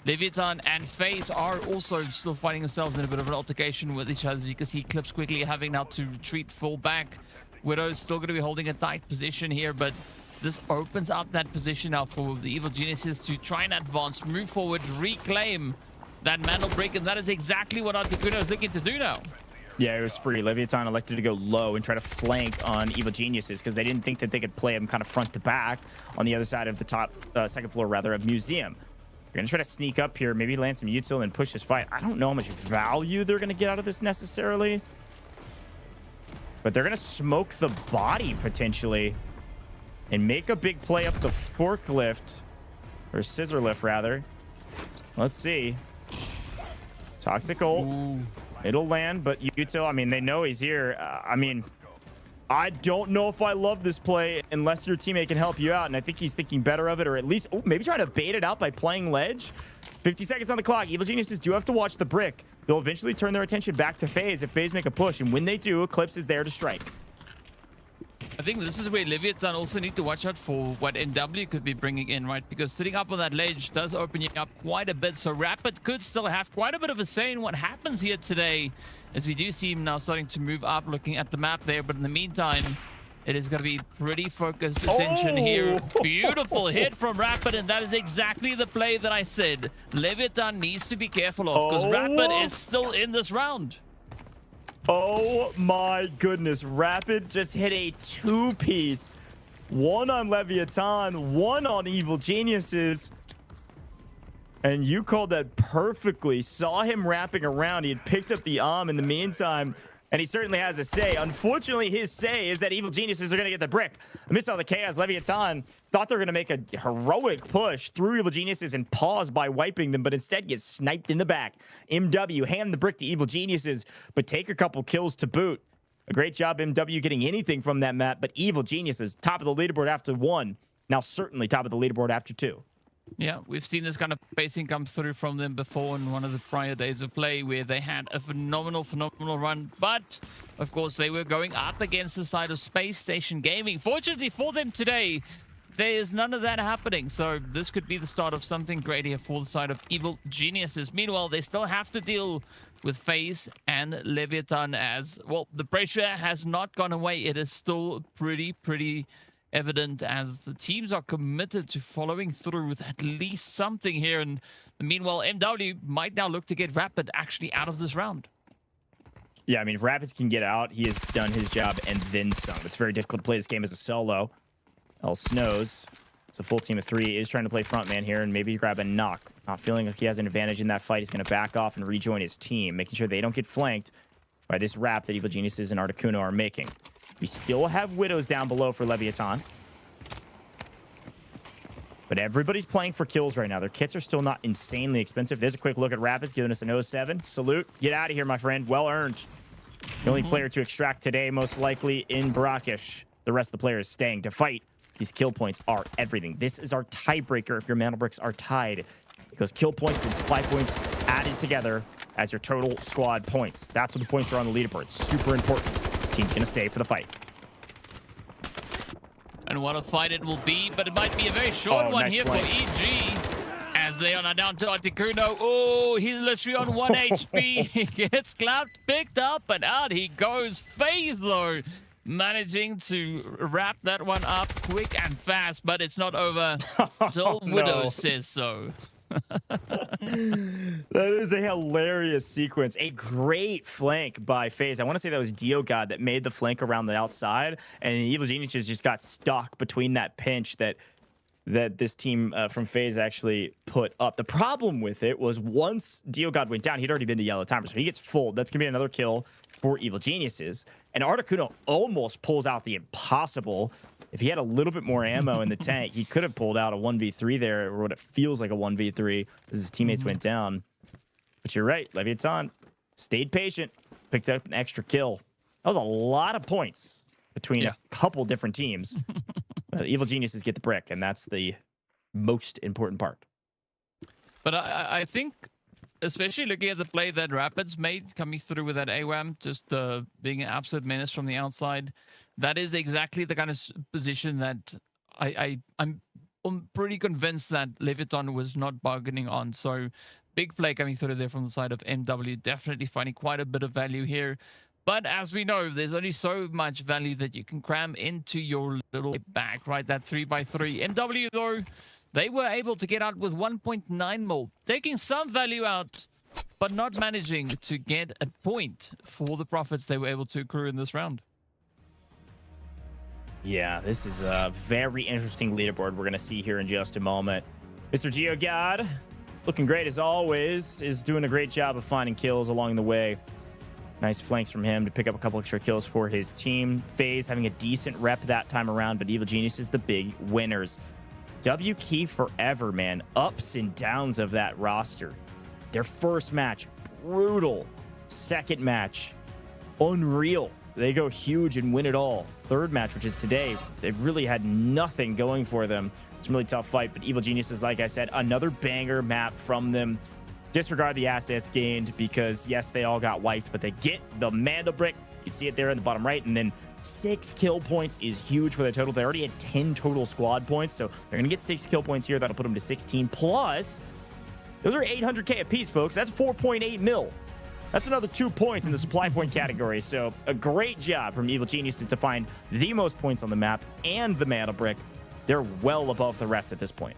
Leviatan and FaZe are also still finding themselves in a bit of an altercation with each other. As you can see, Clips quickly having now to retreat full back. Widow's still going to be holding a tight position here, but this opens up that position now for the Evil Geniuses to try and advance, move forward, reclaim that mantle break, and that is exactly what Articuno is looking to do now. Yeah, it was free. Leviatan elected to go low and try to flank on Evil Geniuses because they didn't think that they could play him kind of front to back on the other side of the top, second floor rather, of Museum. They're going to try to sneak up here, maybe land some util and push this fight. I don't know how much value they're going to get out of this necessarily, but they're going to smoke the body potentially and make a big play up the forklift, or scissor lift rather. Let's see. Toxic ult. Ooh. It'll land, but util, I mean, they know he's here. I mean, I don't know if I love this play unless your teammate can help you out, and I think he's thinking better of it, or at least maybe trying to bait it out by playing ledge. 50 seconds on the clock. Evil Geniuses do have to watch the brick. They'll eventually turn their attention back to FaZe if FaZe make a push, and when they do, Eclipse is there to strike. I think this is where Leviathan also need to watch out for what NW could be bringing in, right? Because sitting up on that ledge does open you up quite a bit. So Rapid could still have quite a bit of a say in what happens here today, as we do see him now starting to move up, looking at the map there. But in the meantime, it is going to be pretty focused attention here. Beautiful hit from Rapid, and that is exactly the play that I said Leviathan needs to be careful of, because Rapid is still in this round. Oh my goodness. Rapid just hit a two-piece. One on Leviatan, one on Evil Geniuses. And you called that perfectly. Saw him wrapping around. He had picked up the in the meantime. And he certainly has a say. Unfortunately, his say is that Evil Geniuses are going to get the brick. Amidst all the chaos, Leviatan thought they were going to make a heroic push through Evil Geniuses and pause by wiping them, but instead gets sniped in the back. MW hand the brick to Evil Geniuses, but take a couple kills to boot. A great job, MW, getting anything from that map, but Evil Geniuses, top of the leaderboard after 1. Now certainly top of the leaderboard after 2. Yeah, we've seen this kind of pacing come through from them before in one of the prior days of play, where they had a phenomenal run. But, of course, they were going up against the side of Spacestation Gaming. Fortunately for them today, there is none of that happening. So this could be the start of something great here for the side of Evil Geniuses. Meanwhile, they still have to deal with FaZe and Leviathan as, well, the pressure has not gone away. It is still pretty evident as the teams are committed to following through with at least something here. And meanwhile, MW might now look to get Rapid actually out of this round. Yeah, I mean, if Rapids can get out, he has done his job and then some. It's very difficult to play this game as a solo. El Snows, it's a full team of 3, is trying to play frontman here and maybe grab a knock. Not feeling like he has an advantage in that fight. He's going to back off and rejoin his team, making sure they don't get flanked by this wrap that Evil Geniuses and Articuno are making. We still have Widows down below for Leviatan. But everybody's playing for kills right now. Their kits are still not insanely expensive. There's a quick look at Rapids, giving us an 07. Salute. Get out of here, my friend. Well earned. The only player to extract today, most likely in Brakkesh. The rest of the players staying to fight. These kill points are everything. This is our tiebreaker if your mana bricks are tied. Because kill points and supply points added together as your total squad points. That's what the points are on the leaderboard. Super important. Team's going to stay for the fight. And what a fight it will be, but it might be a very short one here flank. for EG. As they are now down to Articuno. Oh, he's literally on 1 HP. He gets clapped, picked up, and out he goes. FaZe, though, managing to wrap that one up quick and fast, but it's not over until Widow says so. That is a hilarious sequence. A great flank by FaZe. I want to say that was Dio God that made the flank around the outside, and Evil Geniuses just got stuck between that pinch that this team from FaZe actually put up. The problem with it was once Dio God went down, he'd already been to yellow timer, so he gets full. That's going to be another kill for Evil Geniuses. And Articuno almost pulls out the impossible. If he had a little bit more ammo in the tank, he could have pulled out a 1v3 there, or what it feels like a 1v3 as his teammates went down. But you're right, Leviatan stayed patient, picked up an extra kill. That was a lot of points between a couple different teams. Evil Geniuses get the brick, and that's the most important part. But I think, especially looking at the play that Rapids made, coming through with that AWAM, just being an absolute menace from the outside, that is exactly the kind of position that I'm pretty convinced that Leviathan was not bargaining on. So big play coming through there from the side of MW, definitely finding quite a bit of value here. But as we know, there's only so much value that you can cram into your little bag, right? That 3x3. MW, though, they were able to get out with 1.9 mil, taking some value out, but not managing to get a point for the profits they were able to accrue in this round. Yeah, this is a very interesting leaderboard we're going to see here in just a moment. Mr. GeoGod, looking great as always, is doing a great job of finding kills along the way. Nice flanks from him to pick up a couple extra kills for his team. FaZe having a decent rep that time around, but Evil Genius is the big winners. W Key forever, man. Ups and downs of that roster. Their first match, brutal. Second match, unreal. They go huge and win it all. Third match, which is today, they've really had nothing going for them. It's a really tough fight, but Evil Geniuses, like I said, another banger map from them. Disregard the assets gained because, yes, they all got wiped, but they get the Mandel Brick. You can see it there in the bottom right, and then 6 kill points is huge for their total. They already had 10 total squad points, so they're going to get 6 kill points here. That'll put them to 16. Plus, those are 800K apiece, folks. That's 4.8 mil. That's another 2 points in the supply point category. So a great job from Evil Geniuses to find the most points on the map and the Mandel Brick. They're well above the rest at this point.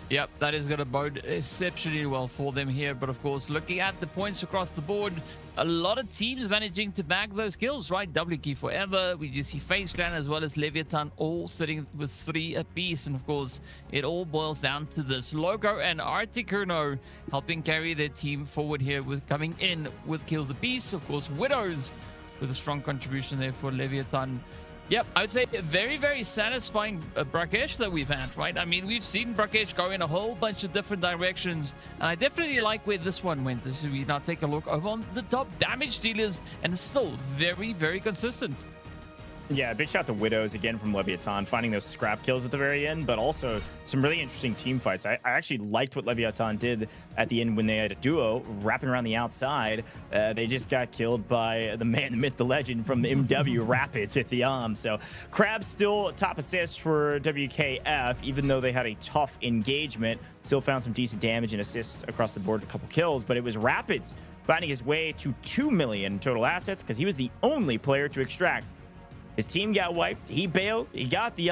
Yep, that is going to bode exceptionally well for them here. But of course, looking at the points across the board, a lot of teams managing to bag those kills, right? W Key forever. We just see FaZe Clan as well as Leviathan all sitting with 3 apiece. And of course, it all boils down to this. Loco and Articuno helping carry their team forward here with coming in with kills apiece. Of course, Widows with a strong contribution there for Leviathan. Yep, I would say a very, very satisfying Brakkesh that we've had, right? I mean, we've seen Brakkesh go in a whole bunch of different directions, and I definitely like where this one went. This we now take a look over on the top damage dealers, and it's still very, very consistent. Yeah, big shout to Widows again from Leviathan, finding those scrap kills at the very end, but also some really interesting team fights. I actually liked what Leviathan did at the end when they had a duo wrapping around the outside. They just got killed by the man, the myth, the legend from the MW Rapids with the So Crab still top assist for WKF, even though they had a tough engagement. Still found some decent damage and assists across the board, a couple kills, but it was Rapids finding his way to 2 million total assets because he was the only player to extract. His team got wiped. He bailed. He got the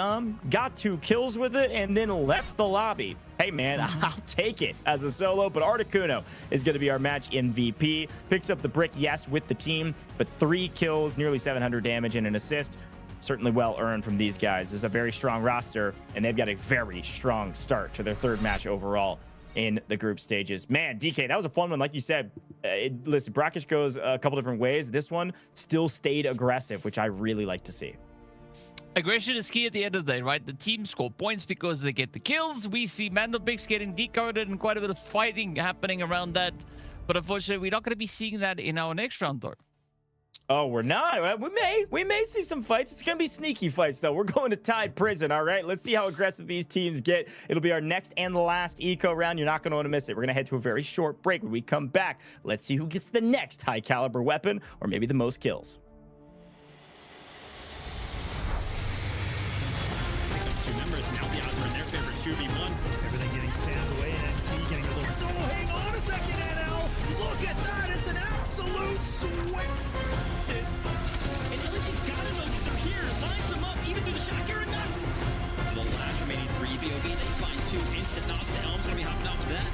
got 2 kills with it, and then left the lobby. Hey, man, I'll take it as a solo, but Articuno is going to be our match MVP. Picks up the brick, yes, with the team, but 3 kills, nearly 700 damage, and an assist. Certainly well earned from these guys. This is a very strong roster, and they've got a very strong start to their 3rd match overall in the group stages. Man, DK, that was a fun one. Like you said, listen, Brakkesh goes a couple different ways. This one still stayed aggressive, which I really like to see. Aggression is key at the end of the day, right? The team score points because they get the kills. We see Mandelbricks getting decoded and quite a bit of fighting happening around that. But unfortunately, we're not going to be seeing that in our next round, though. Oh, we're not. We may see some fights. It's going to be sneaky fights, though. We're going to Tide Prison, all right? Let's see how aggressive these teams get. It'll be our next and last eco round. You're not going to want to miss it. We're going to head to a very short break. When we come back, let's see who gets the next high-caliber weapon or maybe the most kills. 2 members, now the odds are in their favor, 2v1. Everything getting spammed away, and NT getting a little... So, hang on a second, NL! Look at that! It's an absolute sweat! The last remaining 3 BOV, they find 2 instant knocks. The Elm's gonna be hopping off that.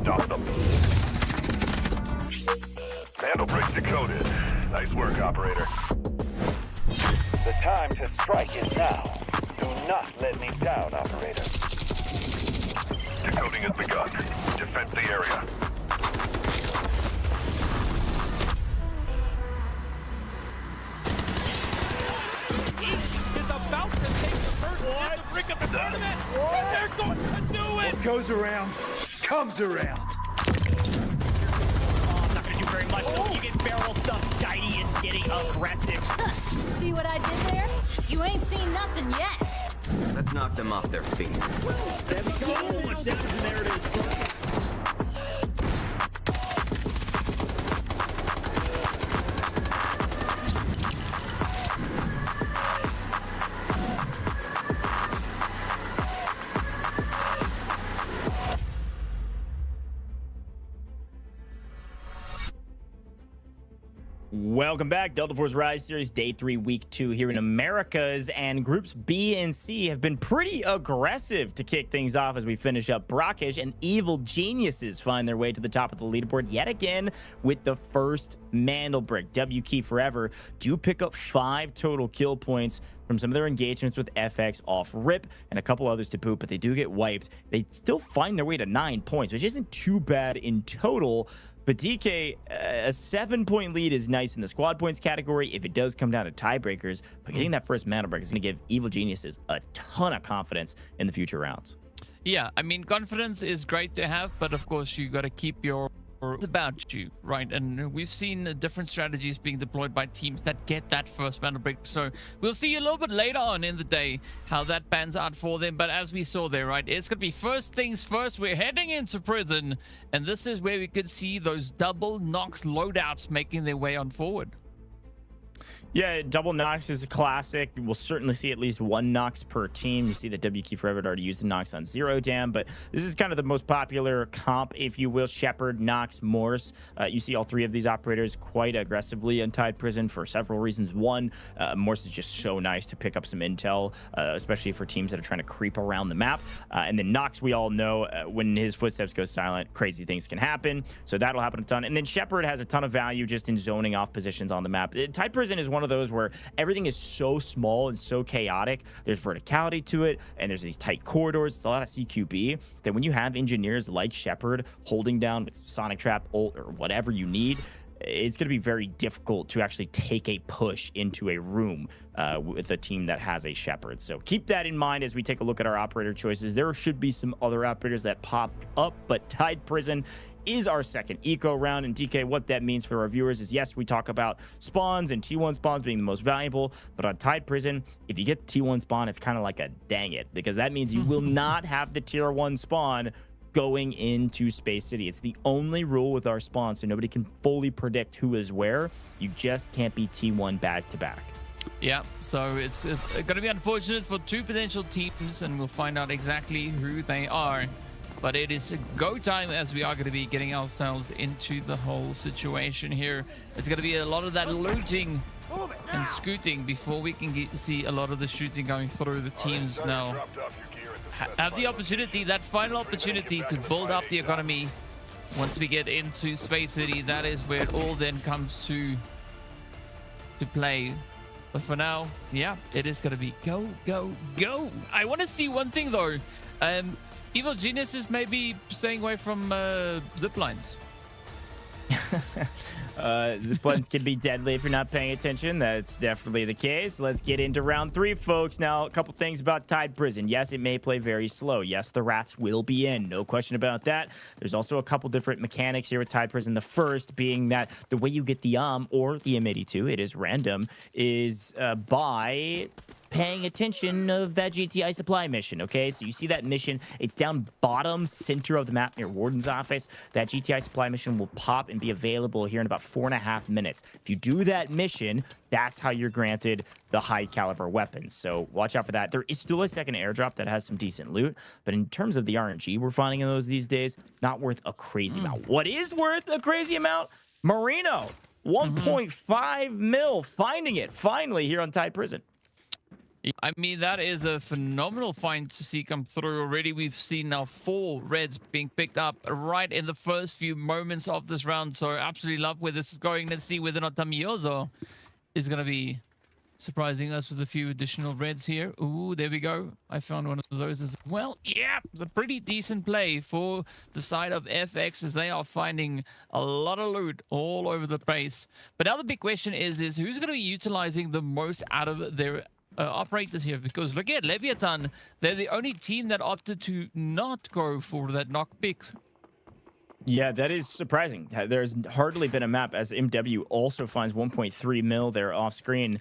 Stop them. Vandal break decoded. Nice work, operator. The time to strike is now. Do not let me down, operator. Decoding has begun. Defend the area. Is about to take the first hit to break up the tournament. They're going to do it. What goes around, comes around. Oh, not gonna do very much though. You get barrel stuff. Skydie is getting aggressive. See what I did there? You ain't seen nothing yet. Let's knock them off their feet. So much damage, and there it is. Welcome back. Delta Force Rise Series Day 3, Week 2 here in Americas, and Groups B and C have been pretty aggressive to kick things off as we finish up. Brakkesh and Evil Geniuses find their way to the top of the leaderboard yet again with the first Mandel break. W Key Forever do pick up 5 total kill points from some of their engagements with FX off rip and a couple others to boot, but they do get wiped. They still find their way to 9 points, which isn't too bad in total. But DK, a 7-point lead is nice in the squad points category if it does come down to tiebreakers. But getting that first Mandel break is going to give Evil Geniuses a ton of confidence in the future rounds. Yeah, I mean, confidence is great to have, but of course you got to keep your about you, right? And we've seen different strategies being deployed by teams that get that first Mandel break. So we'll see a little bit later on in the day how that pans out for them. But as we saw there, right, it's going to be first things first. We're heading into prison, and this is where we could see those double Nox loadouts making their way on forward. Yeah, double Nox is a classic. We'll certainly see at least one Nox per team. You see that W Key Forever had already used the Nox on Zero Dam, but this is kind of the most popular comp, if you will. Shepard, Nox, Morse. You see all 3 of these operators quite aggressively in Tide Prison for several reasons. One, Morse is just so nice to pick up some intel, especially for teams that are trying to creep around the map. And then Nox, we all know, when his footsteps go silent, crazy things can happen. So that'll happen a ton. And then Shepard has a ton of value just in zoning off positions on the map. Tide Prison is one of those where everything is so small and so chaotic. There's verticality to it, and there's these tight corridors. It's a lot of CQB that when you have engineers like Shepard holding down with Sonic Trap, ult, or whatever you need, it's going to be very difficult to actually take a push into a room with a team that has a Shepard. So keep that in mind as we take a look at our operator choices. There should be some other operators that popped up, but Tide Prison is our second eco round. And DK, what that means for our viewers is, yes, we talk about spawns and T1 spawns being the most valuable, but on Tide Prison, if you get the T1 spawn, it's kind of like a dang it, because that means you will not have the tier 1 spawn going into Space City. It's the only rule with our spawn, so nobody can fully predict who is where. You just can't be T1 back to back. Yeah, so it's going to be unfortunate for 2 potential teams, and we'll find out exactly who they are. But it is go time as we are going to be getting ourselves into the whole situation here. It's going to be a lot of that looting and scooting before we can see a lot of the shooting going through. The teams now have the opportunity, that final opportunity to build up the economy. Once we get into Space City, that is where it all then comes to play. But for now, yeah, it is going to be go, go, go. I want to see one thing though. Evil Geniuses may be staying away from zip lines. Zip lines can be deadly if you're not paying attention. That's definitely the case. Let's get into round 3, folks. Now, a couple things about Tide Prison. Yes, it may play very slow. Yes, the rats will be in. No question about that. There's also a couple different mechanics here with Tide Prison. The first being that the way you get the or the M82, it is random, is by paying attention of that GTI supply mission. Okay, so you see that mission, it's down bottom center of the map near Warden's office. That GTI supply mission will pop and be available here in about 4.5 minutes. If you do that mission, that's how you're granted the high caliber weapons. So watch out for that. There is still a second airdrop that has some decent loot, but in terms of the RNG we're finding in those these days, not worth a crazy amount. What is worth a crazy amount? Marino, 1.5 mil, finding it finally here on Tide Prison. I mean, that is a phenomenal find to see come through already. We've seen now 4 reds being picked up right in the first few moments of this round. So absolutely love where this is going. Let's see whether or not Tamiozo is going to be surprising us with a few additional reds here. Ooh, there we go. I found one of those as well. Yeah, it's a pretty decent play for the side of FX as they are finding a lot of loot all over the place. But now the big question is who's going to be utilizing the most out of their operators here? Because look at LEVIATAN. They're the only team that opted to not go for that knock pick. Yeah, that is surprising. There's hardly been a map as MW also finds 1.3 mil there off screen.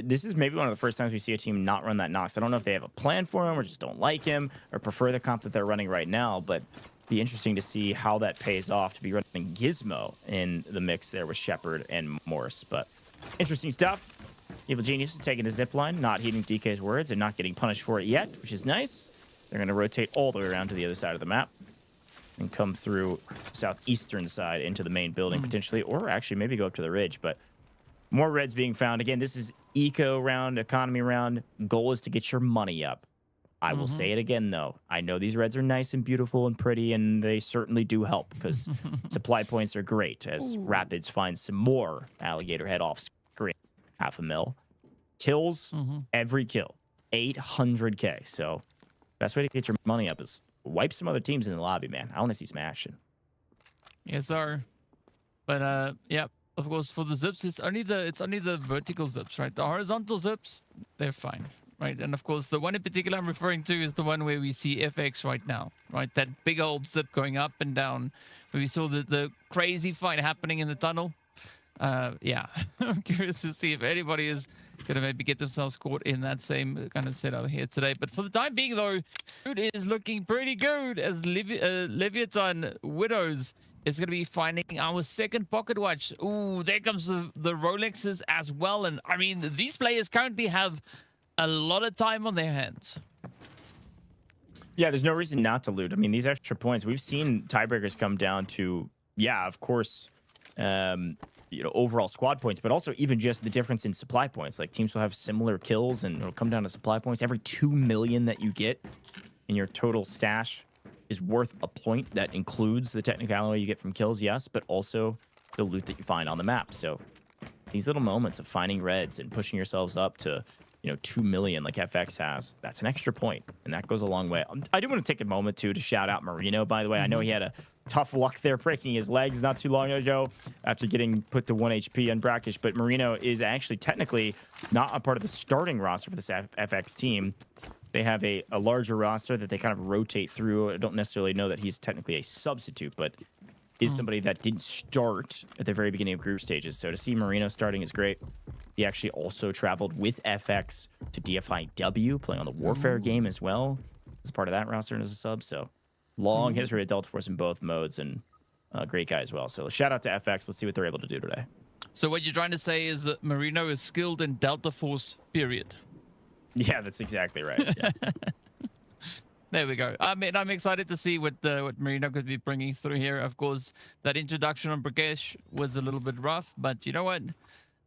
This is maybe one of the first times we see a team not run that Nox. I don't know if they have a plan for him or just don't like him or prefer the comp that they're running right now, but it'd be interesting to see how that pays off to be running Gizmo in the mix there with Shepard and Morse. But interesting stuff. Evil Genius is taking the zip line, not heeding DK's words and not getting punished for it yet, which is nice. They're going to rotate all the way around to the other side of the map and come through southeastern side into the main building potentially, or actually maybe go up to the ridge. But more reds being found. Again, this is eco round, economy round. Goal is to get your money up. I will say it again, though. I know these reds are nice and beautiful and pretty, and they certainly do help because supply points are great as Rapids finds some more alligator head off screen. 0.5 mil. Kills, every kill. 800K. So best way to get your money up is wipe some other teams in the lobby, man. I want to see some action. Yes, sir. But, yeah. Of course, for the zips, it's only the vertical zips, right? The horizontal zips, they're fine, right? And of course, the one in particular I'm referring to is the one where we see FX right now, right? That big old zip going up and down, where we saw the crazy fight happening in the tunnel. Yeah, I'm curious to see if anybody is gonna maybe get themselves caught in that same kind of setup here today. But for the time being, though, it is looking pretty good as Leviathan Widows is going to be finding our second pocket watch. Ooh, there comes the Rolexes as well. And I mean, these players currently have a lot of time on their hands. Yeah, there's no reason not to loot. I mean, these extra points, we've seen tiebreakers come down to, yeah, of course, overall squad points, but also even just the difference in supply points. Like teams will have similar kills and it'll come down to supply points. Every 2 million that you get in your total stash is worth a point. That includes the technical alloy you get from kills, yes, but also the loot that you find on the map. So these little moments of finding reds and pushing yourselves up to, 2 million like FX has, that's an extra point, and that goes a long way. I do want to take a moment, too, to shout out Marino, by the way. I know he had a tough luck there breaking his legs not too long ago after getting put to 1 HP on Brakkesh, but Marino is actually technically not a part of the starting roster for this FX team. They have a larger roster that they kind of rotate through. I don't necessarily know that he's technically a substitute, but is somebody that didn't start at the very beginning of group stages. So to see Marino starting is great. He actually also traveled with FX to DFIW, playing on the Warfare game as well, as part of that roster and as a sub. So long history at Delta Force in both modes, and a great guy as well. So shout out to FX. Let's see what they're able to do today. So what you're trying to say is that Marino is skilled in Delta Force, period. Yeah, that's exactly right. Yeah. There we go. I mean, I'm excited to see what Marino could be bringing through here. Of course, that introduction on Brakkesh was a little bit rough, but you know what?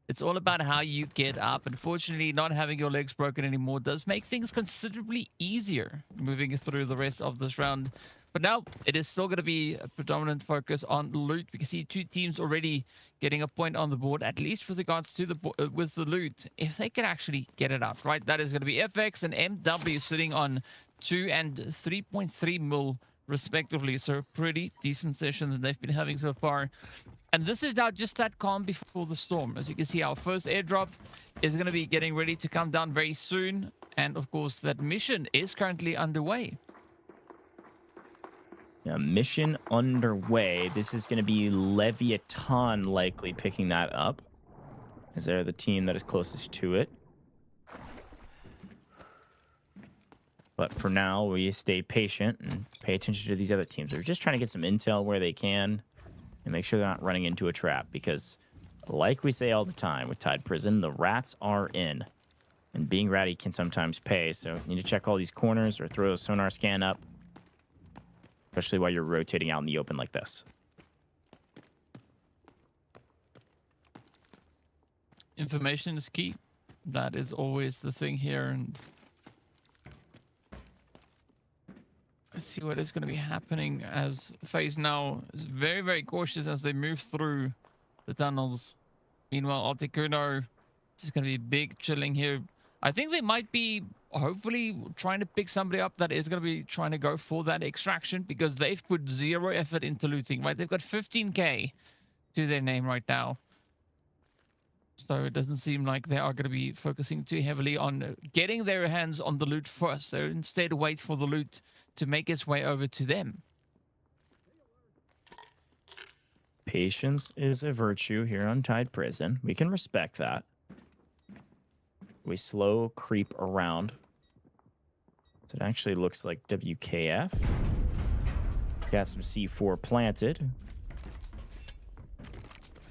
It's all about how you get up. Unfortunately, not having your legs broken anymore does make things considerably easier moving through the rest of this round. But now it is still going to be a predominant focus on loot. We can see 2 teams already getting a point on the board, at least with regards to with the loot. If they can actually get it up, right? That is going to be FX and MW sitting on 2 and 3.3 mil respectively. So a pretty decent session that they've been having so far. And this is now just that calm before the storm. As you can see, our first airdrop is going to be getting ready to come down very soon. And of course, that mission is currently underway. Yeah, mission underway. This is going to be Leviathan likely picking that up, as they're the team that is closest to it. But for now, we stay patient and pay attention to these other teams. They're just trying to get some intel where they can and make sure they're not running into a trap, because like we say all the time with Tide Prison, the rats are in, and being ratty can sometimes pay. So you need to check all these corners or throw a sonar scan up, especially while you're rotating out in the open like this. Information is key. That is always the thing here, and let's see what is going to be happening as FaZe now is very, very cautious as they move through the tunnels. Meanwhile, Articuno is going to be big chilling here. I think they might be hopefully trying to pick somebody up that is going to be trying to go for that extraction, because they've put zero effort into looting, right? They've got 15k to their name right now. So it doesn't seem like they are going to be focusing too heavily on getting their hands on the loot first. They instead wait for the loot to make its way over to them. Patience is a virtue here on Tide Prison. We can respect that. We slow creep around. So it actually looks like WKF. Got some C4 planted.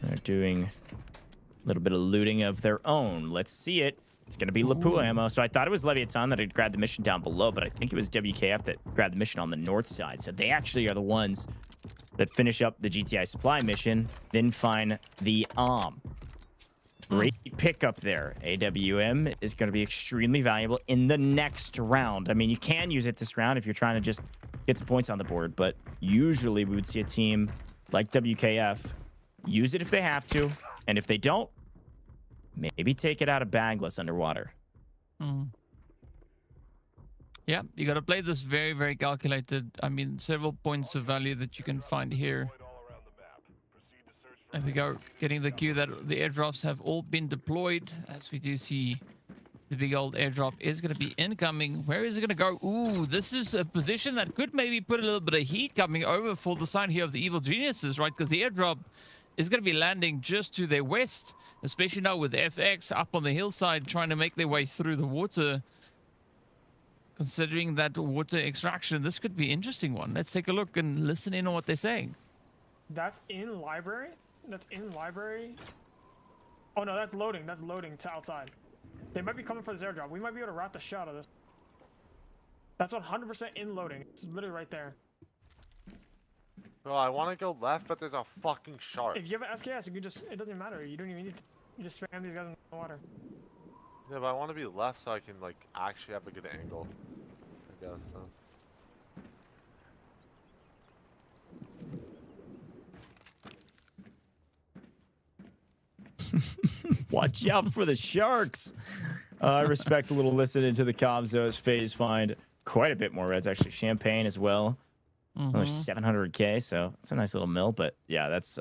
They're doing a little bit of looting of their own. Let's see it. It's going to be Lapua ammo. So I thought it was Leviathan that had grabbed the mission down below, but I think it was WKF that grabbed the mission on the north side. So they actually are the ones that finish up the GTI supply mission, then find the Great pickup there. AWM is going to be extremely valuable in the next round. I mean, you can use it this round if you're trying to just get some points on the board, but usually we would see a team like WKF use it if they have to, and if they don't, maybe take it out of bagless underwater. Yeah, you got to play this very, very calculated. I mean, several points of value that you can find here. There we go, getting the cue that the airdrops have all been deployed, as we do see the big old airdrop is going to be incoming. Where is it going to go? Ooh, this is a position that could maybe put a little bit of heat coming over for the side here of the Evil Geniuses, right? Because the airdrop is going to be landing just to their west, especially now with FX up on the hillside trying to make their way through the water. Considering that water extraction, this could be an interesting one. Let's take a look and listen in on what they're saying. That's in library? That's in library? Oh no, that's loading. That's loading to outside. They might be coming for this airdrop. We might be able to route the shot of this. That's 100% in loading. It's literally right there. Bro, I want to go left, but there's a fucking shark. If you have an SKS, you can just, it doesn't matter. You don't even need to, you just spam these guys in the water. Yeah, but I want to be left so I can, like, actually have a good angle. I guess, then. Watch out for the sharks. I respect a little listening to the comms, though, as FaZe find quite a bit more reds. Actually, Champagne as well. Another 700k, so it's a nice little mill. But yeah, that's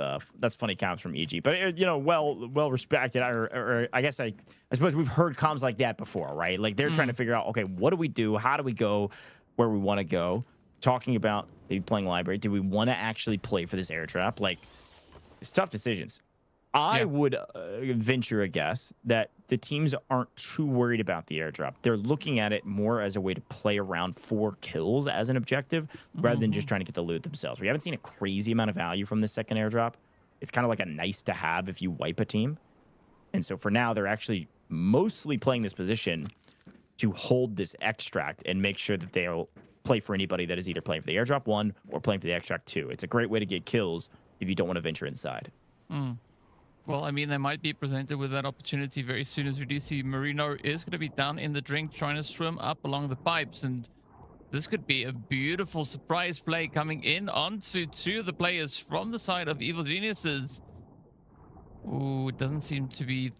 funny comms from EG. But you know, well respected. I guess I suppose we've heard comms like that before, right? Like they're trying to figure out, okay, what do we do? How do we go where we want to go? Talking about maybe playing library. Do we want to actually play for this airdrop? Like, it's tough decisions. I would venture a guess that the teams aren't too worried about the airdrop. They're looking at it more as a way to play around 4 kills as an objective rather than just trying to get the loot themselves. We haven't seen a crazy amount of value from this second airdrop. It's kind of like a nice to have if you wipe a team. And so for now, they're actually mostly playing this position to hold this extract and make sure that they'll play for anybody that is either playing for the airdrop 1 or playing for the extract 2. It's a great way to get kills if you don't want to venture inside. Well, I mean, they might be presented with that opportunity very soon, as we do see Marino is going to be down in the drink trying to swim up along the pipes, and this could be a beautiful surprise play coming in onto 2 of the players from the side of Evil Geniuses. Ooh, it doesn't seem to be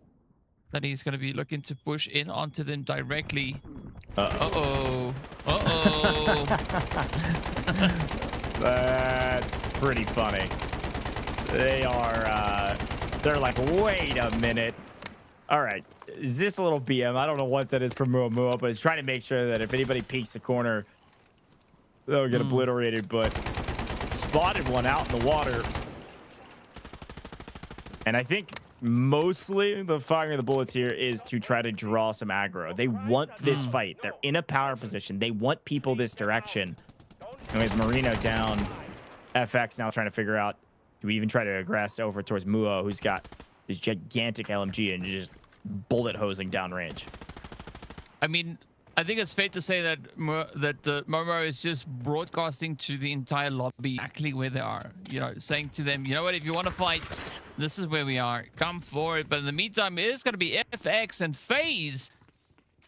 that he's going to be looking to push in onto them directly. Uh-oh. Uh-oh. That's pretty funny. They are, they're like, wait a minute. All right, is this a little BM? I don't know what that is for Muamua, but it's trying to make sure that if anybody peeks the corner, they'll get obliterated, but spotted one out in the water. And I think mostly the firing of the bullets here is to try to draw some aggro. They want this fight. They're in a power position. They want people this direction. And with Marino down, FX now trying to figure out, do we even try to aggress over towards Muo, who's got this gigantic LMG and just bullet hosing downrange? I mean, I think it's fair to say that Momo is just broadcasting to the entire lobby exactly where they are. You know, saying to them, you know what, if you want to fight, this is where we are. Come forward. But in the meantime, it is going to be FX and FaZe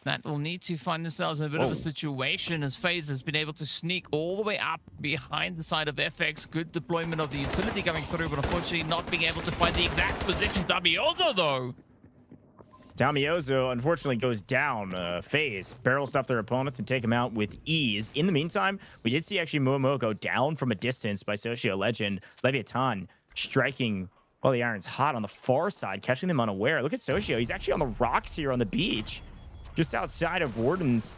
that will need to find themselves in a bit of a situation, as FaZe has been able to sneak all the way up behind the side of FX. Good deployment of the utility coming through, but unfortunately not being able to find the exact position. Tabiozo, though. Tamiozo unfortunately goes down. FaZe barrel stuff their opponents and take him out with ease. In the meantime, we did see actually Momo go down from a distance by Socio Legend. Leviathan striking while the iron's hot on the far side, catching them unaware. Look at Socio. He's actually on the rocks here on the beach, just outside of Warden's.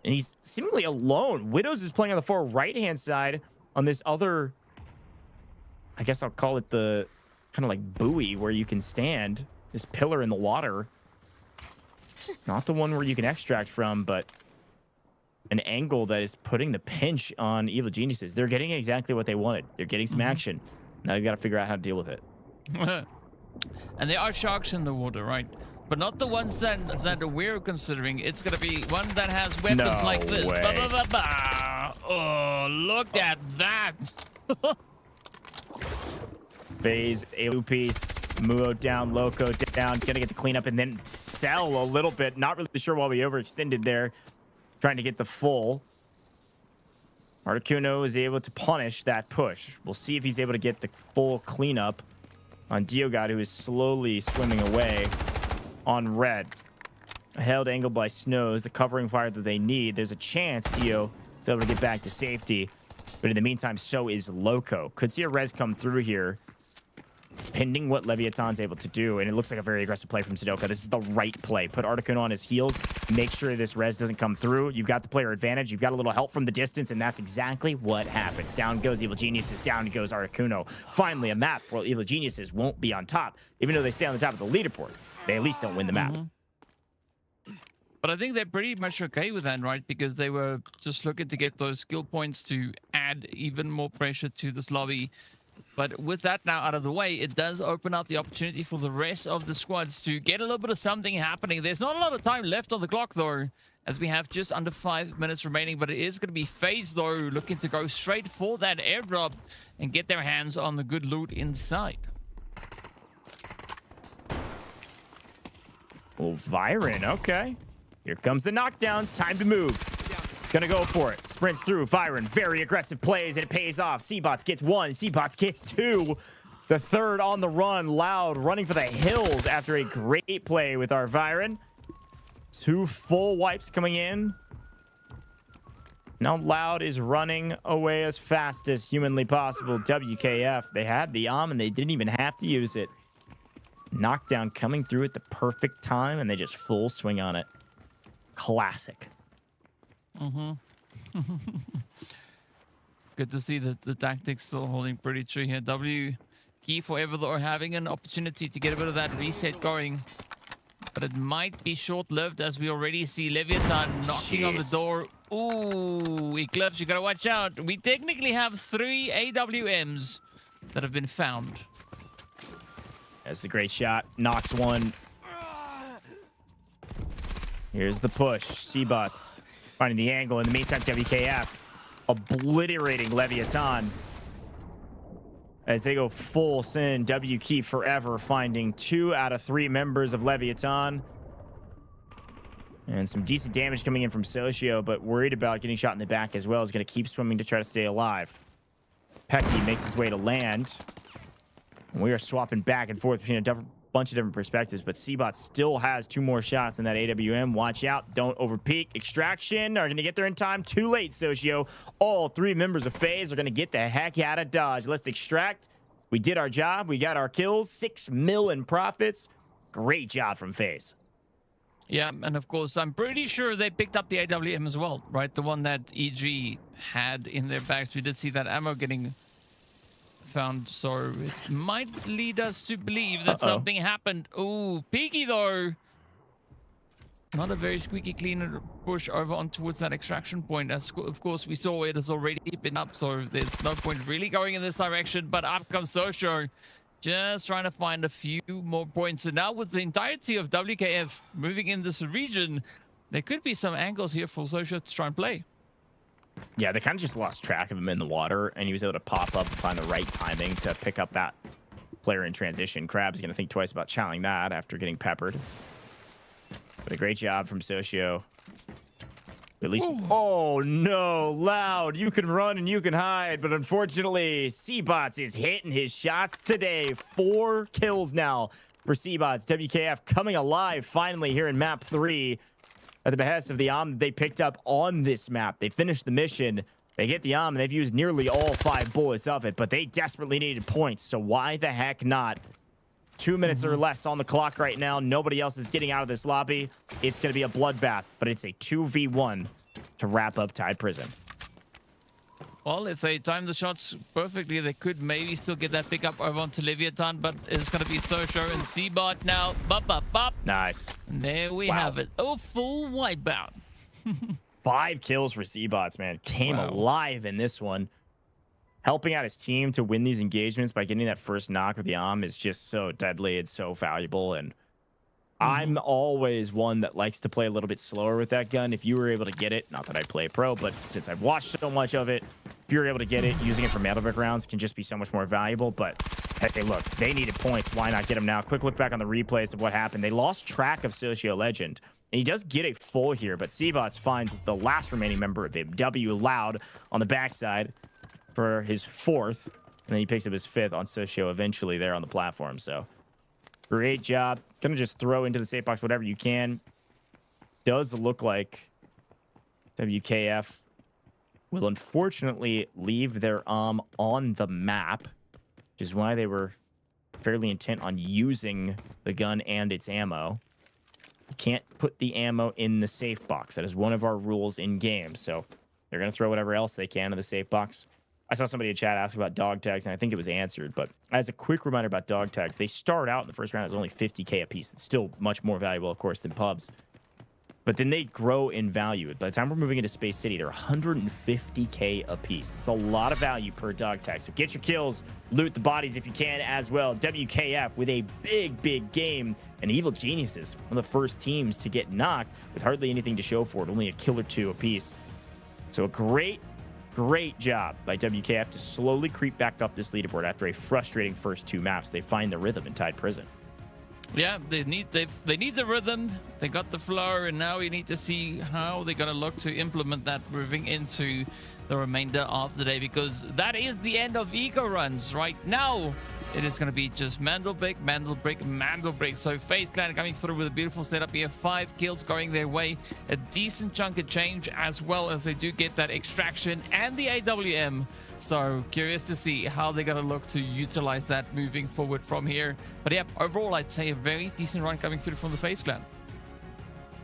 And he's seemingly alone. Widows is playing on the far right-hand side on this other, I guess I'll call it the kind of like buoy where you can stand. This pillar in the water. Not the one where you can extract from, but an angle that is putting the pinch on Evil Geniuses. They're getting exactly what they wanted. They're getting some action. Now you got to figure out how to deal with it. And there are sharks in the water, right? But not the ones that we're considering. It's going to be one that has weapons like this. Way. Ba, ba, ba, ba. Oh, look at that. FaZe, a piece. Muo down, Loco down. Gonna get the cleanup and then sell a little bit. Not really sure why we overextended there. Trying to get the full. Articuno is able to punish that push. We'll see if he's able to get the full cleanup on Diogod, who is slowly swimming away on red. A held angle by Snows, the covering fire that they need. There's a chance Dio is able to get back to safety. But in the meantime, so is Loco. Could see a res come through here, pending what Leviatan's able to do. And it looks like a very aggressive play from Sudoka. This is the right play. Put Articuno on his heels. Make sure this res doesn't come through. You've got the player advantage. You've got a little help from the distance, and that's exactly what happens. Down goes Evil Geniuses. Down goes Articuno. Finally, a map where Evil Geniuses won't be on top. Even though they stay on the top of the leaderboard, they at least don't win the map. But I think they're pretty much okay with that, right? Because they were just looking to get those skill points to add even more pressure to this lobby. But with that now out of the way, it does open up the opportunity for the rest of the squads to get a little bit of something happening. There's not a lot of time left on the clock, though, as we have just under 5 minutes remaining. But it is going to be FaZe, though, looking to go straight for that airdrop and get their hands on the good loot inside. Oh, Viren, okay. Here comes the knockdown. Time to move. Gonna go for it. Sprints through. Viren, very aggressive plays, and it pays off. Seabots gets one. Seabots gets two. The third on the run. Loud running for the hills after a great play with our Viren. 2 full wipes coming in. Now Loud is running away as fast as humanly possible. WKF. They had the and they didn't even have to use it. Knockdown coming through at the perfect time, and they just full swing on it. Classic. Good to see that the tactics still holding pretty true here. W key forever, though, having an opportunity to get a bit of that reset going. But it might be short-lived, as we already see Leviathan knocking on the door. Ooh, Eclipse, you gotta watch out. We technically have 3 AWMs that have been found. That's a great shot. Knocks one. Here's the push. Seabots finding the angle. In the meantime, WKF obliterating Leviathan as they go full sin. W key forever, finding 2 out of 3 members of Leviathan. And some decent damage coming in from Socio, but worried about getting shot in the back as well. Is going to keep swimming to try to stay alive. Pecky makes his way to land. And we are swapping back and forth between a bunch of different perspectives, but Seabot still has 2 more shots in that AWM. Watch out. Don't overpeak. Extraction are going to get there in time. Too late, Socio. All 3 members of FaZe are going to get the heck out of Dodge. Let's extract. We did our job. We got our kills. 6 mil in profits. Great job from FaZe. Yeah, and of course, I'm pretty sure they picked up the AWM as well, right? The one that EG had in their bags. We did see that ammo getting found, so it might lead us to believe that something happened. Ooh, Peaky, though. Not a very squeaky clean push over on towards that extraction point. As of course, we saw it has already been up, so there's no point really going in this direction. But up comes Socio, just trying to find a few more points. And now with the entirety of WKF moving in this region, there could be some angles here for Social to try and play. Yeah, they kind of just lost track of him in the water, and he was able to pop up and find the right timing to pick up that player in transition. Crab's going to think twice about challenging that after getting peppered. But a great job from Socio. At least, oh no, Loud, you can run and you can hide, but unfortunately, Seabots is hitting his shots today. 4 kills now for Seabots. WKF coming alive finally here in map 3 at the behest of the they picked up on this map. They finished the mission. They get the and they've used nearly all 5 bullets of it, but they desperately needed points, so why the heck not? 2 minutes or less on the clock right now. Nobody else is getting out of this lobby. It's going to be a bloodbath, but it's a 2v1 to wrap up Tide Prison. Well, if they time the shots perfectly, they could maybe still get that pickup over onto Leviathan, but it's going to be Socio and Seabot now. Bop, bop, bop. Nice. And there we have it. Oh, full wipeout. 5 kills for Seabots, man. Came alive in this one. Helping out his team to win these engagements by getting that first knock with the is just so deadly. It's so valuable. And I'm always one that likes to play a little bit slower with that gun. If you were able to get it, not that I play pro, but since I've watched so much of it, if you're able to get it, using it for Metalvic rounds can just be so much more valuable. But hey, look, they needed points. Why not get them now? Quick look back on the replays of what happened. They lost track of Socio Legend. And he does get a full here, but Seabots finds the last remaining member of him, W Loud, on the backside for his 4th, and then he picks up his 5th on Socio eventually there on the platform. So great job. Gonna just throw into the safe box whatever you can. Does look like WKF will unfortunately leave their on the map, which is why they were fairly intent on using the gun and its ammo. You can't put the ammo in the safe box. That is one of our rules in game. So they're gonna throw whatever else they can in the safe box. I saw somebody in chat ask about dog tags, and I think it was answered. But as a quick reminder about dog tags, they start out in the first round as only 50K a piece. It's still much more valuable, of course, than pubs. But then they grow in value. By the time we're moving into Space City, they're 150K a piece. It's a lot of value per dog tag. So get your kills, loot the bodies if you can as well. WKF with a big, big game. And Evil Geniuses, one of the first teams to get knocked with hardly anything to show for it. Only a kill or 2 a piece. So a great job by WKF to slowly creep back up this leaderboard after a frustrating first 2 maps. They find the rhythm in Tide Prison. Yeah, they need the rhythm. They got the flow, and now we need to see how they're going to look to implement that moving into the remainder of the day, because that is the end of eco runs right now. It is going to be just Mandelbrick, Mandelbrick, Mandelbrick. So FaZe Clan coming through with a beautiful setup here. 5 kills going their way. A decent chunk of change as well, as they do get that extraction and the AWM. So curious to see how they're going to look to utilize that moving forward from here. But yeah, overall, I'd say a very decent run coming through from the FaZe Clan.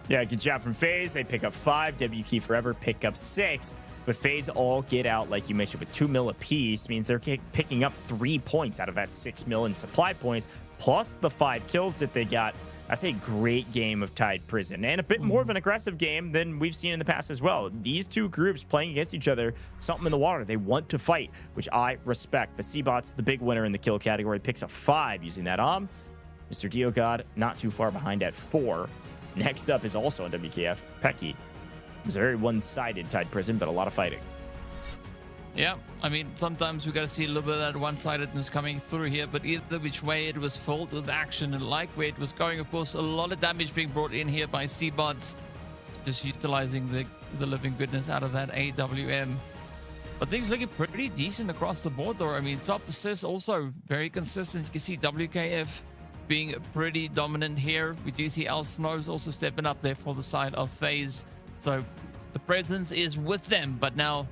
Yeah, good job from FaZe. They pick up 5. WK Forever pick up 6. But FaZe all get out, like you mentioned, with 2 mil apiece. Means they're picking up 3 points out of that 6 mil in supply points, plus the 5 kills that they got. That's a great game of Tide Prison, and a bit more of an aggressive game than we've seen in the past as well. These 2 groups playing against each other, something in the water. They want to fight, which I respect. But Seabot's the big winner in the kill category, picks up 5 using that Mr. Diogod not too far behind at 4. Next up is also on WKF, Pecky. It was a very one-sided Tide Prison, but a lot of fighting. Yeah, I mean, sometimes we got to see a little bit of that one-sidedness coming through here, but either which way it was filled with action and like where it was going. Of course, a lot of damage being brought in here by Seabots, just utilizing the living goodness out of that AWM. But things looking pretty decent across the board, though. I mean, top assists also very consistent. You can see WKF being pretty dominant here. We do see Al Snows also stepping up there for the side of FaZe. So the presence is with them, but now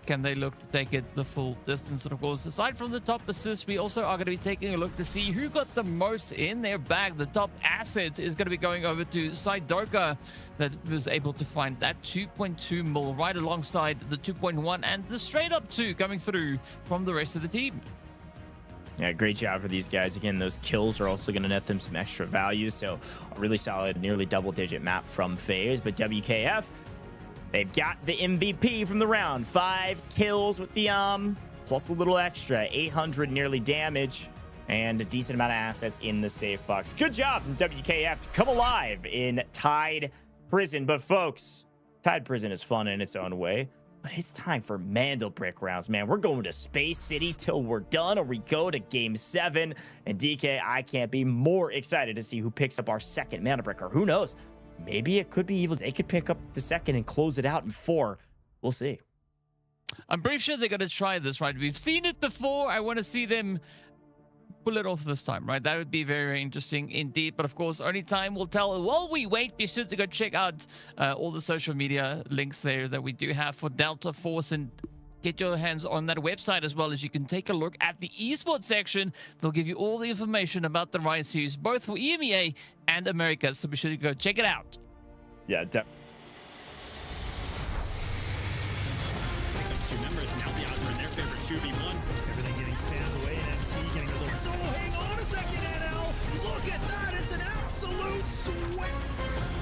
can they look to take it the full distance? And of course, aside from the top assists, we also are going to be taking a look to see who got the most in their bag. The top assets is going to be going over to Sidoka, that was able to find that 2.2 mil right alongside the 2.1 and the straight up 2 coming through from the rest of the team. Yeah, great job for these guys. Again, those kills are also going to net them some extra value. So a really solid, nearly double-digit map from FaZe. But WKF, they've got the MVP from the round. 5 kills with the plus a little extra. 800 nearly damage and a decent amount of assets in the safe box. Good job from WKF to come alive in Tide Prison. But folks, Tide Prison is fun in its own way. But it's time for Mandelbrick rounds, man. We're going to Space City till we're done, or we go to Game 7. And DK, I can't be more excited to see who picks up our second Mandelbrick. Or who knows? Maybe it could be evil. They could pick up the second and close it out in 4. We'll see. I'm pretty sure they're going to try this, right? We've seen it before. I want to see them pull it off this time, right? That would be very, very interesting indeed. But of course, only time will tell. While we wait, be sure to go check out all the social media links there that we do have for Delta Force, and get your hands on that website, as well as you can take a look at the eSport section. They'll give you all the information about the Rise series, both for EMEA and America. So be sure to go check it out. Yeah, Two members, now the odds are in their favor, 2v1. Everything getting spammed away, and MT getting a little solo. Hang on a second, NL. Look at that. It's an absolute sweat.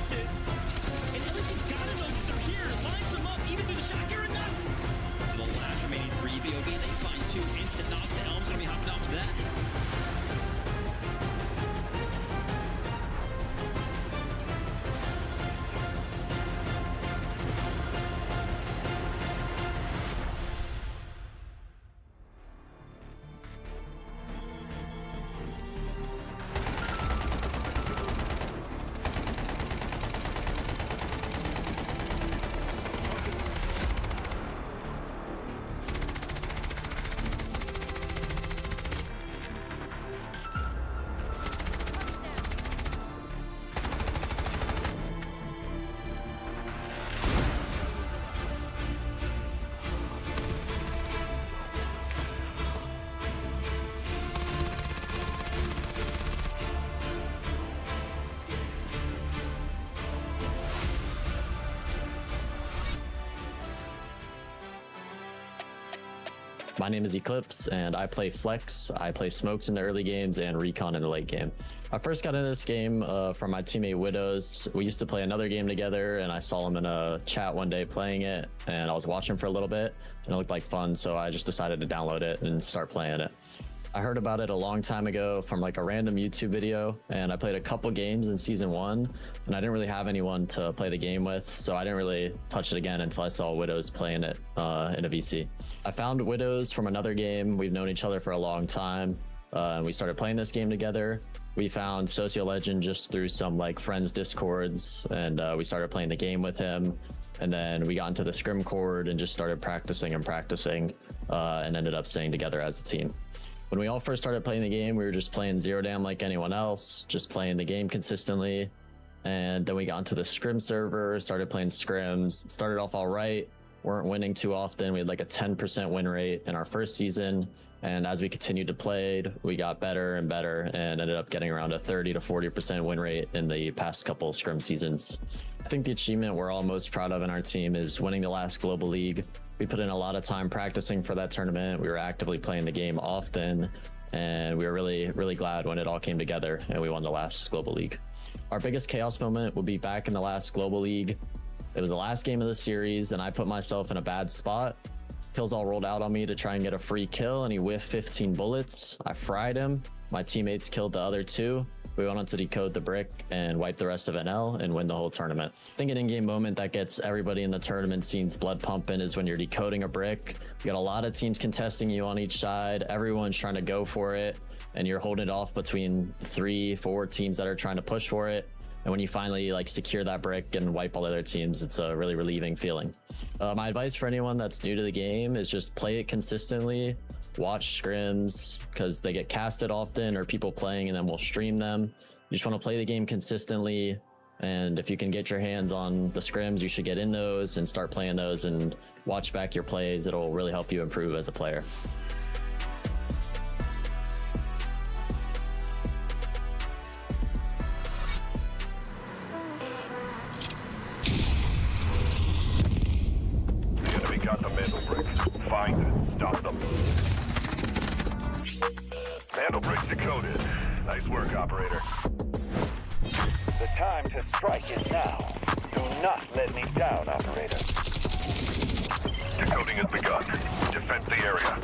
This. And LG's got to know that they're here. Lines them up, even through the shot. You're nuts. For the last remaining 3 BOV, they find 2 instant knocks. The Elm's going to be hopping off to that. My name is Eclipse, and I play Flex. I play Smokes in the early games and Recon in the late game. I first got into this game from my teammate Widows. We used to play another game together, and I saw him in a chat one day playing it, and I was watching for a little bit, and it looked like fun, so I just decided to download it and start playing it. I heard about it a long time ago from like a random YouTube video, and I played a couple games in season 1, and I didn't really have anyone to play the game with, so I didn't really touch it again until I saw Widows playing it in a VC. I found Widows from another game. We've known each other for a long time, and we started playing this game together. We found Socio Legend just through some like friends discords, and we started playing the game with him, and then we got into the scrim cord and just started practicing and ended up staying together as a team. When we all first started playing the game, we were just playing Zero Dam like anyone else, just playing the game consistently. And then we got into the scrim server, started playing scrims. It started off all right, weren't winning too often. We had like a 10% win rate in our first season. And as we continued to play, we got better and better and ended up getting around a 30 to 40% win rate in the past couple scrim seasons. I think the achievement we're all most proud of in our team is winning the last Global League. We put in a lot of time practicing for that tournament. We were actively playing the game often, and we were really, really glad when it all came together and we won the last Global League. Our biggest chaos moment would be back in the last Global League. It was the last game of the series, and I put myself in a bad spot. Kills all rolled out on me to try and get a free kill, and he whiffed 15 bullets. I fried him. My teammates killed the other 2. We went on to decode the brick and wipe the rest of NL and win the whole tournament. I think an in-game moment that gets everybody in the tournament scene's blood pumping is when you're decoding a brick. You got a lot of teams contesting you on each side. Everyone's trying to go for it, and you're holding it off between 3-4 teams that are trying to push for it. And when you finally like secure that brick and wipe all the other teams, it's a really relieving feeling. My advice for anyone that's new to the game is just play it consistently. Watch scrims because they get casted often, or people playing and then we'll stream them. You just want to play the game consistently, and if you can get your hands on the scrims, you should get in those and start playing those and watch back your plays. It'll really help you improve as a player. The enemy got the middle bricks. Find and stop them. Mandel bricks decoded. Nice work, operator. The time to strike is now. Do not let me down, operator. Decoding has begun. Defend the area.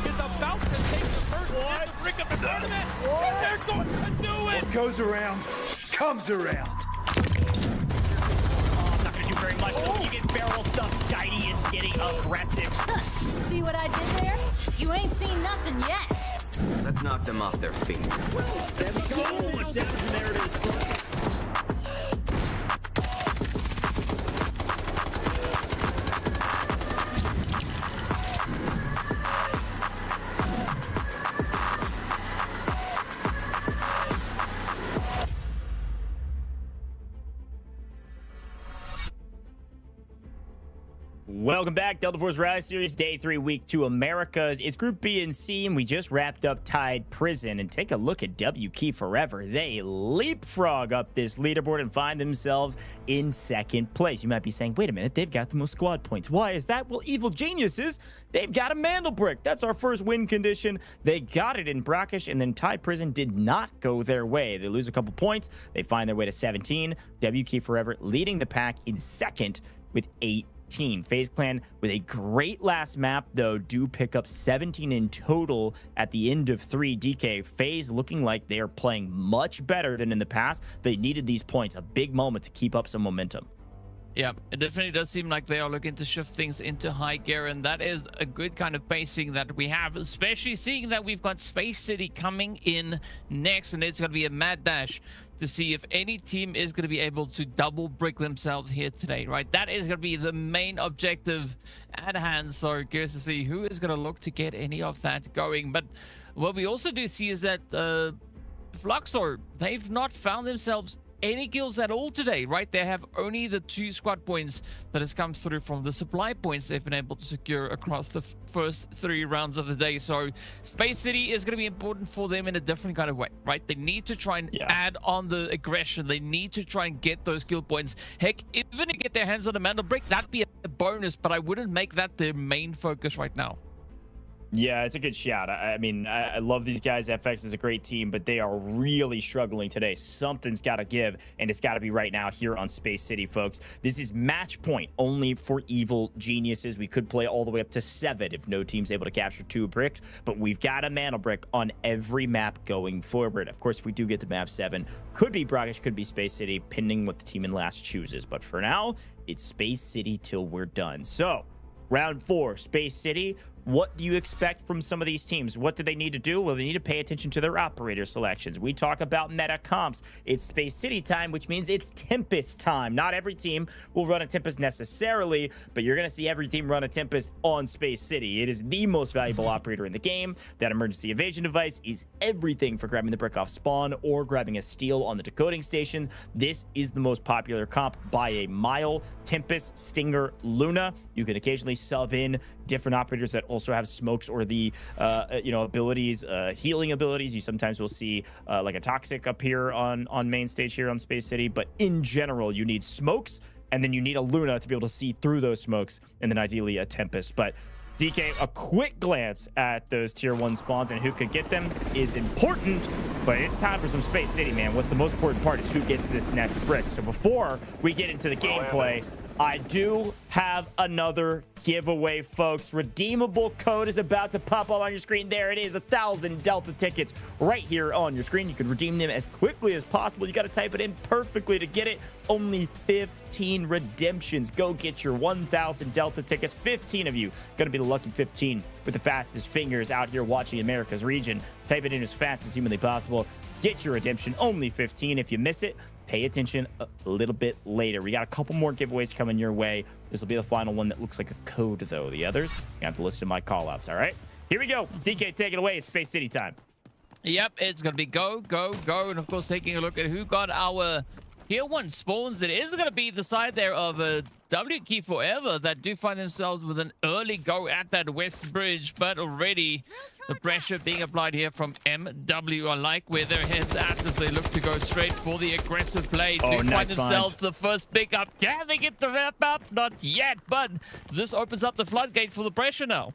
Is about to take the first goes around, comes around. Oh, not gonna do very much. Though. You get barrel stuff. Skydie is getting aggressive. See what I did there? You ain't seen nothing yet. Let's knock them off their feet. So much damage, and there it is. Welcome back, Delta Force Rise Series, Day 3, Week 2 Americas. It's Group B and C, and we just wrapped up Tide Prison. And take a look at W Key Forever. They leapfrog up this leaderboard and find themselves in second place. You might be saying, wait a minute, they've got the most squad points. Why is that? Well, Evil Geniuses, they've got a Mandel Brick. That's our first win condition. They got it in Brakkesh, and then Tide Prison did not go their way. They lose a couple points. They find their way to 17. W Key Forever leading the pack in second with 8. FaZe Clan with a great last map, though, do pick up 17 in total at the end of 3. DK, FaZe looking like they are playing much better than in the past. They needed these points, a big moment to keep up some momentum. Yeah, it definitely does seem like they are looking to shift things into high gear, and that is a good kind of pacing that we have, especially seeing that we've got Space City coming in next, and it's going to be a mad dash to see if any team is going to be able to double brick themselves here today, right? That is going to be the main objective at hand, so curious to see who is going to look to get any of that going. But what we also do see is that Fluxo, they've not found themselves any kills at all today, right? They have only the 2 squad points that has come through from the supply points they've been able to secure across the first 3 rounds of the day. So Space City is going to be important for them in a different kind of way, right? They need to try and add on the aggression. They need to try and get those kill points. Heck, even to get their hands on a Mandel Brick, that'd be a bonus, but I wouldn't make that their main focus right now. Yeah, it's a good shout. I mean, I love these guys. FX is a great team, but they are really struggling today. Something's got to give, and it's got to be right now here on Space City, folks. This is match point only for Evil Geniuses. We could play all the way up to 7 if no team's able to capture 2 bricks, but we've got a Mandel Brick on every map going forward. Of course, if we do get the map 7, could be Brakkesh, could be Space City, pending what the team in last chooses. But for now, it's Space City till we're done. So, round 4, Space City. What do you expect from some of these teams? What do they need to do? Well, they need to pay attention to their operator selections. We talk about meta comps. It's Space City time, which means it's Tempest time. Not every team will run a Tempest necessarily, but you're going to see every team run a Tempest on Space City. It is the most valuable operator in the game. That emergency evasion device is everything for grabbing the brick off spawn or grabbing a steal on the decoding stations. This is the most popular comp by a mile. Tempest, Stinger, Luna. You can occasionally sub in different operators that also have smokes or the abilities, healing abilities. You sometimes will see like a Toxic up here on main stage here on Space City, but in general you need smokes, and then you need a Luna to be able to see through those smokes, and then ideally a Tempest. But DK, a quick glance at those tier 1 spawns and who could get them is important, but it's time for some Space City, man. What's the most important part is who gets this next brick. So before we get into the gameplay, I do have another giveaway, folks. Redeemable code is about to pop up on your screen. There it is, 1,000 Delta tickets right here on your screen. You can redeem them as quickly as possible. You got to type it in perfectly to get it. Only 15 redemptions. Go get your 1,000 Delta tickets. 15 of you going to be the lucky 15 with the fastest fingers out here watching America's region. Type it in as fast as humanly possible. Get your redemption. Only 15. If you miss it, pay attention a little bit later. We got a couple more giveaways coming your way. This will be the final one that looks like a code, though. The others, you have to listen to my call-outs, all right? Here we go. DK, take it away. It's Space City time. Yep, it's going to be go, go, go. And, of course, taking a look at who got our tier 1 spawns. It is going to be the side there of W Key Forever that do find themselves with an early go at that West Bridge, but already the pressure being applied here from MW. I like where their heads at as they look to go straight for the aggressive play. Do find themselves the first pickup. Can they get the wrap up? Not yet, but this opens up the floodgate for the pressure now.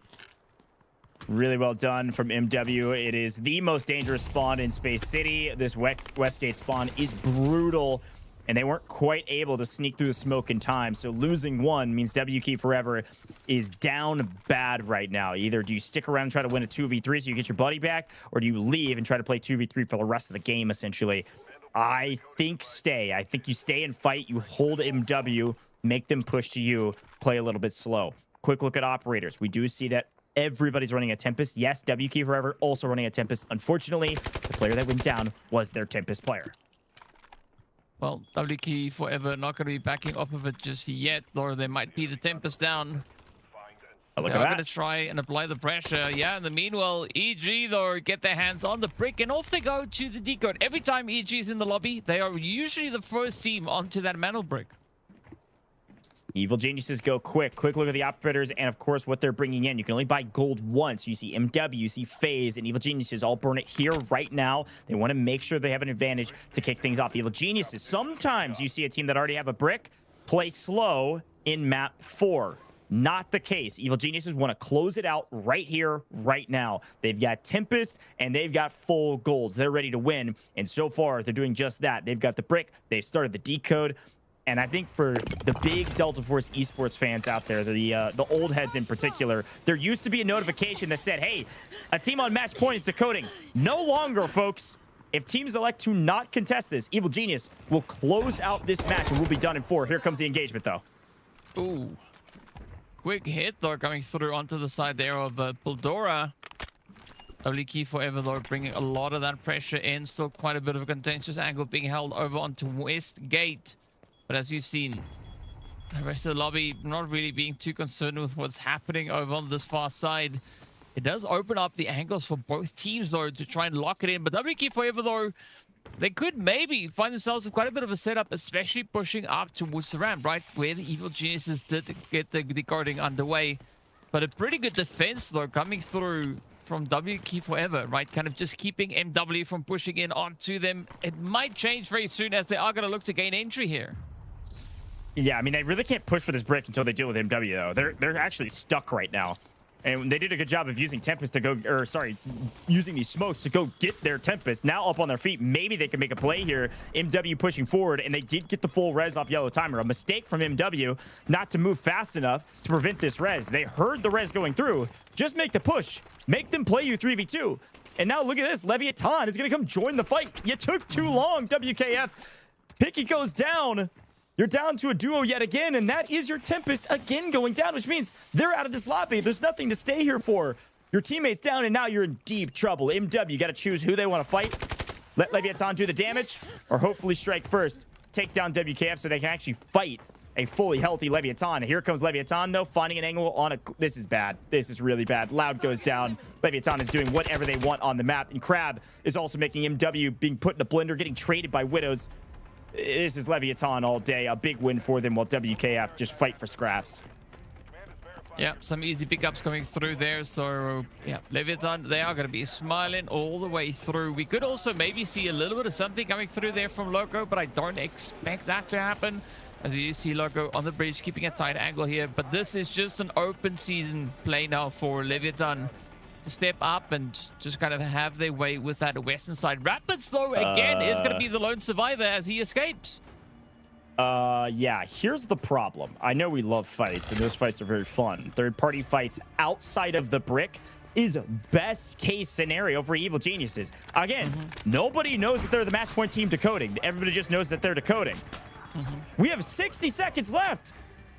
Really well done from MW. It is the most dangerous spawn in Space City. This Westgate spawn is brutal, and they weren't quite able to sneak through the smoke in time. So losing 1 means W Key Forever is down bad right now. Either do you stick around and try to win a 2v3 so you get your buddy back, or do you leave and try to play 2v3 for the rest of the game, essentially. I think stay. I think you stay and fight. You hold MW, make them push to you, play a little bit slow. Quick look at operators. We do see that everybody's running a Tempest. Yes, WK Forever also running a Tempest. Unfortunately, the player that went down was their Tempest player. Well, WK Forever not going to be backing off of it just yet, or there might be the Tempest down. Oh, look They're at going that. to try and apply the pressure. Yeah, in the meanwhile, EG, though, get their hands on the brick, and off they go to the decode. Every time EG is in the lobby, they are usually the first team onto that mantle brick. Evil Geniuses go quick. Quick look at the operators and, of course, what they're bringing in. You can only buy gold once. You see MW, you see FaZe, and Evil Geniuses all burn it here right now. They want to make sure they have an advantage to kick things off. Evil Geniuses, sometimes you see a team that already have a brick play slow in map 4. Not the case. Evil Geniuses want to close it out right here, right now. They've got Tempest, and they've got full golds. They're ready to win, and so far, they're doing just that. They've got the brick. They've started the decode. And I think for the big Delta Force esports fans out there, the old heads in particular, there used to be a notification that said, hey, a team on match point is decoding. No longer, folks. If teams elect to not contest this, Evil Genius will close out this match and we'll be done in 4. Here comes the engagement, though. Ooh. Quick hit, though, coming through onto the side there of Buldora. WK Forever, though, bringing a lot of that pressure in. Still quite a bit of a contentious angle being held over onto West Gate. But as you've seen, the rest of the lobby not really being too concerned with what's happening over on this far side. It does open up the angles for both teams, though, to try and lock it in. But WK Forever, though, they could maybe find themselves in quite a bit of a setup, especially pushing up towards the ramp, right? Where the Evil Geniuses did get the decoding underway. But a pretty good defense, though, coming through from WK Forever, right? Kind of just keeping MW from pushing in onto them. It might change very soon as they are going to look to gain entry here. Yeah, I mean, they really can't push for this brick until they deal with MW, though. They're actually stuck right now. And they did a good job of using Tempest to go, or sorry, using these smokes to go get their Tempest. Now up on their feet, maybe they can make a play here. MW pushing forward, and they did get the full res off Yellow Timer. A mistake from MW not to move fast enough to prevent this res. They heard the res going through. Just make the push. Make them play you 3v2. And now look at this. Leviathan is going to come join the fight. You took too long, WKF. Picky goes down. You're down to a duo yet again, and that is your Tempest again going down, which means they're out of this lobby. There's nothing to stay here for. Your teammate's down, and now you're in deep trouble. MW, got to choose who they want to fight. Let Leviathan do the damage, or hopefully strike first. Take down WKF so they can actually fight a fully healthy Leviathan. Here comes Leviathan, though, finding an angle on a... This is bad. This is really bad. Loud goes down. Leviathan is doing whatever they want on the map, and Crab is also making MW being put in a blender, getting traded by Widows. This is Leviathan all day. A big win for them while WKF just fight for scraps. Yeah, some easy pickups coming through there. So, yeah, Leviathan, they are going to be smiling all the way through. We could also maybe see a little bit of something coming through there from Loco, but I don't expect that to happen. As we see Loco on the bridge, keeping a tight angle here. But this is just an open season play now for Leviathan to step up and just kind of have their way with that western side. Rapids, though, again, is going to be the lone survivor as he escapes. Yeah, here's the problem. I know we love fights, and those fights are very fun. Third-party fights outside of the brick is best case scenario for Evil Geniuses. Again, nobody knows that they're the match point team decoding. Everybody just knows that they're decoding. We have 60 seconds left.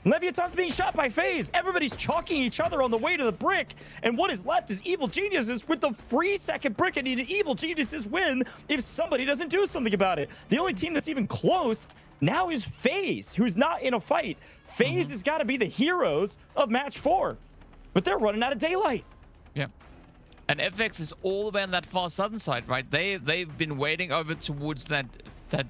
Leviathan's being shot by FaZe. Everybody's chalking each other on the way to the brick. And what is left is Evil Geniuses with the free second brick, and an Evil Geniuses win if somebody doesn't do something about it. The only team that's even close now is FaZe, who's not in a fight. FaZe has got to be the heroes of match 4. But they're running out of daylight. Yeah. And FX is all the way on that far southern side, right? They've been waiting over towards that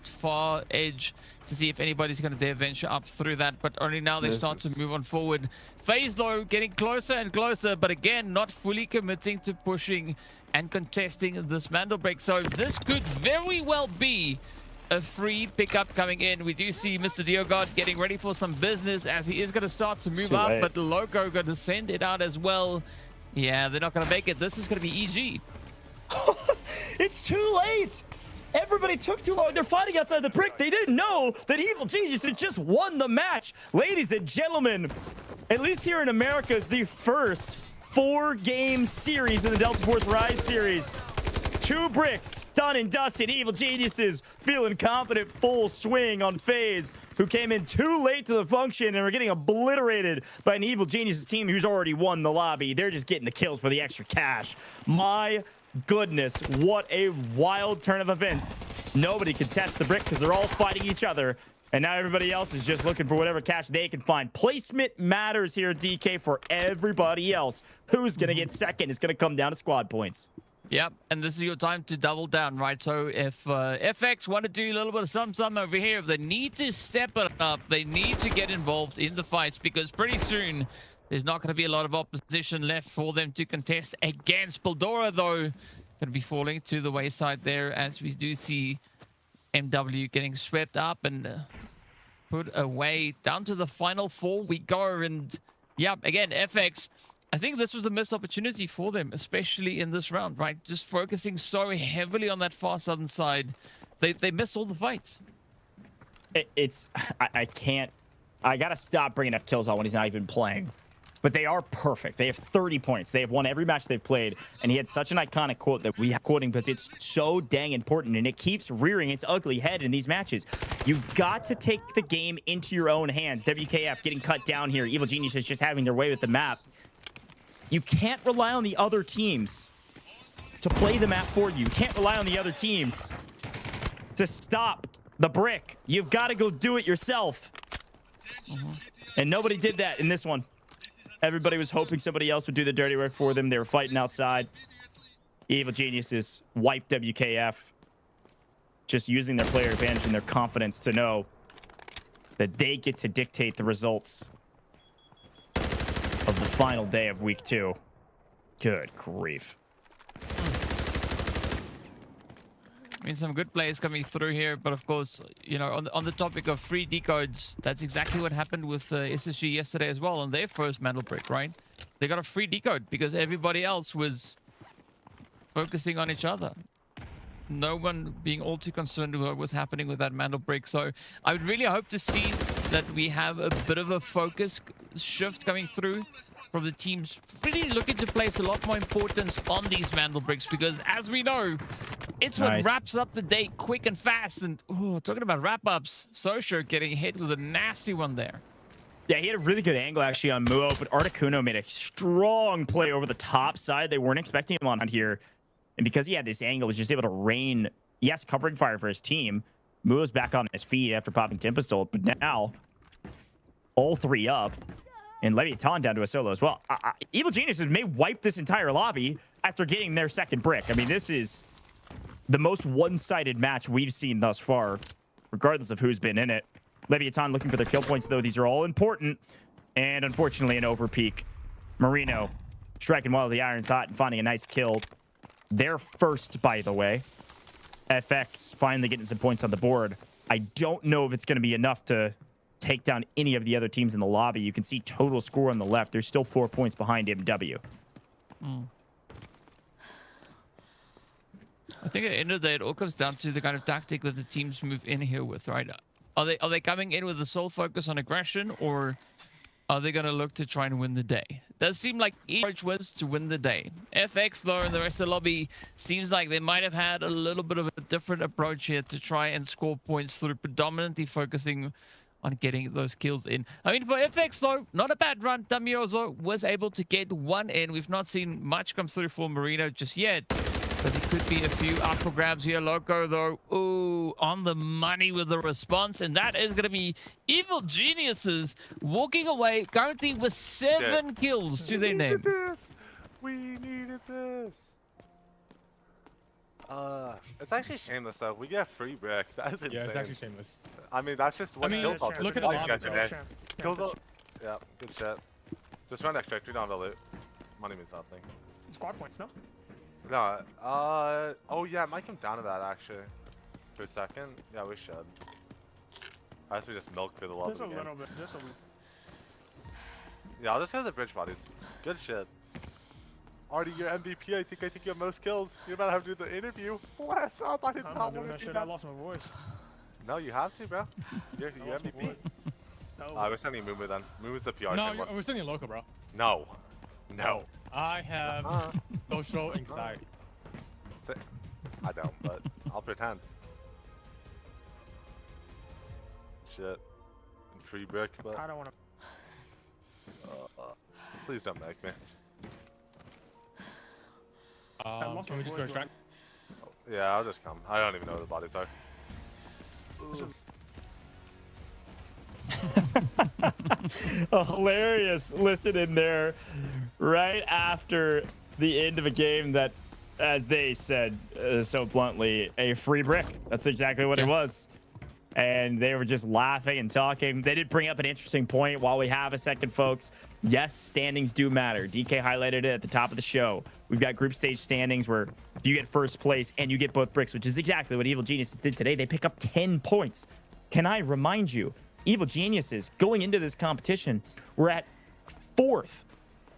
far edge to see if anybody's going to dare venture up through that, but only now they start to move on forward. FaZe, though, getting closer and closer, but again, not fully committing to pushing and contesting this mantle break. So this could very well be a free pickup coming in. We do see Mr. Diogod getting ready for some business as he is going to start to move up, but Loco going to send it out as well. Yeah, they're not going to make it. This is going to be EG. It's too late. Everybody took too long. They're fighting outside the brick. They didn't know that Evil Genius had just won the match. Ladies and gentlemen, at least here in America, is the first 4-game series in the Delta Force Rise series. 2 bricks, done and dusted. Evil Geniuses feeling confident, full swing on FaZe, who came in too late to the function and are getting obliterated by an Evil Geniuses team who's already won the lobby. They're just getting the kills for the extra cash. My goodness, what a wild turn of events. Nobody can test the brick because they're all fighting each other. And now everybody else is just looking for whatever cash they can find. Placement matters here, DK, for everybody else. Who's going to get second is going to come down to squad points. Yep, and this is your time to double down, right? So if FX want to do a little bit of some over here, if they need to step it up, they need to get involved in the fights, because pretty soon there's not going to be a lot of opposition left for them to contest against. Baldora, though, going to be falling to the wayside there, as we do see MW getting swept up and put away. Down to the final 4 we go. And yeah, again, FX, I think this was the missed opportunity for them, especially in this round, right? Just focusing so heavily on that far southern side. They missed all the fights. I can't, I got to stop bringing up kills on when he's not even playing. But they are perfect. They have 30 points. They have won every match they've played. And he had such an iconic quote that we have quoting because it's so dang important. And it keeps rearing its ugly head in these matches. You've got to take the game into your own hands. WKF getting cut down here. Evil Genius is just having their way with the map. You can't rely on the other teams to play the map for you. You can't rely on the other teams to stop the brick. You've got to go do it yourself. And nobody did that in this one. Everybody was hoping somebody else would do the dirty work for them. They were fighting outside. Evil Geniuses wiped WKF. Just using their player advantage and their confidence to know that they get to dictate the results of the final day of week 2. Good grief. I mean, some good players coming through here, but of course, you know, on the topic of free decodes, that's exactly what happened with SSG yesterday as well on their first Mantle Brick, right? They got a free decode because everybody else was focusing on each other. No one being all too concerned with what was happening with that Mantle Brick. So I would really hope to see that we have a bit of a focus shift coming through from the teams really looking to place a lot more importance on these Mantle Bricks, because as we know, it's what wraps up the day quick and fast. And talking about wrap-ups, Sosho getting hit with a nasty one there. Yeah, he had a really good angle actually on Muo, but Articuno made a strong play over the top side. They weren't expecting him on here. And because he had this angle, was just able to rain, yes, covering fire for his team. Muo's back on his feet after popping Tempest-ult, but now all 3 up. And LEVIATAN down to a solo as well. Evil Geniuses may wipe this entire lobby after getting their second brick. I mean, this is the most one-sided match we've seen thus far, regardless of who's been in it. LEVIATAN looking for their kill points, though. These are all important. And unfortunately, an overpeak. Marino striking while the iron's hot and finding a nice kill. They're first, by the way. FX finally getting some points on the board. I don't know if it's going to be enough to take down any of the other teams in the lobby. You can see total score on the left. There's still 4 points behind MW. I think at the end of the day, it all comes down to the kind of tactic that the teams move in here with, right? Are they coming in with a sole focus on aggression, or are they going to look to try and win the day? It does seem like each approach was to win the day. FX, though, and the rest of the lobby seems like they might have had a little bit of a different approach here to try and score points through predominantly focusing on getting those kills in. I mean, for FX, though, not a bad run. Damiozo was able to get 1 in. We've not seen much come through for Marino just yet, but there could be a few up for grabs here. Loco, though, ooh, on the money with the response, and that is going to be Evil Geniuses walking away currently with 7 kills to their name. We needed this. It's actually shameless though. We get free brick. That is insane. Yeah, it's actually shameless. I mean, that's just what kills all. Look at the lobby. Kills all. Yeah, good shit. Just run extract. We don't have to loot. Money means nothing. Squad points, no? No. Oh yeah, it might come down to that actually. For a second. Yeah, we should. I guess we just milk through the lobby. Just a little bit. Just a little. Yeah, I'll just get the bridge bodies. Good shit. Artie, you're MVP. I think you have most kills. You're about to have to do the interview. Bless up. I did I'm not not doing want that to do shit. that. I lost my voice. No, you have to, bro. You're MVP. We're sending Mumu then. Mumu's the PR. No, we're sending Loco, bro. No. No. I have social anxiety. I don't, but I'll pretend. Shit. And free brick, but I don't want to. please don't make me. Can we just go extract? Yeah, I'll just come. I don't even know where the bodies are. Hilarious. Listen in there right after the end of a game that, as they said so bluntly, a free brick. That's exactly what it was. And they were just laughing and talking. They did bring up an interesting point while we have a second, folks. Yes, standings do matter. DK highlighted it at the top of the show. We've got group stage standings where you get first place and you get both bricks, which is exactly what Evil Geniuses did today. They pick up 10 points. Can I remind you, Evil Geniuses going into this competition, we're at 4th.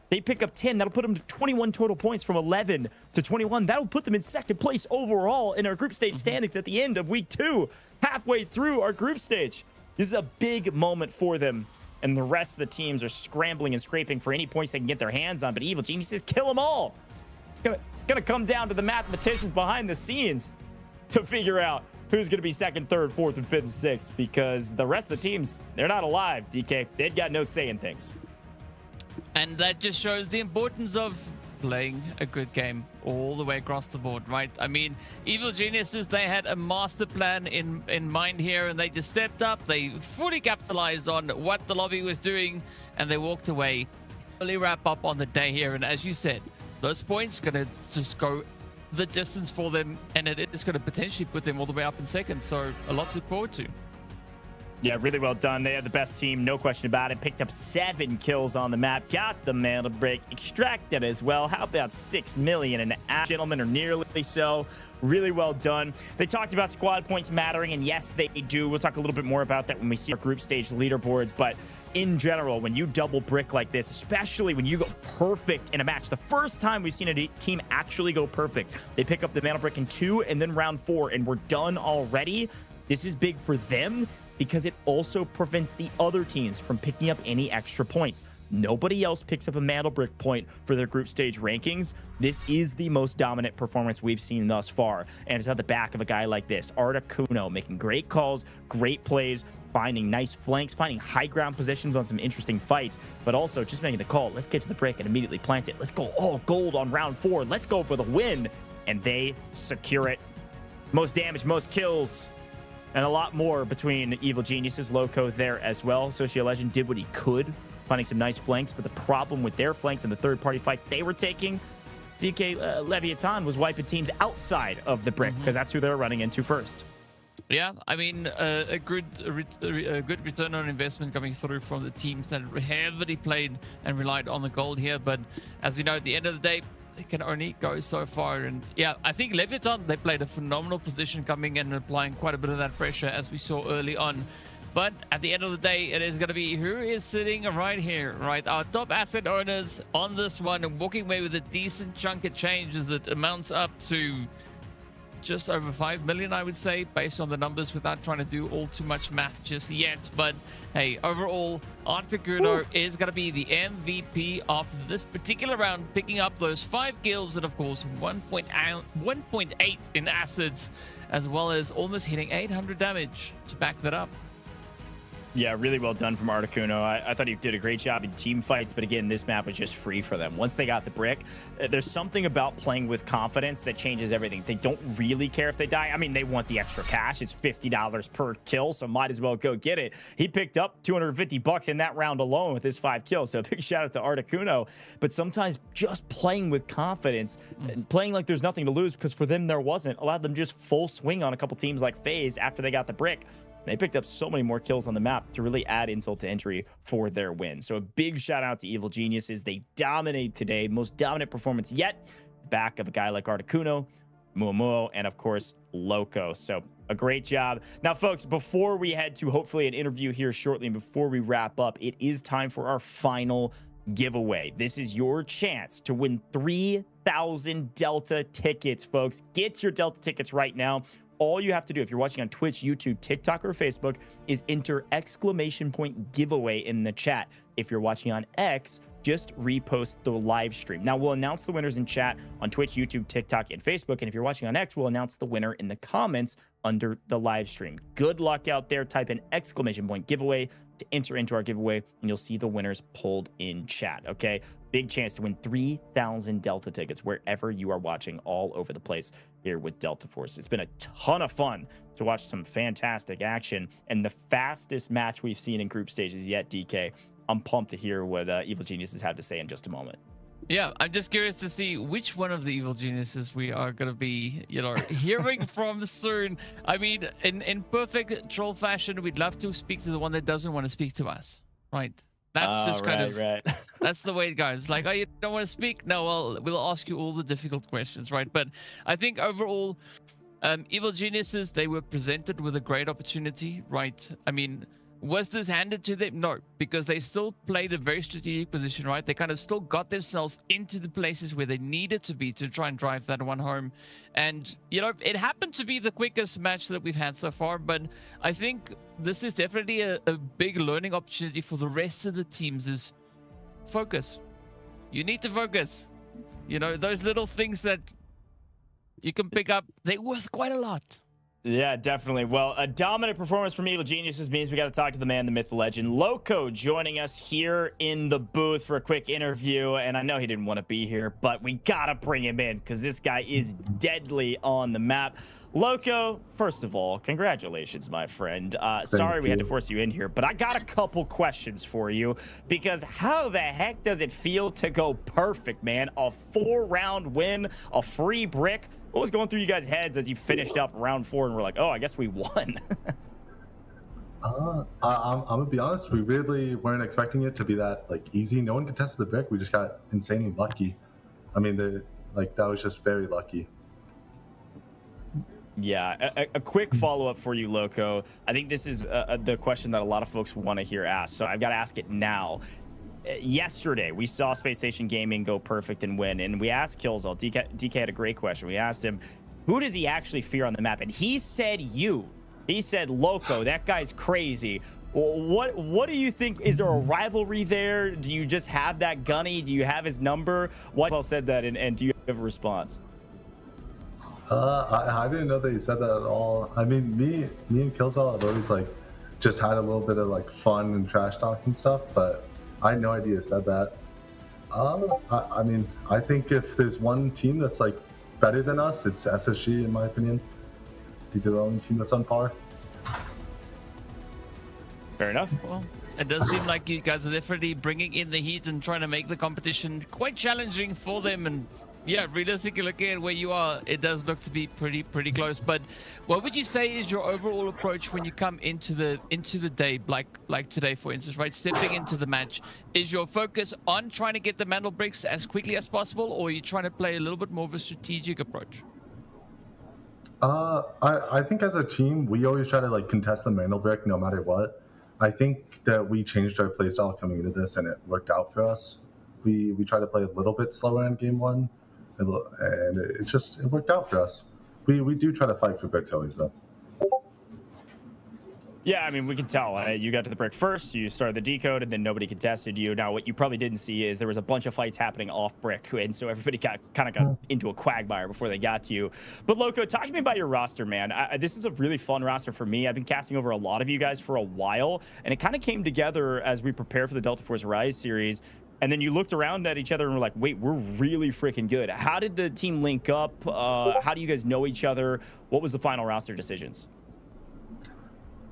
They pick up 10. That'll put them to 21 total points from 11 to 21. That'll put them in 2nd place overall in our group stage standings at the end of week 2, halfway through our group stage. This is a big moment for them, and the rest of the teams are scrambling and scraping for any points they can get their hands on, but Evil Geniuses kill them all. It's gonna come down to the mathematicians behind the scenes to figure out who's going to be 2nd, 3rd, 4th, and 5th, and 6th, because the rest of the teams, they're not alive, DK. They've got no say in things. And that just shows the importance of playing a good game all the way across the board, right? I mean, Evil Geniuses, they had a master plan in mind here, and they just stepped up. They fully capitalized on what the lobby was doing, and they walked away. Really wrap up on the day here, and as you said, those points going to just go the distance for them, and it is going to potentially put them all the way up in 2nd, so a lot to look forward to. Yeah, really well done. They had the best team, no question about it. Picked up 7 kills on the map. Got the mantle break extracted as well. How about 6 million in gentlemen, or nearly so. Really well done. They talked about squad points mattering, and yes, they do. We'll talk a little bit more about that when we see our group stage leaderboards, but in general, when you double brick like this, especially when you go perfect in a match, the first time we've seen a team actually go perfect, they pick up the mantle brick in 2 and then round 4, and we're done already. This is big for them, because it also prevents the other teams from picking up any extra points. Nobody else picks up a mantle brick point for their group stage rankings. This is the most dominant performance we've seen thus far, and it's at the back of a guy like this, Articuno, making great calls, great plays, finding nice flanks, finding high ground positions on some interesting fights, but also just making the call. Let's get to the brick and immediately plant it. Let's go all gold on round 4. Let's go for the win, and they secure it. Most damage, most kills, and a lot more between Evil Geniuses. Loco there as well. Socio Legend did what he could, finding some nice flanks, but the problem with their flanks and the third-party fights they were taking, DK Leviathan was wiping teams outside of the brick, because that's who they're running into first. Yeah, I mean, a good return on investment coming through from the teams that heavily played and relied on the gold here, but as you know, at the end of the day, it can only go so far. And yeah, I think Leviathan, they played a phenomenal position coming in and applying quite a bit of that pressure as we saw early on. But at the end of the day, it is going to be who is sitting right here, right? Our top asset owners on this one and walking away with a decent chunk of change as it amounts up to just over 5 million, I would say, based on the numbers, without trying to do all too much math just yet. But hey, overall, Articuno is going to be the MVP of this particular round, picking up those 5 kills and of course 1.8 in acids, as well as almost hitting 800 damage to back that up. Yeah, really well done from Articuno. I thought he did a great job in team fights, but again, this map was just free for them. Once they got the brick, there's something about playing with confidence that changes everything. They don't really care if they die. I mean, they want the extra cash. It's $50 per kill, so might as well go get it. He picked up $250 in that round alone with his 5 kills, so a big shout out to Articuno. But sometimes just playing with confidence, and playing like there's nothing to lose, because for them there wasn't, allowed them just full swing on a couple teams like FaZe after they got the brick. They picked up so many more kills on the map to really add insult to injury for their win. So a big shout out to Evil Geniuses. They dominate today. Most dominant performance yet. Back of a guy like Articuno, Muamuo, and of course, Loco. So a great job. Now, folks, before we head to hopefully an interview here shortly, and before we wrap up, it is time for our final giveaway. This is your chance to win 3,000 Delta tickets, folks. Get your Delta tickets right now. All you have to do if you're watching on Twitch, YouTube, TikTok, or Facebook is enter !giveaway in the chat. If you're watching on X, just repost the live stream. Now, we'll announce the winners in chat on Twitch, YouTube, TikTok, and Facebook. And if you're watching on X, we'll announce the winner in the comments under the live stream. Good luck out there. Type in !giveaway to enter into our giveaway, and you'll see the winners pulled in chat, okay? Big chance to win 3,000 Delta tickets wherever you are watching all over the place here with Delta Force. It's been a ton of fun to watch some fantastic action and the fastest match we've seen in group stages yet, DK. I'm pumped to hear what Evil Geniuses have to say in just a moment. Yeah, I'm just curious to see which one of the Evil Geniuses we are going to be, hearing from soon. I mean, in perfect troll fashion, we'd love to speak to the one that doesn't want to speak to us, right? That's just kind of, that's the way it goes. Like, oh, you don't want to speak? No, well, we'll ask you all the difficult questions, right? But I think overall, Evil Geniuses, they were presented with a great opportunity, right? I mean, was this handed to them? No, because they still played a very strategic position, right? They kind of still got themselves into the places where they needed to be to try and drive that one home. And, it happened to be the quickest match that we've had so far, but I think this is definitely a big learning opportunity for the rest of the teams is focus. You need to focus. Those little things that you can pick up, they're worth quite a lot. Yeah, definitely. Well, a dominant performance from Evil Geniuses means we got to talk to the man, the myth, the legend, Loco, joining us here in the booth for a quick interview. And I know he didn't want to be here, but we got to bring him in because this guy is deadly on the map. Loco, first of all, congratulations, my friend. Sorry we had to force you in here, but I got a couple questions for you because how the heck does it feel to go perfect, man? A 4-round win, a free brick. What was going through you guys' heads as you finished up round 4 and we're like, oh, I guess we won? I'm gonna be honest, we really weren't expecting it to be that easy. No one contested the brick. We just got insanely lucky. I mean, that was just very lucky. Yeah, a quick follow-up for you, Loco. I think this is the question that a lot of folks want to hear asked, so I've got to ask it now. Yesterday, we saw Spacestation Gaming go perfect and win, and we asked Killzall. DK had a great question. We asked him, who does he actually fear on the map? And he said you. He said, Loco, that guy's crazy. What do you think? Is there a rivalry there? Do you just have that gunny? Do you have his number? What else said that, and do you have a response? I didn't know that he said that at all. I mean, me and Killzall have always just had a little bit of fun and trash talk and stuff, but I had no idea he said that. I mean, I think if there's one team that's better than us, it's SSG in my opinion. I think they're the only team that's on par. Fair enough. Well, it does seem like you guys are definitely bringing in the heat and trying to make the competition quite challenging for them. And yeah, realistically looking at where you are, it does look to be pretty close. But what would you say is your overall approach when you come into the day, like today, for instance, right? Stepping into the match, is your focus on trying to get the mantle bricks as quickly as possible, or are you trying to play a little bit more of a strategic approach? I think as a team, we always try to contest the mantle brick no matter what. I think that we changed our playstyle coming into this, and it worked out for us. We try to play a little bit slower in game 1. And it worked out for us. We do try to fight for bricks always, though. Yeah, I mean, we can tell. You got to the brick first, you started the decode, and then nobody contested you. Now, what you probably didn't see is there was a bunch of fights happening off brick, and so everybody got into a quagmire before they got to you. But Loco, talk to me about your roster, man. This is a really fun roster for me. I've been casting over a lot of you guys for a while, and it kind of came together as we prepare for the Delta Force Rise series. And then you looked around at each other and were like, wait, we're really freaking good. How did the team link up? How do you guys know each other? What was the final roster decisions?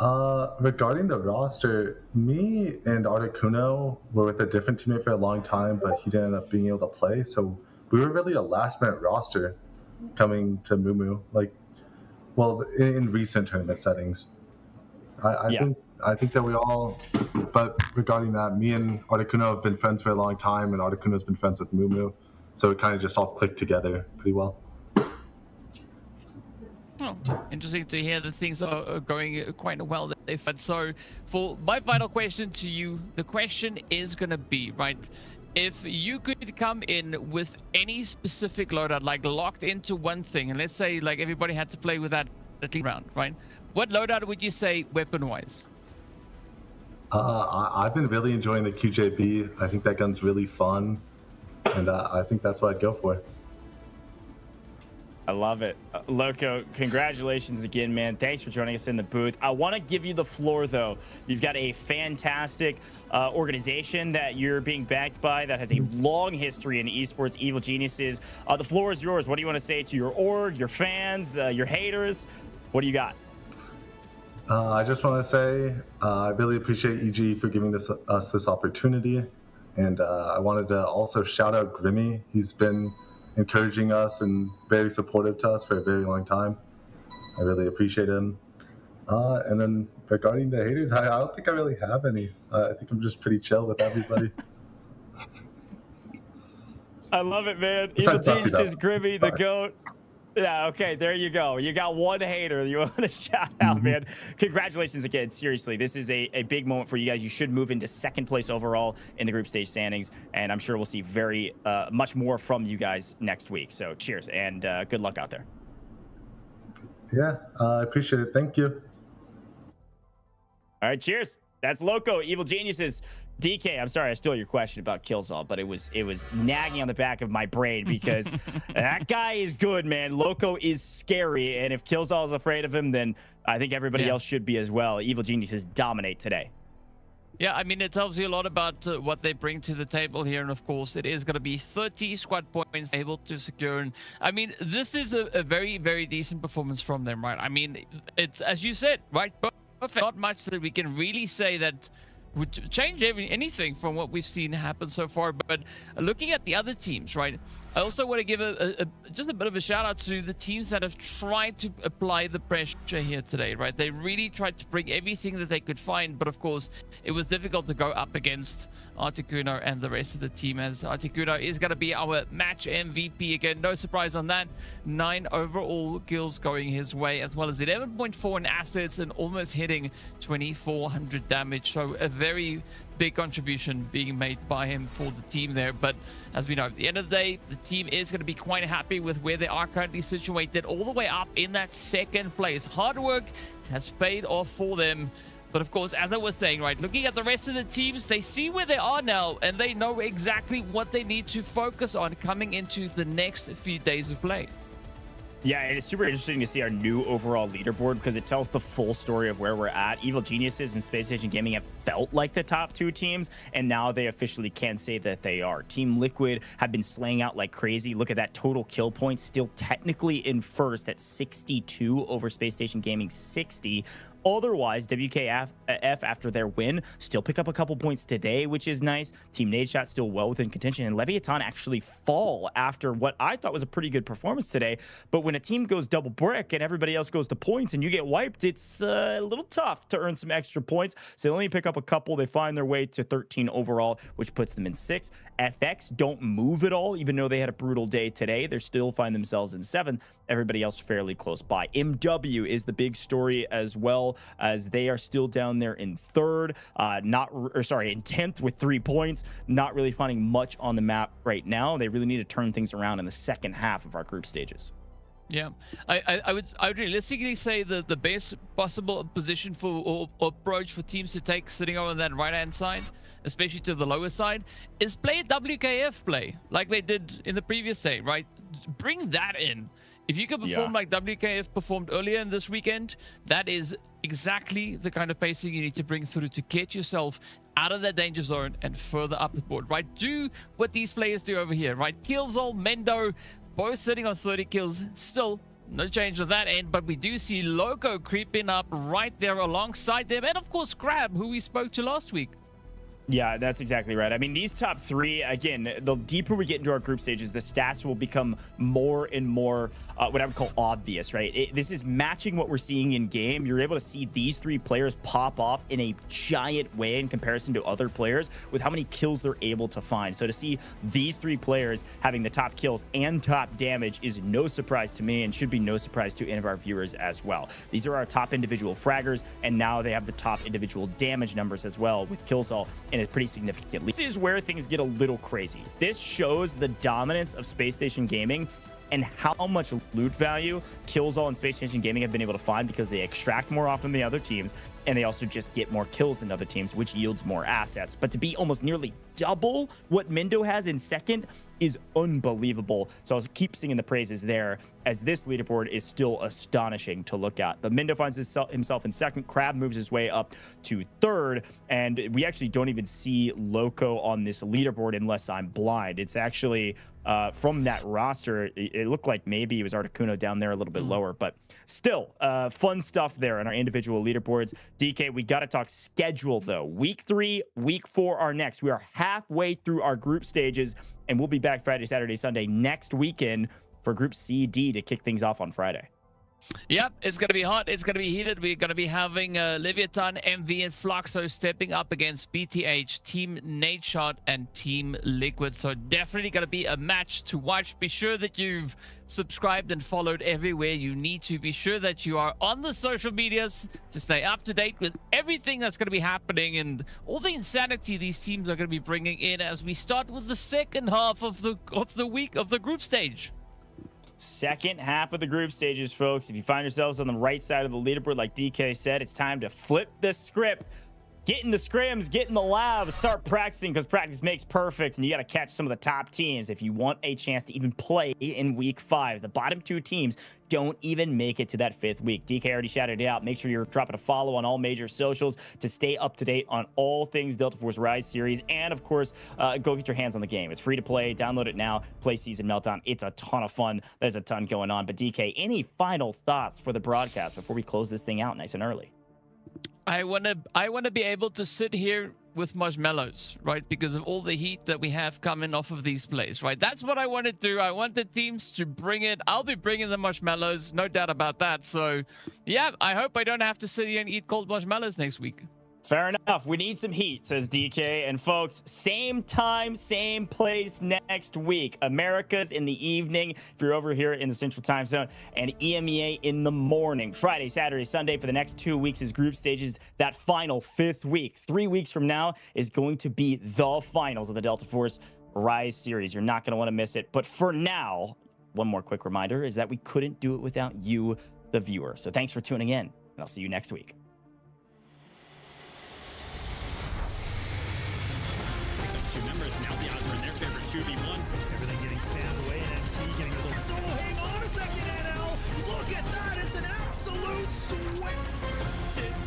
Regarding the roster, me and Articuno were with a different teammate for a long time, but he didn't end up being able to play. So we were really a last-minute roster coming to Mumu, in recent tournament settings. I think that we all, but regarding that, me and Articuno have been friends for a long time, and Articuno's been friends with Mumu, so it kind of just all clicked together pretty well. Oh, interesting to hear that things are going quite well. So for my final question to you, the question is going to be, right, if you could come in with any specific loadout, locked into one thing, and let's say everybody had to play with that at least round, right? What loadout would you say weapon-wise? I've been really enjoying the QJB. I think that gun's really fun, and I think that's what I'd go for. I love it. Loco, congratulations again, man. Thanks for joining us in the booth. I want to give you the floor, though. You've got a fantastic organization that you're being backed by that has a long history in esports, Evil Geniuses. The floor is yours. What do you want to say to your org, your fans, your haters? What do you got? I just want to say I really appreciate EG for giving us this opportunity. And I wanted to also shout out Grimmy. He's been encouraging us and very supportive to us for a very long time. I really appreciate him. And then regarding the haters, I don't think I really have any. I think I'm just pretty chill with everybody. I love it, man. Evil Geniuses, Grimmy, the GOAT. Yeah, okay, there you go. You got one hater you want to shout out, man. Congratulations again. Seriously, this is a big moment for you guys. You should move into second place overall in the group stage standings, and I'm sure we'll see very much more from you guys next week. So cheers, and good luck out there. Yeah, I appreciate it. Thank you. All right, cheers. That's Loco, Evil Geniuses. DK, I'm sorry I stole your question about Killzall, but it was nagging on the back of my brain because that guy is good, man. Loco is scary, and if Killzall is afraid of him, then I think everybody else should be as well. Evil Geniuses dominate today. Yeah, I mean, it tells you a lot about what they bring to the table here. And of course, it is going to be 30 squad points able to secure. And I mean, this is a very, very decent performance from them, right? I mean, it's, as you said, right? Perfect. Not much that we can really say that would change anything from what we've seen happen so far. But looking at the other teams, right, I also want to give just a bit of a shout out to the teams that have tried to apply the pressure here today, right? They really tried to bring everything that they could find, but of course it was difficult to go up against Articuno and the rest of the team, as Articuno is going to be our match MVP again. No surprise on that. 9 overall kills going his way, as well as 11.4 in assets and almost hitting 2,400 damage. So a very big contribution being made by him for the team there. But as we know, at the end of the day, the team is going to be quite happy with where they are currently situated, all the way up in that second place. Hard work has paid off for them. But of course, as I was saying, right, looking at the rest of the teams, they see where they are now, and they know exactly what they need to focus on coming into the next few days of play. Yeah, and it's super interesting to see our new overall leaderboard because it tells the full story of where we're at. Evil Geniuses and Spacestation Gaming have felt like the top two teams, and now they officially can say that they are. Team Liquid have been slaying out like crazy. Look at that total kill points, still technically in first at 62 over Spacestation Gaming 60. Otherwise, WKF after their win still pick up a couple points today, which is nice. Team Nadeshot still well within contention, and LEVIATAN actually fall after what I thought was a pretty good performance today. But when a team goes double brick and everybody else goes to points and you get wiped, it's a little tough to earn some extra points. So they only pick up a couple. They find their way to 13 overall, which puts them in 6th. FX don't move at all, even though they had a brutal day today. They still find themselves in 7th. Everybody else fairly close by. MW is the big story as well, as they are still down there in 3rd, in 10th with 3 points. Not really finding much on the map right now. They really need to turn things around in the second half of our group stages. Yeah, I would realistically say that the best possible position for or approach for teams to take sitting on that right-hand side, especially to the lower side, is play a WKF play like they did in the previous day, right? Bring that in. If you can perform like WKF performed earlier in this weekend, that is exactly the kind of pacing you need to bring through to get yourself out of that danger zone and further up the board, right? Do what these players do over here, right? Killzall, Mendo, both sitting on 30 kills. Still no change on that end, but we do see Loco creeping up right there alongside them, and of course Grab, who we spoke to last week. Yeah, that's exactly right. I mean, these top 3, again, the deeper we get into our group stages, the stats will become more and more what I would call obvious, right? This is matching what we're seeing in game. You're able to see these 3 players pop off in a giant way in comparison to other players with how many kills they're able to find. So to see these 3 players having the top kills and top damage is no surprise to me, and should be no surprise to any of our viewers as well. These are our top individual fraggers, and now they have the top individual damage numbers as well, with Killzall in a pretty significant lead. This is where things get a little crazy. This shows the dominance of Spacestation Gaming and how much loot value Killzone and Spacestation Gaming have been able to find because they extract more often than the other teams, and they also just get more kills than other teams, which yields more assets. But to be almost nearly double what Mindo has in second is unbelievable. So I'll keep singing the praises there, as this leaderboard is still astonishing to look at. But Mindo finds himself in second. Crab moves his way up to third, and we actually don't even see Loco on this leaderboard unless I'm blind. It's actually from that roster, it looked like maybe it was Articuno down there a little bit lower, but still fun stuff there on our individual leaderboards. DK, we got to talk schedule though. Week 3, week 4 are next. We are halfway through our group stages, and we'll be back Friday, Saturday, Sunday next weekend for Group C, D to kick things off on Friday. Yep, it's going to be hot. It's going to be heated. We're going to be having Leviathan, MV, and Fluxo stepping up against BTH, Team Nadeshot, and Team Liquid. So definitely going to be a match to watch. Be sure that you've subscribed and followed everywhere you need to. Be sure that you are on the social medias to stay up to date with everything that's going to be happening and all the insanity these teams are going to be bringing in as we start with the second half of the week of the group stage. Second half of the group stages, folks. If you find yourselves on the right side of the leaderboard, like DK said, it's time to flip the script. Get in the scrims, get in the lab, start practicing, because practice makes perfect, and you got to catch some of the top teams if you want a chance to even play in week 5. The bottom 2 teams don't even make it to that 5th week. DK already shouted it out. Make sure you're dropping a follow on all major socials to stay up to date on all things Delta Force Rise series. And of course, go get your hands on the game. It's free to play. Download it now. Play Season Meltdown. It's a ton of fun. There's a ton going on. But DK, any final thoughts for the broadcast before we close this thing out nice and early? I want to be able to sit here with marshmallows, right? Because of all the heat that we have coming off of these plays, right? That's what I want to do. I want the teams to bring it. I'll be bringing the marshmallows, no doubt about that. So, yeah, I hope I don't have to sit here and eat cold marshmallows next week. Fair enough. We need some heat, says DK. And folks, same time, same place next week. America's in the evening if you're over here in the Central Time Zone, and EMEA in the morning. Friday, Saturday, Sunday for the next 2 weeks is group stages. That final 5th week, 3 weeks from now, is going to be the finals of the Delta Force Rise series. You're not going to want to miss it. But for now, one more quick reminder is that we couldn't do it without you, the viewer. So thanks for tuning in, and I'll see you next week. Two members, now the odds are in their favor, 2v1. Everything getting spammed away, and MT getting a little solo. Hang on a second, NL. Look at that, it's an absolute sweat. This